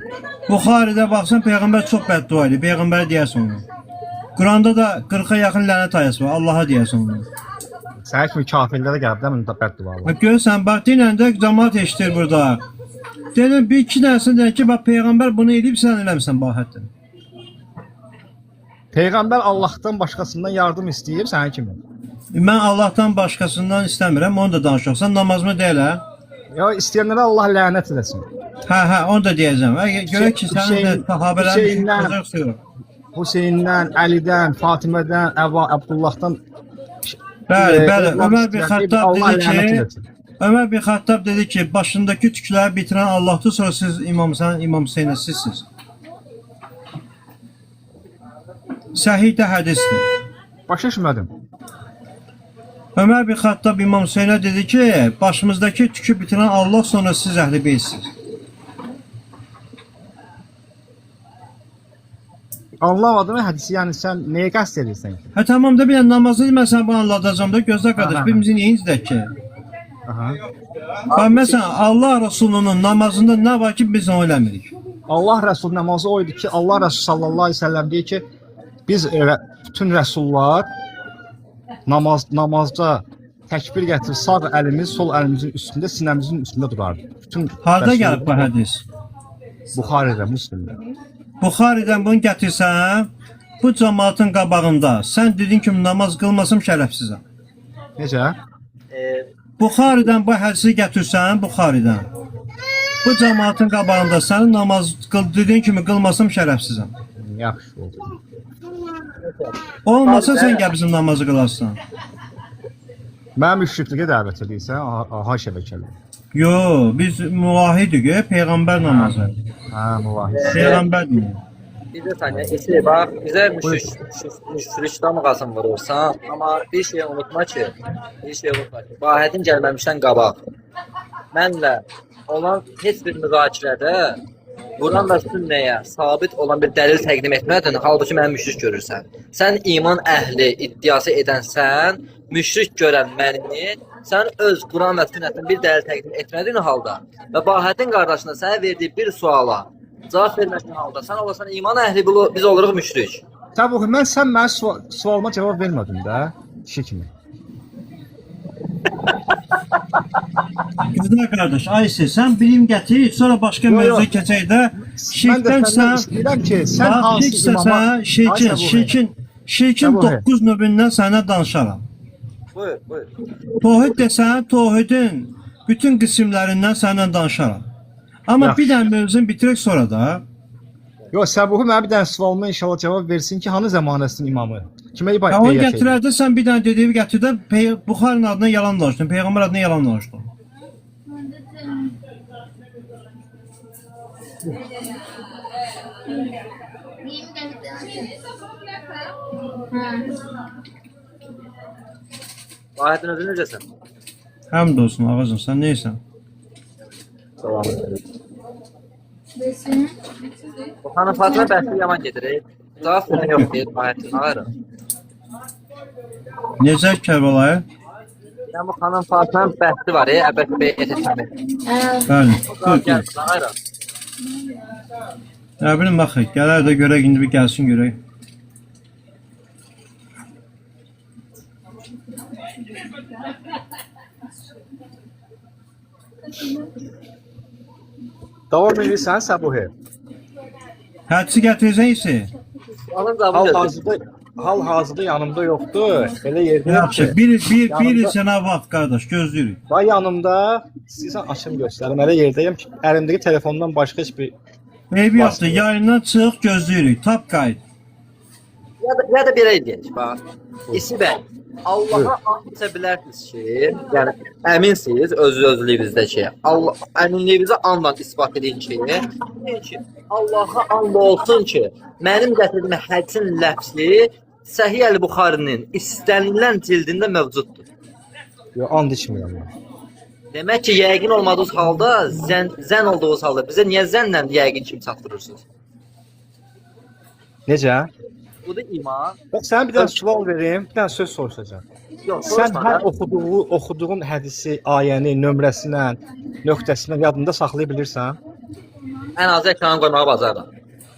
E: Buxaridə baxsan Peyğəmbər çox bəddua edir. Peyğəmbərə deyəsən onu. Quranda da 40-a yaxın lənət ayəsi var. Allaha deyəsən onu.
C: Sənə kimi kafirlərə gəlib də mən bəddualar.
E: Bax görürsən, bax dinən də cəmaət eşidir burada. Dedim bir iki dənəsin deyir ki, bax Peyğəmbər bunu edib sən eləmirsən Bahəttin.
C: Peyğəmbər Allahdan başqasından yardım istəyib sənə kimi.
E: Mən Allahdan başqasından istəmirəm, onu da danışaq. Sən namazımı deyil hə?
C: Ya istəyənlərə Allah lənət eləsin.
E: Hə, onu da deyəcəm. Görək ki, sənin də
C: Hüseyin-
E: sahabələrin
C: Hüseyinlər-
E: olacaq.
C: Hüseyndən, Əlidən, Fatimədən, Abdullahdan
E: Bəli, Ömər bin Xəttab
C: Allah
E: dedi
C: lənət
E: ki,
C: eləsin.
E: Ömər bin Xəttab dedi ki, başındakı tükləri bitirən Allahdır, sonra siz İmam Hüseynə sizsiz. Səhihdə hədisdir.
C: Başa düşmədim.
E: Ömər bin Xəttab İmam Hüseynə dedi ki, başımızdakı tükü bitirən Allah, sonra siz əhli beysiniz.
C: Anlamadım hədisi, yəni sən nəyə qəsd edirsən ki?
E: Hə tamam da bir dənə namazı mən sənə bunu anladacağam da, gözlə qardaş,
C: Aha.
E: birimizi niyə izləyək ki?
C: Aha.
E: Bax, məsələn, Allah Rasulunun namazında nə var ki, biz onu eləmirik?
C: Allah Rəsul namazı oydu ki, Allah Rəsul sallallahu əleyhi və səlləm deyir ki, Biz bütün rəsullar namazda təkbir gətirir, sağ əlimiz sol əlimizin üstündə, sinəmizin üstündə durardı. Bütün
E: Harda
C: rəsullar-
E: gəlib bu hədis?
C: Buxaridə, Müslimdə.
E: Buxaridən bunu gətirsən, bu cəmaatın qabağında sən dedin ki, namaz qılmasam şərəfsizəm.
C: Necə?
E: Buxaridən bu hədisi gətirsən, Buxaridən. Bu cəmaatın qabağında sənin namaz dediyin kimi qılmasam şərəfsizəm.
C: Yaxşı oldu.
E: Olmasa sən gəl bizim namazı qılarsan.
C: Mən müşrikliyə dəvət edirsən, aha şəbəkəli.
E: Yo, biz muvahidik, peyğəmbər namazı.
C: Hə, muvahid.
E: Peyğəmbər dinə.
A: Bir də saniyə, bax, bizə müşrik damğasını vurursan, amma bir şey unutma ki, Vahidin gəlməmişdən qabaq, mənlə olan heç bir müzakirədə Quran və sünnəyə sabit olan bir dəlil təqdim etmədin, halbuki məni müşrik görürsən. Sən iman əhli iddiası edənsən, müşrik görən məni, sən öz Quran və sünnətin bir dəlil təqdim etmədiyin halda və Vahidin qardaşına sənə verdiyi bir suala cavab vermədiyin halda sən olasan iman əhli, biz oluruq müşrik.
C: Təbii ki, sən mənim sualıma cavab vermədin də, kişi kimi.
E: Güzel qardaş, Ayşe, sən bilim gətir, sonra başqa mövzuya keçək də.
C: Mən istəyirəm ki, sən hansı imama...
E: Şirkin 9 növündən sənə danışaram.
A: Buyur.
E: Tohid desən, tohidin bütün qismlərindən sənə danışaram. Amma bir dənə mövzunu bitirək sonra da.
C: Yox, Səbuhi mənə bir dənə sualıma inşallah cavab versin ki, hanı zəmanəsinin imamı? Kimə ibadət
E: Onu gətirərdə sən bir dənə dediyi gətirdə Buxarinin adına yalan danışdın, Peyğəmbər adına yalan danışdın.
A: Vahidin özü necəsən?
E: Həmd olsun ağacım, sən neysən?
A: Salam. Bu xanım Fatıma bəhsi yaman gedir. Cavab verən yox deyir Vahidin ağarı.
E: Necə Kərbəlayı?
A: Yəni bu xanım Fatıma bəhsi var, əbəs bəy etəmi.
E: Bəli.
A: Gəl, ağarı.
E: Nə bilim baxaq, gələr də görək, indi bir gəlsin görək.
C: Davam edirsən Səbuhi?
E: Hədisi gətirəcəksən ise.
A: Alın qabı gözür.
C: Hal-hazırda yanımda yoxdur. Elə yerdəyəm
E: Yaxşı,
C: ki.
E: bir sənə vaxt qardaş, gözləyirik.
C: Vay yanımda, istəyirsən açım göstərim. Elə yerdəyəm ki, əlimdəki telefondan başqa heç bir...
E: Eybi yoxdur, yayından çıx, gözləyirik. Tap qayıt.
A: Ya da belə edək, bax. İsi bəy, Allaha and içə bilərsiniz ki, yəni əminsiniz özlüyünüzdə ki, Allah əminliyinizi anla isbat edin ki, Allaha and olsun ki, mənim gətirdiyim hədisin ləfzi Səhih Əl-Buxarinin istənilən cildində mövcuddur.
C: Yox, and içmirəm mən.
A: Demək ki, yəqin olmadığınız halda, zən olduğunuz halda bizə niyə zənnlə yəqin kimi çatdırırsınız?
C: Necə?
A: Bu da iman.
C: Bax, sənə bir dənə sual verim, bir dənə söz soruşacağam.
A: Yox,
C: Sən hər oxuduğun hədisi, ayəni, nömrəsinə, nöqtəsinə yadında saxlaya bilirsən?
A: Ən azı ekrana qoymağı bacarıram.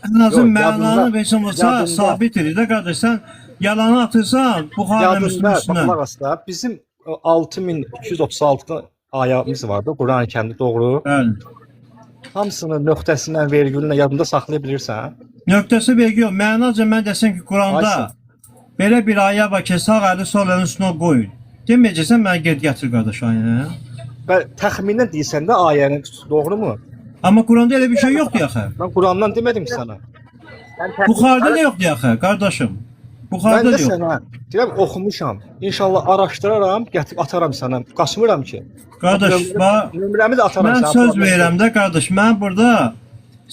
E: Ən azı
C: Yox,
E: mənanı versəm olsa sabit edir də qardaş. Sən yalanı atırsan, Buxarının üstünə.
C: Bax, asla bizim 6236 ayəmiz vardı, Quran-ı Kərimdə, doğru?
E: Bəli.
C: Hamısını nöqtəsindən, vergülünə yadında saxlaya bilirsən?
E: Nöqtəsi vergi yox. Mənaca mən desəm ki, Quranda belə bir ayə var ki, sağ əli sol əlin üstünə qoyun. Deməyəcəksən mənə get gətir qardaş ayəni.
C: Və təxminən deyirsən də ayənin doğrumu?
E: Amma Quranda elə bir şey yoxdur axı.
C: Mən Qurandan demədim ki sənə.
E: Buxarda da yoxdur axı, qardaşım. Buxarda
C: Mən
E: da
C: də
E: yox.
C: sənə deyirəm, oxumuşam. İnşallah araşdıraram, gətirib atarım sənə. Qaçmıram ki.
E: Qardaş, bax,
C: Nömrəmi də ataram
E: mən
C: sənə.
E: söz verirəm də qardaş, mən burada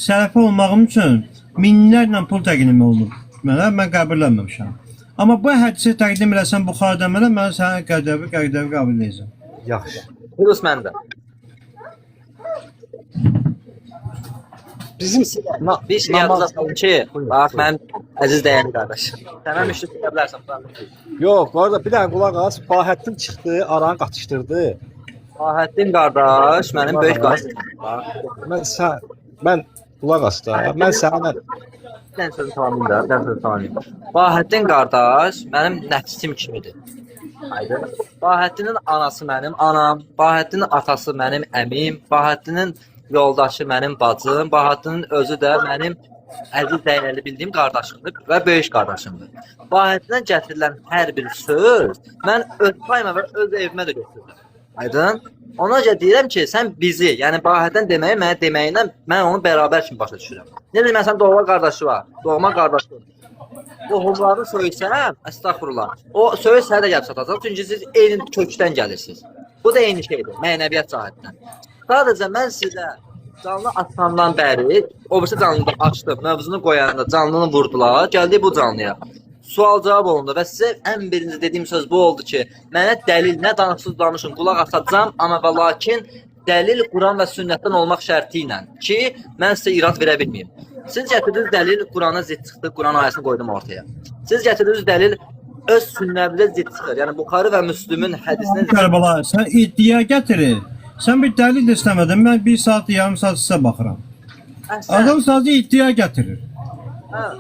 E: sələfi olmağım üçün minlərlə pul təqdim olunub. Mən qəbirlənməmişəm. Amma bu hədisi təqdim eləsən Buxarda mənə, mən sənə qədəvi qəbul edəcəm.
C: Yaxşı.
A: Virus məndə.
C: Bizim
A: Bir şey yadınıza salın ki, bax mən əziz dəyərli qardaş. Sənə müşrik deyə bilərsən.
C: Yox, bu arada bir dənə qulaq as. Fahəddin çıxdı, aranı qatışdırdı.
A: Fahəddin qardaş, mənim böyük qardaşım.
C: Mən qulaq as da. Mən sənə
A: Sən sözü tamamlayım da, sən sözü tamamlayım. Bahəddin qardaş mənim nəfsim kimidir. Aydın. Bahəddinin anası mənim anam, Bahəddinin atası mənim əmim, Bahəddinin yoldaşı mənim bacım, Bahəddinin özü də mənim əziz dəyərli bildiyim qardaşımdır və böyük qardaşımdır. Bahəddindən gətirilən hər bir söz mən öz payıma və öz evimə də götürürəm. Aydın? Ona görə deyirəm ki, sən bizi, yəni Bahəddən deməyi mənə deməyindən mən onu bərabər kimi başa düşürəm. Necə məsələn doğma qardaşı var, doğma qardaşı. Qohumlarını söysəm, əstəğfurullah. O söz sənə də gəlib çatacaq, çünki siz eyni kökdən gəlirsiniz. Bu da eyni şeydir, mənəviyyat cəhətdən. Sadəcə mən sizə canlı açandan bəri, o birisi canlını açdım, mövzunu qoyanda canlını vurdular, gəldi bu canlıya. Sual cavab olundu və sizə ən birinci dediyim söz bu oldu ki, mənə dəlil, nə danışsız danışın, qulaq asacağam, amma və lakin dəlil Quran və sünnətdən olmaq şərti ilə ki, mən sizə irad verə bilməyim. Siz gətirdiniz dəlil Qurana zidd çıxdı, Quran ayəsini qoydum ortaya. Siz gətirdiniz dəlil öz sünnəvlə zidd çıxır. Yəni Buxarı və Müslümün hədisinin
E: Kərbəla, sən iddia gətirir. Sən bir dəlil də istəmədin. Mən 1 saat, yarım saat sizə baxıram. Adam sadəcə iddia gətirir.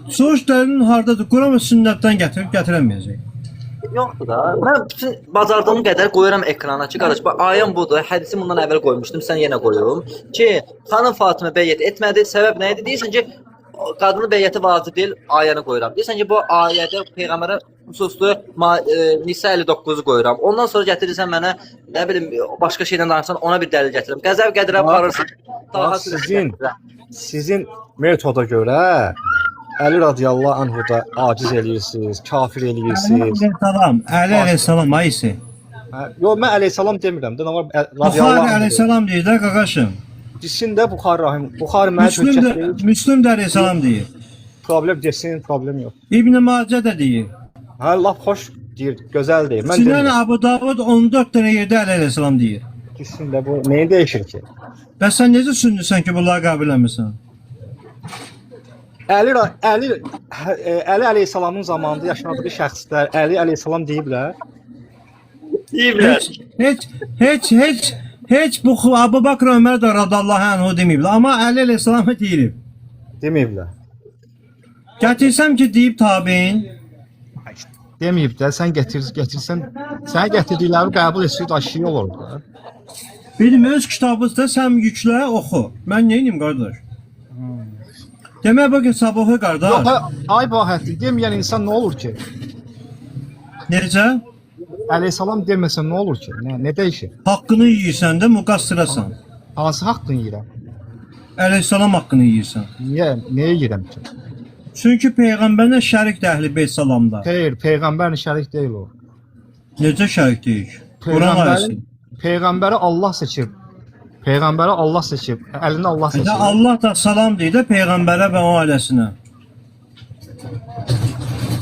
E: Soruş dəlilin hardadır? Quran və sünnətdən gətirib gətirəməyəcək.
A: yoxdur da. Mən bütün bacardığım qədər qoyuram ekrana ki, qardaş, bax ayəm budur. Hədisi bundan əvvəl qoymuşdum, sən yenə qoyurum ki, xanım Fatimə bəyyət etmədi. Səbəb nə idi? Deyirsən ki, qadının bəyyəti vacib deyil, ayəni qoyuram. Deyirsən ki, bu ayədə peyğəmbərə xüsuslu Nisa 59-u qoyuram. Ondan sonra gətirirsən mənə, nə bilim, başqa şeydən danışsan, ona bir dəlil gətirirəm. Qəzəb qədirə aparırsan. Daha
C: Sizin metoda görə Əli radiyallahu anhu da aciz eləyirsiniz, kafir eləyirsiniz.
E: Salam, Əli əleyhissalam ayısı.
C: Yox, mən əleyhissalam demirəm də, nə var
E: Buxari əleyhissalam deyir də qaqaşım.
C: Desin də Buxari rahim. Buxari mənə höccət deyil.
E: Müslüm də əleyhissalam deyir.
C: Problem desin, problem yox.
E: İbn Macə də deyir.
C: Hə, lap xoş deyir, gözəl deyir. Mən
E: Sinan
C: demirəm.
E: Abu Davud 14 dənə yerdə Əli əleyhissalam deyir.
C: Desin də bu nəyi dəyişir ki?
E: Bəs sən necə sünnüsən ki, bunları qəbul etmirsən?
C: Əli əleyhissalamın zamanında yaşadığı şəxslər Əli əleyhissalam deyiblər.
A: deyiblər.
E: Heç bu Abu Bakr Ömər də radiyallahu anhu deməyiblər, amma Əli əleyhissalam deyib.
C: Deməyiblər.
E: Gətirsəm ki, deyib tabein.
C: Deməyib də, sən gətirsən, sən gətirdikləri qəbul etsə daşıyı olur da.
E: Benim öz kitabımda sən yüklə, oxu. Mən nə edim qardaş? Demək bugün sabahı qardaş.
C: Yox, ay Bahətli, deməyən insan nə olur ki?
E: Necə?
C: Əleyhissalam deməsən nə olur ki? Nə dəyişir?
E: Haqqını yeyirsən də müqassirasan.
C: Hansı haqqını yeyirəm?
E: Əleyhissalam haqqını yeyirsən.
C: Nəyə yeyirəm ki?
E: Çünki peyğəmbərlə şərikdir Əhl-i salamda.
C: Xeyr, peyğəmbərlə şərik deyil o.
E: Necə şərik deyil? Quran ayəsi.
C: Peyğəmbəri Allah seçib. Peyğəmbəri Allah seçib. Əlini Allah seçib.
E: Allah da salam deyir də peyğəmbərə və o ailəsinə.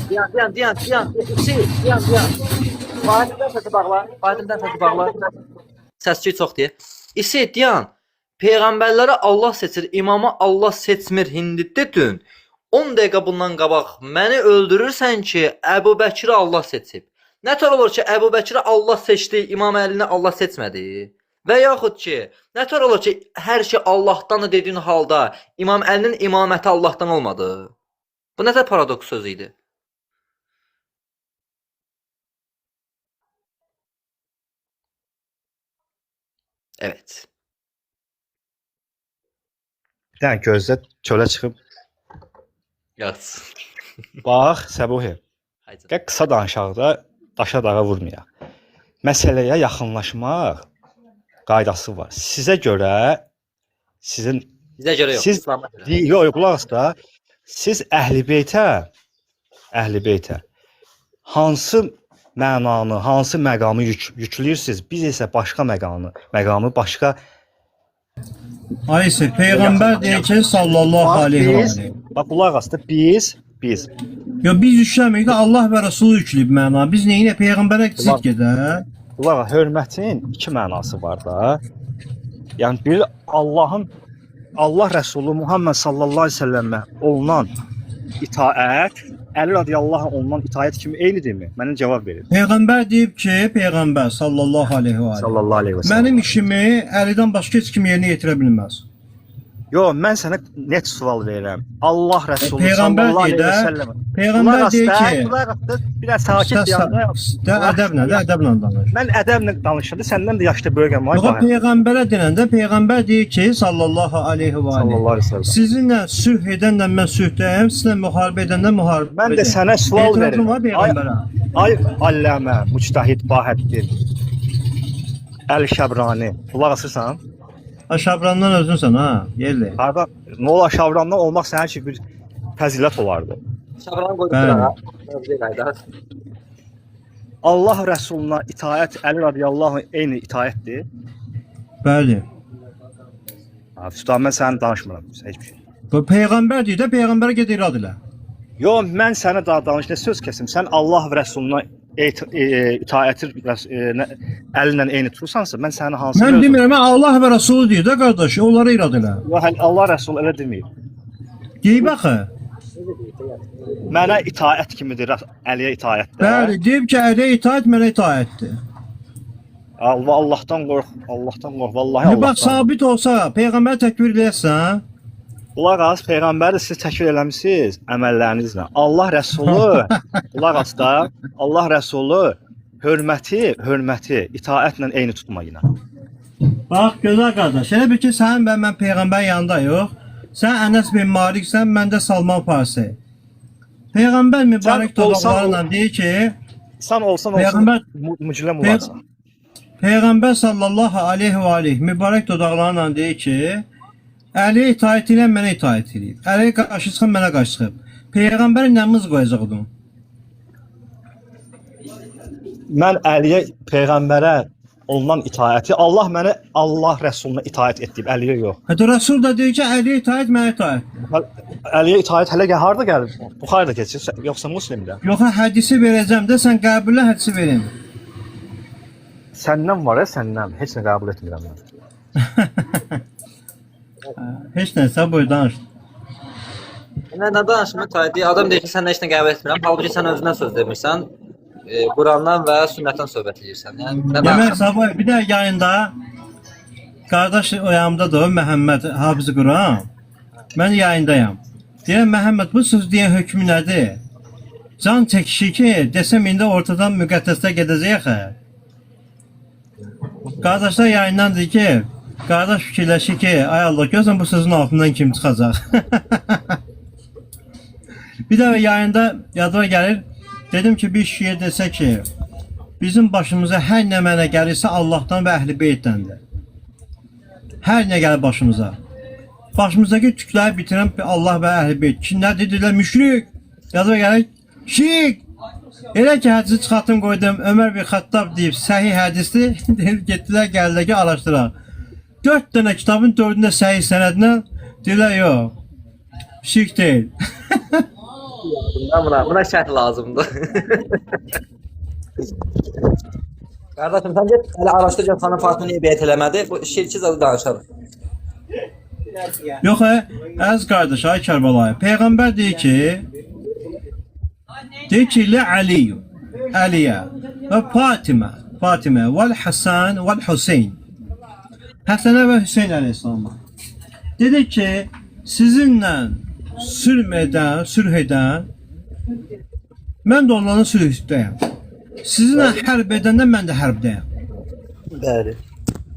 A: Diyan. Bahətimdən səsi bağla. Səs-küy çox deyir. İsi, diyan. Peyğəmbərləri Allah seçir, imamı Allah seçmir hindiddə 10 dəqiqə bundan qabaq məni öldürürsən ki, Əbu Bəkiri Allah seçib. Nə tər olur ki, Əbu Bəkiri Allah seçdi, İmam Əlini Allah seçmədi? Və yaxud ki, nə tər olur ki, hər şey Allahdandır dediyin halda İmam Əlinin imaməti Allahdan olmadı? Bu nə tər paradoks söz idi? Evet.
C: Bir dənə gözlə çölə çıxıb.
A: Yaz.
C: Bax, Səbuhi. Gəl qısa danışaq da daşa dağa vurmayaq. Məsələyə yaxınlaşmaq qaydası var. Sizə görə
A: Bizə görə yox.
C: Siz
A: İslam'a görə.
C: yox, qulaq as da. Siz Əhl-i Beytə hansı mənanı, hansı məqamı yükləyirsiniz? Biz isə başqa məqamı başqa.
E: Aysə peyğəmbər deyir ki, sallallahu aleyhi və səlləm.
C: Bax, qulaq as da, biz.
E: Yo biz yükləmirik də Allah və Rəsulu yükləyib məna. Biz nəyinə peyğəmbərə zid gedək?
C: Qulaq as, hörmətin iki mənası var da. Yəni bir Allah Rəsulu Muhammed sallallahu əleyhi və səlləmə olunan itaət, Əli radiyallahu anh olunan itaət kimi eynidirmi? Mənə cavab verin.
E: Peyğəmbər deyib ki, peyğəmbər sallallahu aleyhi və səlləm.
C: Sallallahu əleyhi və səlləm.
E: Mənim işimi Əlidən başqa heç kim yerinə yetirə bilməz.
C: Yo, mən sənə net sual verirəm. Allah Rəsulü
B: Peyğəmbər
C: sallallahu
B: deyir
C: əleyhi və
B: də,
C: səlləm.
B: Peyğəmbər deyir ki,
C: biraz sakit dayan.
B: ədəblə danış.
C: Mən ədəblə danışırdı, səndən də yaşlı böyükəm. Vay
B: Yox,
C: vay.
B: peyğəmbərə deyəndə peyğəmbər deyir ki, sallallahu alayhi və
C: Sallallahu əleyhi və səlləm.
B: sizinlə sülh edənlə mən sülhdəyəm, sizinlə müharibə edəndə müharibə.
C: Mən də sənə sual
B: verirəm.
C: verirəm.
B: Peyğəmbərə.
C: Ay Alləmə, Müctəhid Bahəddin. Əl-Şəbrani. Qulaq asırsan?
B: Aşabrandan özünsən ha, yerli.
C: Harda nə olar Şavrandan olmaq sənin üçün bir fəzilət olardı.
A: Şabran qoydu
B: Bəli.
A: bura. Mövzulaydı.
C: Allah Rəsuluna itaət Əli radiyallahu anh eyni itaətdir.
B: Bəli.
C: Üstad, mən sənin danışmıram heç bir şey.
B: Bu peyğəmbər deyir də, peyğəmbərə get irad elə.
C: Yo, mən sənə daha danışına söz kəsim. Sən Allah və Rəsuluna itaəti əlinlə eyni tursansa, mən sənin hansı
B: Mən demirəm, mən Allah və Rəsulu deyir də qardaş, onlara irad elə.
C: Yo, Allah Rəsul elə deməyib.
B: Deyib axı.
C: Mənə itaət kimidir Əliyə itaətdə.
B: Bəli, deyib ki, əliyə itaət mənə itaətdir.
C: Allahdan qorx, Allahdan qorx, vallahi
B: Bax,
C: Allahdan.
B: sabit olsa, peyğəmbər təkbir eləyəsən,
C: Qulaq as, peyğəmbəri siz təkvir eləmisiniz əməllərinizlə. Allah Rəsulu, qulaq as da, Allah Rəsulu hörməti itaətlə eyni tutmayına.
B: bax gözəl qardaş, elə bil ki, sən və mən peyğəmbərin yanında yox. Sən Ənəs bin Maliksən, mən də Salman Farsi. Peyğəmbər mübarək
C: Sən olsan-
B: dodaqlarla deyir ki,
C: Sən olsan
B: Peyğəmbər-
C: müclə mülarsan.
B: Peyğəmbər sallallahu alayhi və aleyh mübarək dodaqlarla deyir ki, Əliyə itaət edən mənə itaət edib. Əliyə qarşı çıxan mənə qarşı çıxıb. Peyğəmbərə nə mız qoyacaqdım?
C: Mən Əliyə peyğəmbərə olunan itaəti, Allah mənə Allah Rəsuluna itaət etdib, Əliyə yox.
B: Hətta Rəsul da deyir ki, Əliyə itaət mənə itaət.
C: Əliyə itaət hələ harda gəlir? Buxarıda keçir, yoxsa Müslimdə?
B: Yox, hədisi verəcəm də sən qəbullə hədisi verin.
C: Səndən var ya, səndən. Heç nə qəbul etmirəm mən.
B: Heç nəsə buyur danış.
A: Mən nə danışım taydı? Adam deyir ki, sən heç nə qəbul etmirəm. Halbuki sən özündən söz demirsən. Qurandan və sünnətdən söhbət edirsən. Yəni nə
B: Demək
A: danışım?
B: sabah bir də yayında qardaş o yanımdadır Məhəmməd Hafiz Quran. Mən yayındayam. Deyirəm Məhəmməd bu söz deyən hökmü nədir? Can çəkişi ki, desəm indi ortadan müqəddəsdə gedəcək axı. Qardaşlar yayından deyir ki, qardaş fikirləşir ki, ay Allah görsən bu sözün altından kim çıxacaq? Bir də yayında yadıma gəlir, dedim ki bir şiyə desə ki, bizim başımıza hər nə mənə gəlirsə Allahdan və Əhl-i Beytdəndir. Hər nə gəlir başımıza. Başımızdakı tükləri bitirən Allah və Əhl-i Beyt. Ki, nə dedilər? Müşrik. Yadıma gəlir, şirk. Elə ki, hədisi çıxartdım qoydum, Ömər bin Xattab deyib, səhih hədisdir, getdilər, gəldilər ki, araşdıraq. 4 dənə kitabın 4-ündə səhih sənədlə deyirlər, yox, şirk deyil.
A: Buna şərh lazımdır. Qardaşım, sən get, hələ araşdır gör xanım Fatıma niyə beyət eləmədi. Bu şirki zadı danışarıq.
B: Yox, əziz qardaş, ay Kərbalay, Peyğəmbər deyir ki, li Aliyyü, Əliyə və Fatimə vəl Həsən vəl Hüseyn. Həsənə və Hüseyn əleyhissalama. Dedi ki, sizinlə sülh edən, mən də onların sülhdəyəm. Sizinlə hərb edəndə mən də hərbdəyəm.
A: Bəli.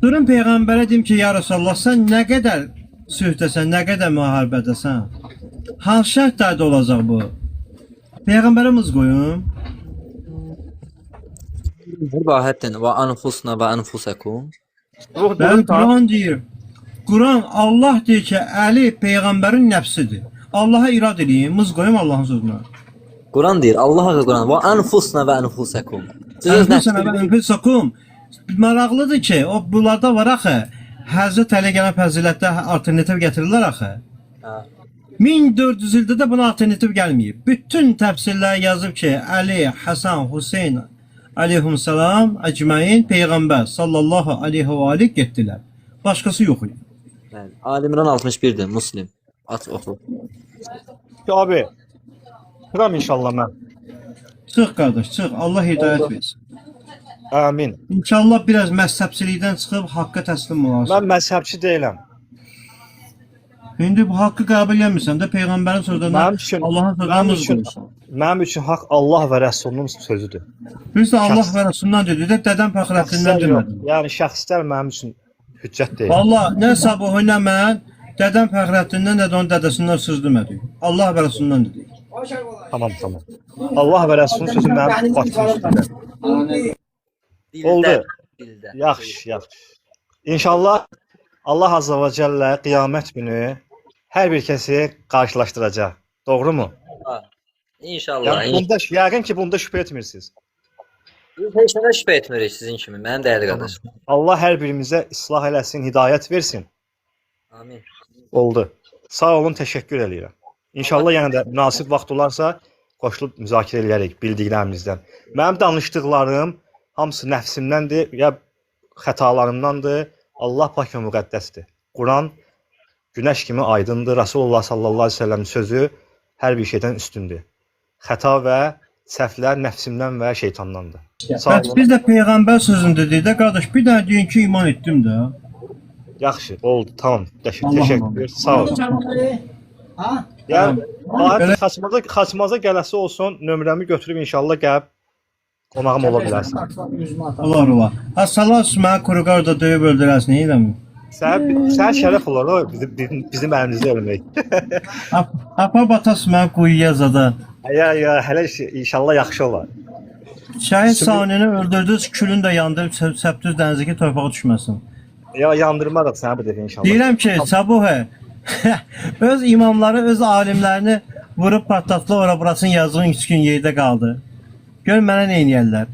B: Durun Peyğəmbərə deyim ki, ya Rasulullah, sən nə qədər sülhdəsən, nə qədər müharibədəsən? Hansı şərtlərdə olacaq bu? Peyğəmbərimiz qoyun.
A: Bahəttin və anfusna və anfusakum.
B: Bəli, Quran deyir. Quran, Allah deyir ki, Əli Peyğəmbərin nəfsidir. Allaha irad edin, mız qoyum Allahın sözünə.
A: Quran deyir, Allah haqqı Quran və anfusna və anfusakum.
B: Ənfusna və anfusakum. Maraqlıdır ki, o bunlarda var axı. Həzrət Əliyə gələn fəzilətdə alternativ gətirirlər axı. 1400 ildə də buna alternativ gəlməyib. Bütün təfsirlər yazıb ki, Əli, Həsən, Hüseyn aleyhissalam əcməin Peyğəmbər sallallahu aleyhi və aleyh getdilər. Başqası yox idi.
A: Bəli. Ali İmran 61-dir, Müslim. Aç oxu.
C: Abi, qıram inşallah mən.
B: Çıx qardaş, çıx. Allah hidayət versin.
C: Amin.
B: İnşallah biraz məzhəbçilikdən çıxıb haqqa təslim olarsan.
C: Mən məzhəbçi deyiləm.
E: İndi bu haqqı qəbul etmirsən də peyğəmbərin sözlərindən
C: Mənim üçün
E: Allahın
C: mənim
E: sözlərindən
C: üçün
E: qoyursan.
C: mənim üçün haqq Allah və Rəsulunun sözüdür.
E: Biz də Allah
C: Şəxs-
E: və Rəsulundan dedi də dədəm Fəxrəddindən
C: Şəxslər yox.
E: demədim.
C: Yəni şəxslər mənim üçün hüccət deyil.
E: Valla nə sabahı nə mən dədəm Fəxrəddindən nə də onun dədəsindən söz demədik. Allah və Rəsulundan dedik.
C: Tamam, tamam. Allah və Rəsulun sözü mənim başımın üstündə. Oldu.
A: Dildə.
C: Yaxşı, yaxşı. İnşallah Allah Azza və Cəllə qiyamət günü hər bir kəsi qarşılaşdıracaq. Doğrumu?
A: İnşallah.
C: Yəni bunda yəqin ki, bunda şübhə etmirsiniz.
A: Biz heç nəyə şübhə etmirik sizin kimi, mənim dəyərli qardaşım.
C: Allah hər birimizə islah eləsin, hidayət versin.
A: Amin.
C: Oldu. Sağ olun, təşəkkür eləyirəm. İnşallah yenə də münasib vaxt olarsa qoşulub müzakirə eləyərik bildiklərimizdən. Mənim danışdıqlarım hamısı nəfsimdəndir ya xətalarımdandır. Allah pak və müqəddəsdir. Quran günəş kimi aydındır. Rasulullah sallallahu əleyhi və səlləmin sözü hər bir şeydən üstündür. Xəta və səhvlər nəfsimdən və şeytandandır. Sağ
E: Bəs
C: olun.
E: biz də peyğəmbər sözünü dedik də qardaş, bir dənə deyin ki, iman etdim də.
C: Yaxşı, oldu, tamam.
E: Allah
C: Təşəkkür. Sağ olun. Yəni,
E: Belə-
C: xaçmaza gələsi olsun, nömrəmi götürüb inşallah gəlib qonağım ola bilərsən.
E: Allah Allah. Ha salat mənə quruqar da döyüb öldürəsən, neyirəm?
C: Sən şərəf olar o bizim əlimizdə ölmək.
E: Apa batas mənə quyuya zada.
C: Ya, hələ inşallah yaxşı olar.
E: Şəhid Sanini öldürdünüz, külün də yandırıb səpdiniz dənizə ki, torpağa düşməsin.
C: Ya yandırmarıq səni bu dəfə inşallah.
E: Deyirəm ki, Sabuhə öz imamları, öz alimlərini vurub partlatdılar, ora burasının yazığın 3 gün yerdə qaldı. Gör mənə nə edirlər.